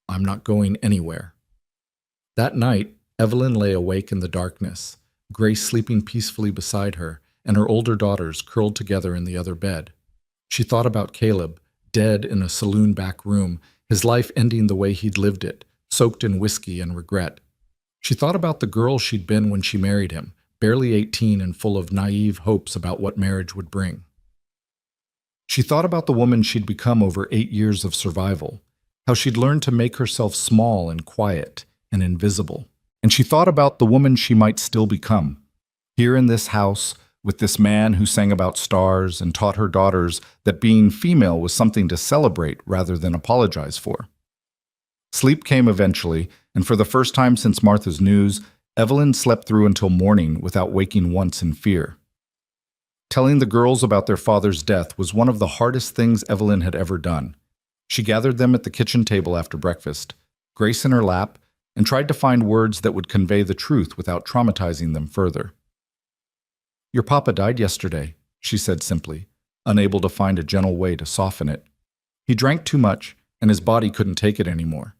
S1: I'm not going anywhere. That night, Evelyn lay awake in the darkness, Grace sleeping peacefully beside her, and her older daughters curled together in the other bed. She thought about Caleb, dead in a saloon back room, his life ending the way he'd lived it, soaked in whiskey and regret. She thought about the girl she'd been when she married him, barely 18 and full of naive hopes about what marriage would bring. She thought about the woman she'd become over 8 years of survival, how she'd learned to make herself small and quiet and invisible. And she thought about the woman she might still become, here in this house, with this man who sang about stars and taught her daughters that being female was something to celebrate rather than apologize for. Sleep came eventually, and for the first time since Martha's news, Evelyn slept through until morning without waking once in fear. Telling the girls about their father's death was one of the hardest things Evelyn had ever done. She gathered them at the kitchen table after breakfast, Grace in her lap, and tried to find words that would convey the truth without traumatizing them further. Your papa died yesterday, she said simply, unable to find a gentle way to soften it. He drank too much, and his body couldn't take it anymore.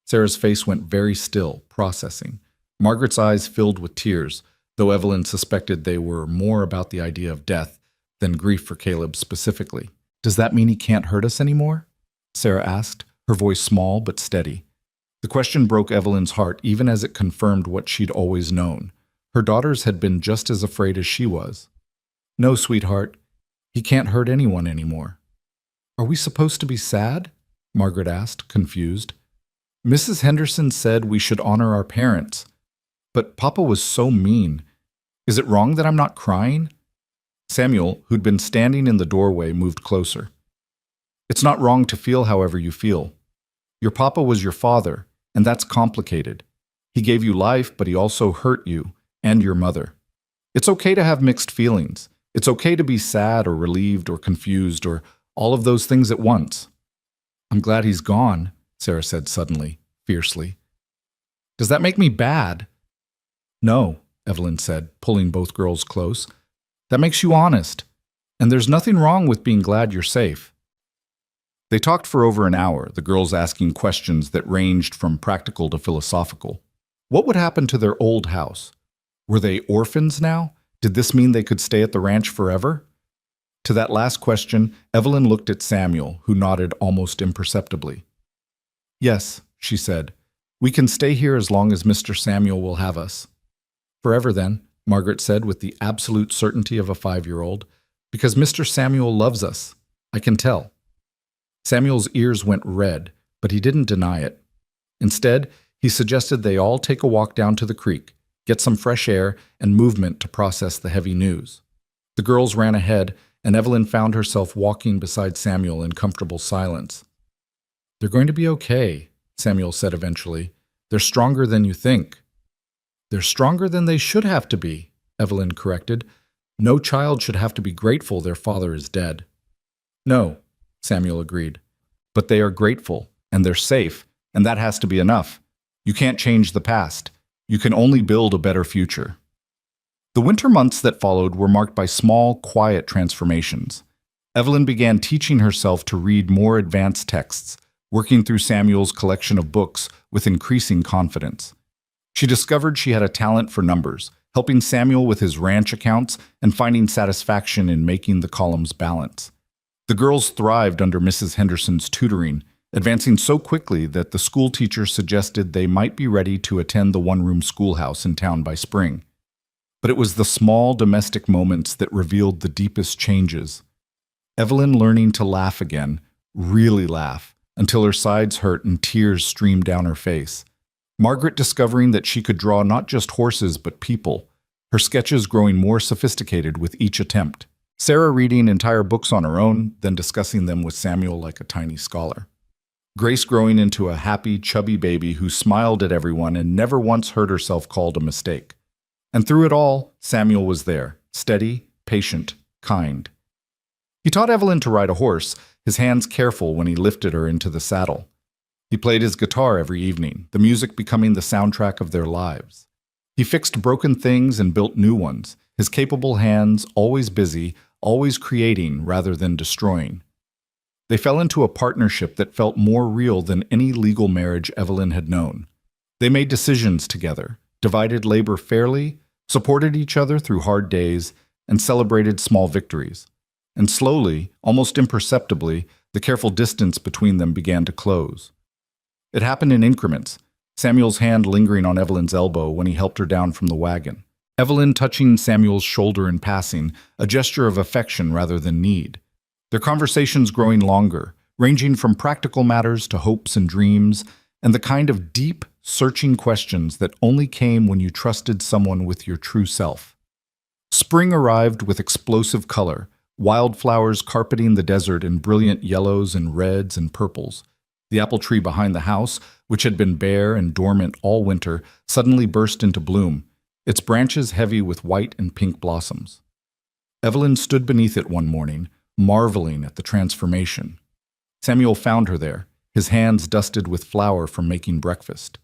S1: Sarah's face went very still, processing. Margaret's eyes filled with tears, though Evelyn suspected they were more about the idea of death than grief for Caleb specifically. Does that mean he can't hurt us anymore? Sarah asked, her voice small but steady. The question broke Evelyn's heart even as it confirmed what she'd always known. Her daughters had been just as afraid as she was. No, sweetheart, he can't hurt anyone anymore. Are we supposed to be sad? Margaret asked, confused. Mrs. Henderson said we should honor our parents. But Papa was so mean. Is it wrong that I'm not crying? Samuel, who'd been standing in the doorway, moved closer. It's not wrong to feel however you feel. Your papa was your father, and that's complicated. He gave you life, but he also hurt you and your mother. It's okay to have mixed feelings. It's okay to be sad or relieved or confused or all of those things at once. I'm glad he's gone, Sarah said suddenly, fiercely. Does that make me bad? No, Evelyn said, pulling both girls close. That makes you honest. And there's nothing wrong with being glad you're safe. They talked for over an hour, the girls asking questions that ranged from practical to philosophical. What would happen to their old house? Were they orphans now? Did this mean they could stay at the ranch forever? To that last question, Evelyn looked at Samuel, who nodded almost imperceptibly. Yes, she said. We can stay here as long as Mr. Samuel will have us. Forever then, Margaret said with the absolute certainty of a 5-year-old, because Mr. Samuel loves us. I can tell. Samuel's ears went red, but he didn't deny it. Instead, he suggested they all take a walk down to the creek, get some fresh air and movement to process the heavy news. The girls ran ahead, and Evelyn found herself walking beside Samuel in comfortable silence. They're going to be okay, Samuel said eventually. They're stronger than you think. They're stronger than they should have to be, Evelyn corrected. No child should have to be grateful their father is dead. No, Samuel agreed. But they are grateful, and they're safe, and that has to be enough. You can't change the past. You can only build a better future. The winter months that followed were marked by small, quiet transformations. Evelyn began teaching herself to read more advanced texts, working through Samuel's collection of books with increasing confidence. She discovered she had a talent for numbers, helping Samuel with his ranch accounts and finding satisfaction in making the columns balance. The girls thrived under Mrs. Henderson's tutoring, advancing so quickly that the school teacher suggested they might be ready to attend the one-room schoolhouse in town by spring. But it was the small domestic moments that revealed the deepest changes. Evelyn learning to laugh again, really laugh, until her sides hurt and tears streamed down her face. Margaret discovering that she could draw not just horses but people, her sketches growing more sophisticated with each attempt. Sarah reading entire books on her own, then discussing them with Samuel like a tiny scholar. Grace growing into a happy, chubby baby who smiled at everyone and never once heard herself called a mistake. And through it all, Samuel was there, steady, patient, kind. He taught Evelyn to ride a horse, his hands careful when he lifted her into the saddle. He played his guitar every evening, the music becoming the soundtrack of their lives. He fixed broken things and built new ones, his capable hands always busy, always creating rather than destroying. They fell into a partnership that felt more real than any legal marriage Evelyn had known. They made decisions together, divided labor fairly, supported each other through hard days, and celebrated small victories. And slowly, almost imperceptibly, the careful distance between them began to close. It happened in increments, Samuel's hand lingering on Evelyn's elbow when he helped her down from the wagon. Evelyn touching Samuel's shoulder in passing, a gesture of affection rather than need. Their conversations growing longer, ranging from practical matters to hopes and dreams, and the kind of deep, searching questions that only came when you trusted someone with your true self. Spring arrived with explosive color, wildflowers carpeting the desert in brilliant yellows and reds and purples. The apple tree behind the house, which had been bare and dormant all winter, suddenly burst into bloom, its branches heavy with white and pink blossoms. Evelyn stood beneath it one morning, marveling at the transformation. Samuel found her there, his hands dusted with flour from making breakfast.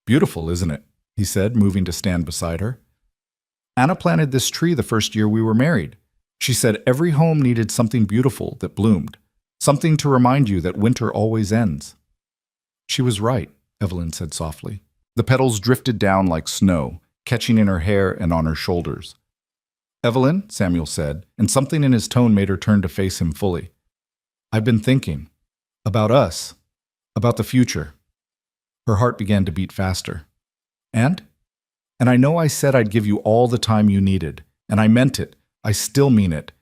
S1: "Beautiful, isn't it?" he said, moving to stand beside her. "Anna planted this tree the first year we were married. She said every home needed something beautiful that bloomed, something to remind you that winter always ends." "She was right," Evelyn said softly. The petals drifted down like snow, catching in her hair and on her shoulders. "Evelyn," Samuel said, and something in his tone made her turn to face him fully. "I've been thinking. About us. About the future." Her heart began to beat faster. And I know I said I'd give you all the time you needed, and I meant it. I still mean it.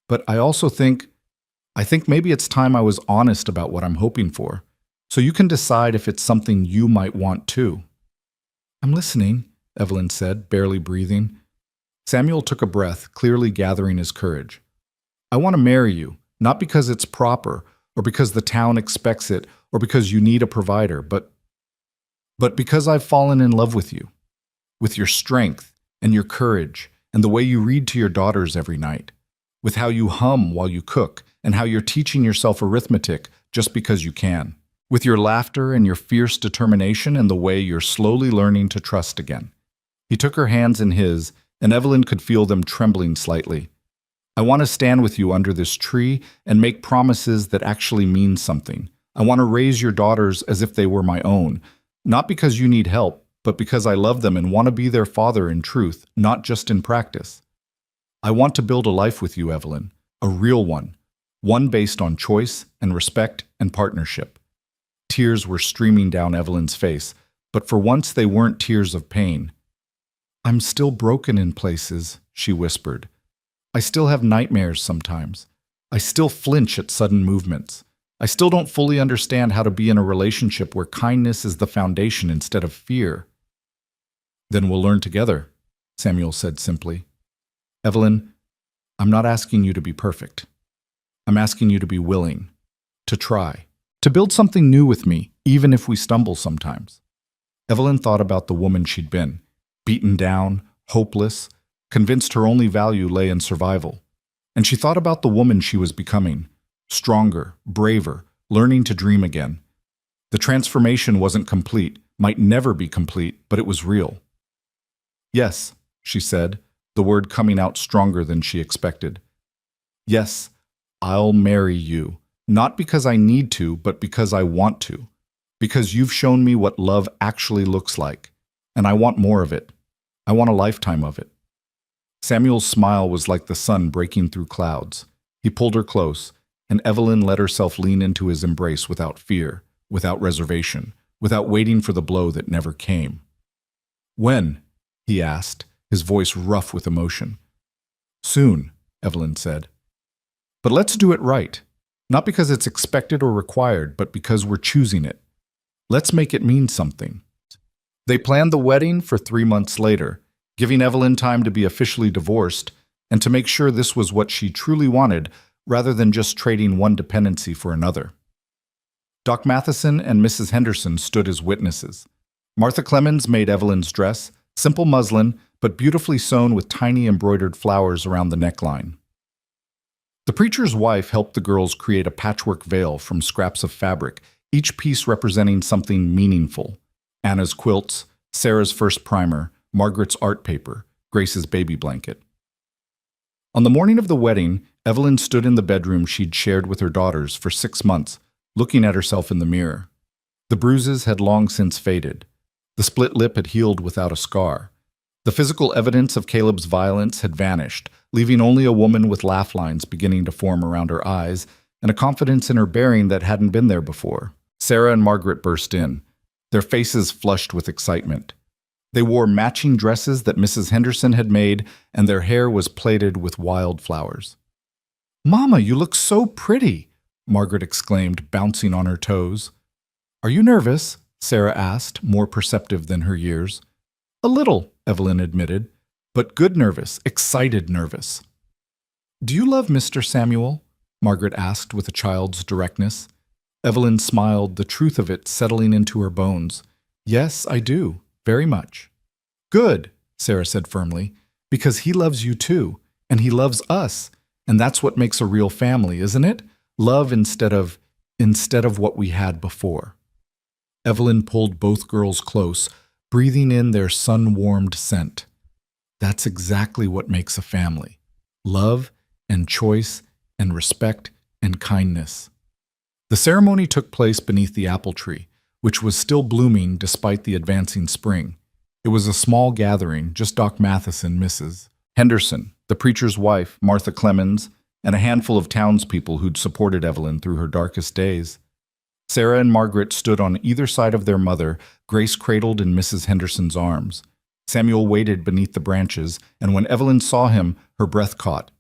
S1: But I also think maybe it's time I was honest about what I'm hoping for, so you can decide if it's something you might want too." "I'm listening," Evelyn said, barely breathing. Samuel took a breath, clearly gathering his courage. "I want to marry you, not because it's proper, or because the town expects it, or because you need a provider, but because I've fallen in love with you, with your strength and your courage, and the way you read to your daughters every night, with how you hum while you cook, and how you're teaching yourself arithmetic just because you can, with your laughter and your fierce determination and the way you're slowly learning to trust again." He took her hands in his, and Evelyn could feel them trembling slightly. "I want to stand with you under this tree and make promises that actually mean something. I want to raise your daughters as if they were my own, not because you need help, but because I love them and want to be their father in truth, not just in practice. I want to build a life with you, Evelyn, a real one based on choice and respect and partnership." Tears were streaming down Evelyn's face, but for once they weren't tears of pain. "I'm still broken in places," she whispered. "I still have nightmares sometimes. I still flinch at sudden movements. I still don't fully understand how to be in a relationship where kindness is the foundation instead of fear." "Then we'll learn together," Samuel said simply. "Evelyn, I'm not asking you to be perfect. I'm asking you to be willing, to try, to build something new with me, even if we stumble sometimes." Evelyn thought about the woman she'd been, beaten down, hopeless, convinced her only value lay in survival. And she thought about the woman she was becoming, stronger, braver, learning to dream again. The transformation wasn't complete, might never be complete, but it was real. "Yes," she said, the word coming out stronger than she expected. Yes, I'll marry you, not because I need to, but because I want to. Because you've shown me what love actually looks like, and I want more of it. I want a lifetime of it. Samuel's smile was like the sun breaking through clouds. He pulled her close, and Evelyn let herself lean into his embrace without fear, without reservation, without waiting for the blow that never came. When? He asked, his voice rough with emotion. Soon, Evelyn said. But let's do it right. Not because it's expected or required, but because we're choosing it. Let's make it mean something. They planned the wedding for 3 months later, giving Evelyn time to be officially divorced and to make sure this was what she truly wanted rather than just trading one dependency for another. Doc Matheson and Mrs. Henderson stood as witnesses. Martha Clemens made Evelyn's dress, simple muslin, but beautifully sewn with tiny embroidered flowers around the neckline. The preacher's wife helped the girls create a patchwork veil from scraps of fabric, each piece representing something meaningful. Anna's quilts, Sarah's first primer, Margaret's art paper, Grace's baby blanket. On the morning of the wedding, Evelyn stood in the bedroom she'd shared with her daughters for 6 months, looking at herself in the mirror. The bruises had long since faded. The split lip had healed without a scar. The physical evidence of Caleb's violence had vanished, leaving only a woman with laugh lines beginning to form around her eyes and a confidence in her bearing that hadn't been there before. Sarah and Margaret burst in, their faces flushed with excitement. They wore matching dresses that Mrs. Henderson had made, and their hair was plaited with wildflowers. "Mama, you look so pretty!" Margaret exclaimed, bouncing on her toes. "Are you nervous?" Sarah asked, more perceptive than her years. "A little," Evelyn admitted, "but good nervous, excited nervous." "Do you love Mr. Samuel?" Margaret asked with a child's directness. Evelyn smiled, the truth of it settling into her bones. "Yes, I do. Very much." "Good," Sarah said firmly, "because he loves you too, and he loves us, and that's what makes a real family, isn't it? Love instead of what we had before." Evelyn pulled both girls close, breathing in their sun-warmed scent. That's exactly what makes a family. Love and choice and respect and kindness. The ceremony took place beneath the apple tree, which was still blooming despite the advancing spring. It was a small gathering, just Doc Matheson, Mrs. Henderson, the preacher's wife, Martha Clemens, and a handful of townspeople who'd supported Evelyn through her darkest days. Sarah and Margaret stood on either side of their mother, Grace cradled in Mrs. Henderson's arms. Samuel waited beneath the branches, and when Evelyn saw him, her breath caught.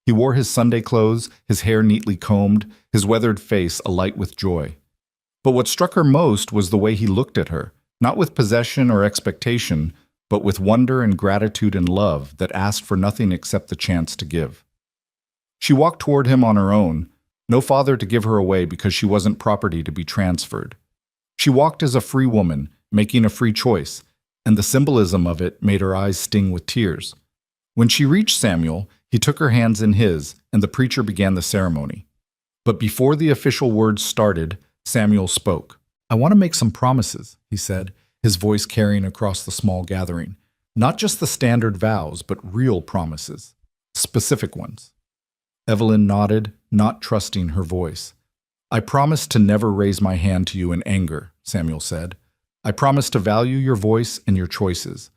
S1: He wore his Sunday clothes, his hair neatly combed, his weathered face alight with joy. But what struck her most was the way he looked at her, not with possession or expectation, but with wonder and gratitude and love that asked for nothing except the chance to give. She walked toward him on her own, no father to give her away because she wasn't property to be transferred. She walked as a free woman, making a free choice, and the symbolism of it made her eyes sting with tears. When she reached Samuel, he took her hands in his, and the preacher began the ceremony. But before the official words started, Samuel spoke. "I want to make some promises," he said, his voice carrying across the small gathering. "Not just the standard vows, but real promises. Specific ones." Evelyn nodded, not trusting her voice. "I promise to never raise my hand to you in anger," Samuel said. "I promise to value your voice and your choices.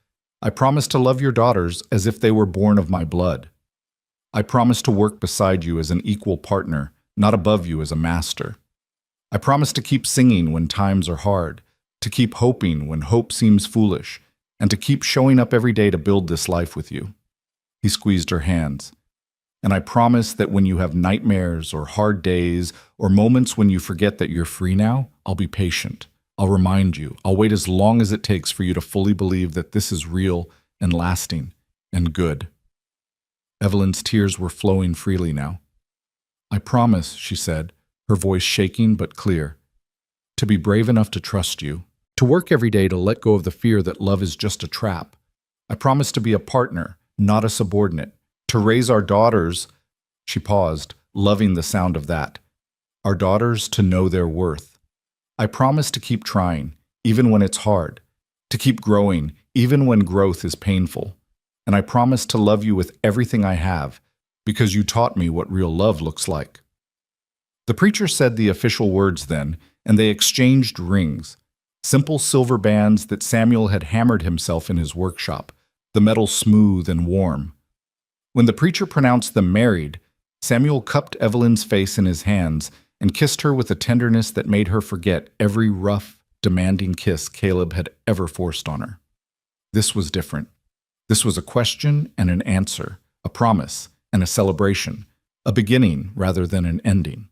S1: I promise to love your daughters as if they were born of my blood. I promise to work beside you as an equal partner, not above you as a master. I promise to keep singing when times are hard, to keep hoping when hope seems foolish, and to keep showing up every day to build this life with you." He squeezed her hands. "And I promise that when you have nightmares or hard days or moments when you forget that you're free now, I'll be patient. I'll remind you. I'll wait as long as it takes for you to fully believe that this is real and lasting and good." Evelyn's tears were flowing freely now. "I promise," she said, her voice shaking but clear, "to be brave enough to trust you, to work every day to let go of the fear that love is just a trap. I promise to be a partner, not a subordinate, to raise our daughters," she paused, loving the sound of that, "our daughters to know their worth. I promise to keep trying, even when it's hard, to keep growing, even when growth is painful. and I promise to love you with everything I have, because you taught me what real love looks like." The preacher said the official words then, and they exchanged rings, simple silver bands that Samuel had hammered himself in his workshop, the metal smooth and warm. When the preacher pronounced them married, Samuel cupped Evelyn's face in his hands and kissed her with a tenderness that made her forget every rough, demanding kiss Caleb had ever forced on her. This was different. This was a question and an answer, a promise and a celebration, a beginning rather than an ending.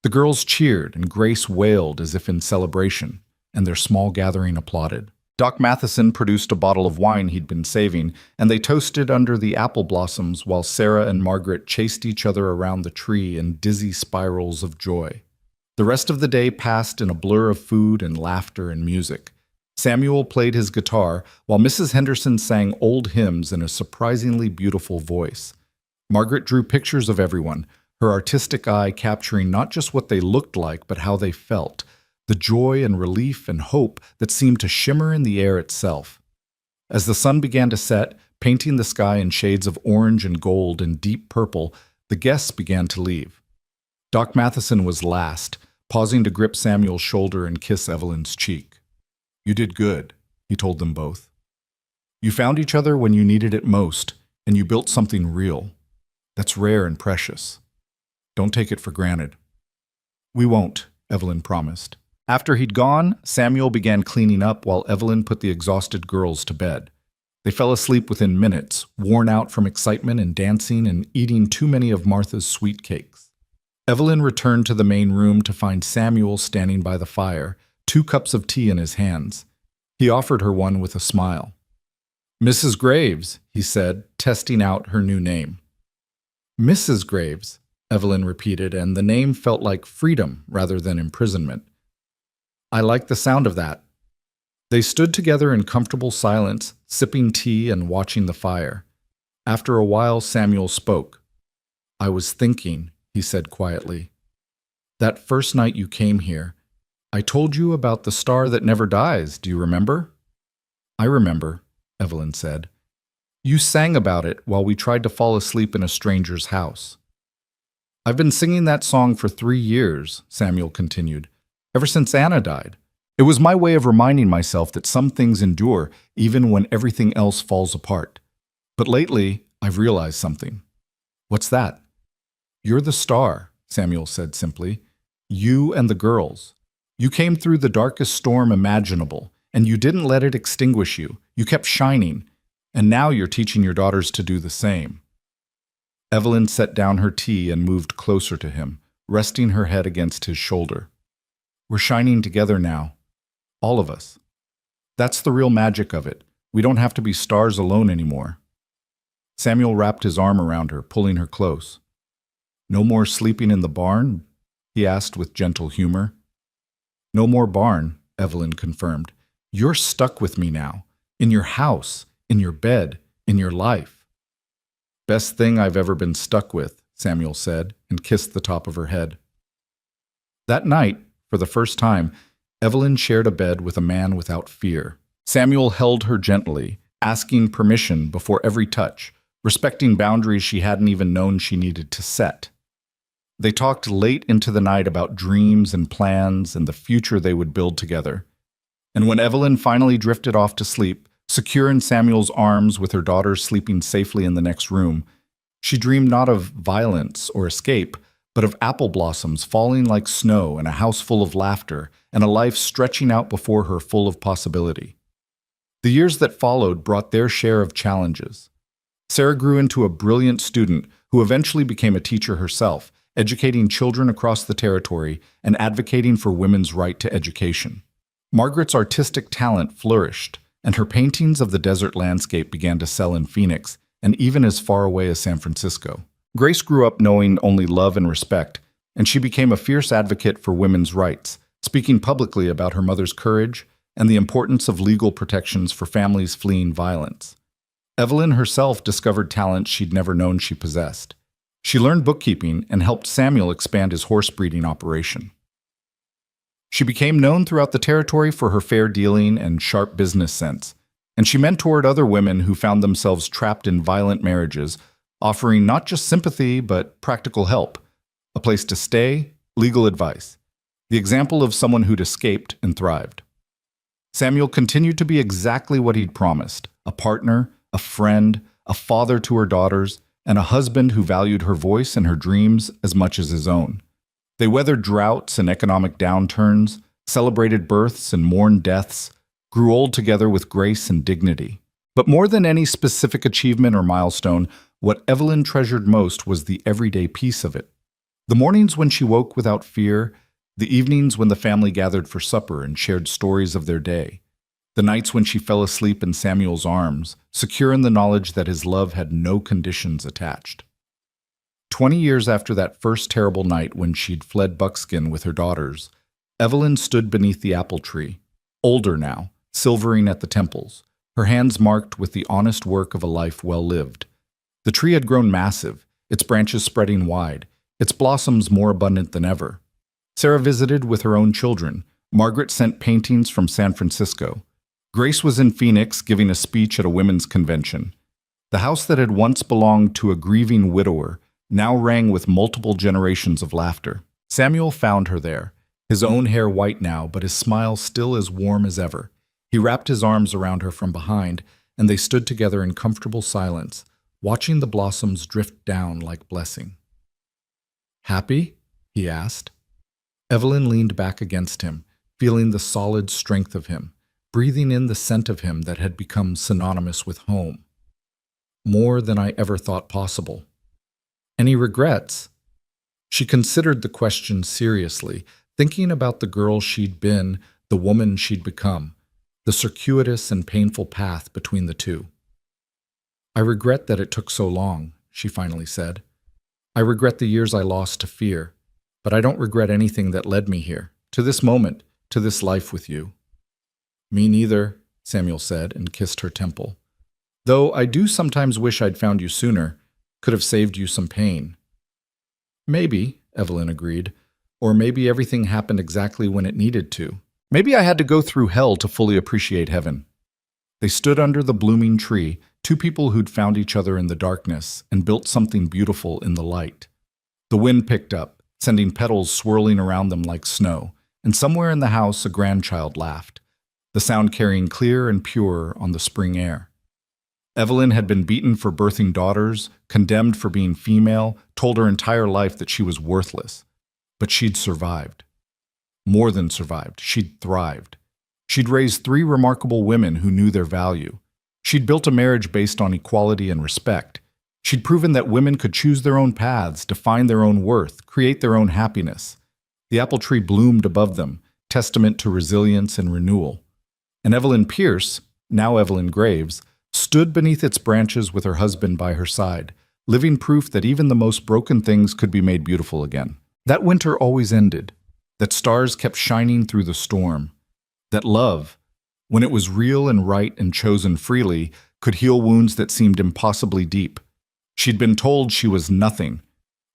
S1: The girls cheered and Grace wailed as if in celebration, and their small gathering applauded. Doc Matheson produced a bottle of wine he'd been saving, and they toasted under the apple blossoms while Sarah and Margaret chased each other around the tree in dizzy spirals of joy. The rest of the day passed in a blur of food and laughter and music. Samuel played his guitar, while Mrs. Henderson sang old hymns in a surprisingly beautiful voice. Margaret drew pictures of everyone, her artistic eye capturing not just what they looked like, but how they felt, the joy and relief and hope that seemed to shimmer in the air itself. As the sun began to set, painting the sky in shades of orange and gold and deep purple, the guests began to leave. Doc Matheson was last, pausing to grip Samuel's shoulder and kiss Evelyn's cheek. "You did good," he told them both. "You found each other when you needed it most, and you built something real. That's rare and precious. Don't take it for granted." "We won't," Evelyn promised. After he'd gone, Samuel began cleaning up while Evelyn put the exhausted girls to bed. They fell asleep within minutes, worn out from excitement and dancing and eating too many of Martha's sweet cakes. Evelyn returned to the main room to find Samuel standing by the fire, 2 cups of tea in his hands. He offered her one with a smile. "Mrs. Graves," he said, testing out her new name. "Mrs. Graves," Evelyn repeated, and the name felt like freedom rather than imprisonment. "I like the sound of that." They stood together in comfortable silence, sipping tea and watching the fire. After a while, Samuel spoke. "I was thinking," he said quietly. "That first night you came here, I told you about the star that never dies, do you remember?" "I remember," Evelyn said. "You sang about it while we tried to fall asleep in a stranger's house." "I've been singing that song for 3 years," Samuel continued, "ever since Anna died. It was my way of reminding myself that some things endure even when everything else falls apart. But lately, I've realized something." "What's that?" "You're the star," Samuel said simply. "You and the girls. You came through the darkest storm imaginable, and you didn't let it extinguish you. You kept shining, and now you're teaching your daughters to do the same." Evelyn set down her tea and moved closer to him, resting her head against his shoulder. "We're shining together now. All of us. That's the real magic of it. We don't have to be stars alone anymore." Samuel wrapped his arm around her, pulling her close. "No more sleeping in the barn?" he asked with gentle humor. "No more barn," Evelyn confirmed. "You're stuck with me now. In your house, in your bed, in your life." "Best thing I've ever been stuck with," Samuel said, and kissed the top of her head. That night, for the first time, Evelyn shared a bed with a man without fear. Samuel held her gently, asking permission before every touch, respecting boundaries she hadn't even known she needed to set. They talked late into the night about dreams and plans and the future they would build together. And when Evelyn finally drifted off to sleep, secure in Samuel's arms with her daughter sleeping safely in the next room, she dreamed not of violence or escape, but of apple blossoms falling like snow and a house full of laughter and a life stretching out before her full of possibility. The years that followed brought their share of challenges. Sarah grew into a brilliant student who eventually became a teacher herself, educating children across the territory and advocating for women's right to education. Margaret's artistic talent flourished, and her paintings of the desert landscape began to sell in Phoenix and even as far away as San Francisco. Grace grew up knowing only love and respect, and she became a fierce advocate for women's rights, speaking publicly about her mother's courage and the importance of legal protections for families fleeing violence. Evelyn herself discovered talents she'd never known she possessed. She learned bookkeeping and helped Samuel expand his horse breeding operation. She became known throughout the territory for her fair dealing and sharp business sense. And she mentored other women who found themselves trapped in violent marriages, offering not just sympathy, but practical help, a place to stay, legal advice. The example of someone who'd escaped and thrived. Samuel continued to be exactly what he'd promised, a partner, a friend, a father to her daughters, and a husband who valued her voice and her dreams as much as his own. They weathered droughts and economic downturns, celebrated births and mourned deaths, grew old together with grace and dignity. But more than any specific achievement or milestone, what Evelyn treasured most was the everyday piece of it. The mornings when she woke without fear, the evenings when the family gathered for supper and shared stories of their day, the nights when she fell asleep in Samuel's arms, secure in the knowledge that his love had no conditions attached. 20 years after that first terrible night when she'd fled Buckskin with her daughters, Evelyn stood beneath the apple tree, older now, silvering at the temples, her hands marked with the honest work of a life well lived. The tree had grown massive, its branches spreading wide, its blossoms more abundant than ever. Sarah visited with her own children. Margaret sent paintings from San Francisco. Grace was in Phoenix giving a speech at a women's convention. The house that had once belonged to a grieving widower now rang with multiple generations of laughter. Samuel found her there, his own hair white now, but his smile still as warm as ever. He wrapped his arms around her from behind, and they stood together in comfortable silence, watching the blossoms drift down like blessing. "Happy?" he asked. Evelyn leaned back against him, feeling the solid strength of him, breathing in the scent of him that had become synonymous with home. "More than I ever thought possible." "Any regrets?" She considered the question seriously, thinking about the girl she'd been, the woman she'd become, the circuitous and painful path between the two. "I regret that it took so long," she finally said. "I regret the years I lost to fear, but I don't regret anything that led me here, to this moment, to this life with you." "Me neither," Samuel said and kissed her temple. "Though I do sometimes wish I'd found you sooner, could have saved you some pain." "Maybe," Evelyn agreed, "or maybe everything happened exactly when it needed to. Maybe I had to go through hell to fully appreciate heaven." They stood under the blooming tree, two people who'd found each other in the darkness and built something beautiful in the light. The wind picked up, sending petals swirling around them like snow, and somewhere in the house a grandchild laughed, the sound carrying clear and pure on the spring air. Evelyn had been beaten for birthing daughters, condemned for being female, told her entire life that she was worthless. But she'd survived. More than survived, she'd thrived. She'd raised 3 remarkable women who knew their value. She'd built a marriage based on equality and respect. She'd proven that women could choose their own paths, define their own worth, create their own happiness. The apple tree bloomed above them, testament to resilience and renewal. And Evelyn Pierce, now Evelyn Graves, stood beneath its branches with her husband by her side, living proof that even the most broken things could be made beautiful again. That winter always ended, that stars kept shining through the storm, that love, when it was real and right and chosen freely, could heal wounds that seemed impossibly deep. She'd been told she was nothing,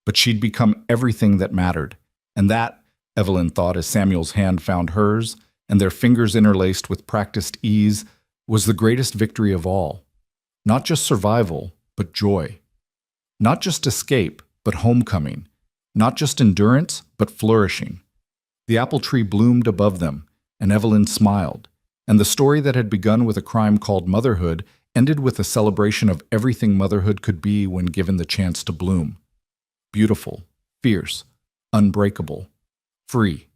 S1: but she'd become everything that mattered. And that, Evelyn thought as Samuel's hand found hers, and their fingers interlaced with practiced ease, was the greatest victory of all. Not just survival, but joy. Not just escape, but homecoming. Not just endurance, but flourishing. The apple tree bloomed above them, and Evelyn smiled, and the story that had begun with a crime called motherhood ended with a celebration of everything motherhood could be when given the chance to bloom. Beautiful, fierce, unbreakable, free.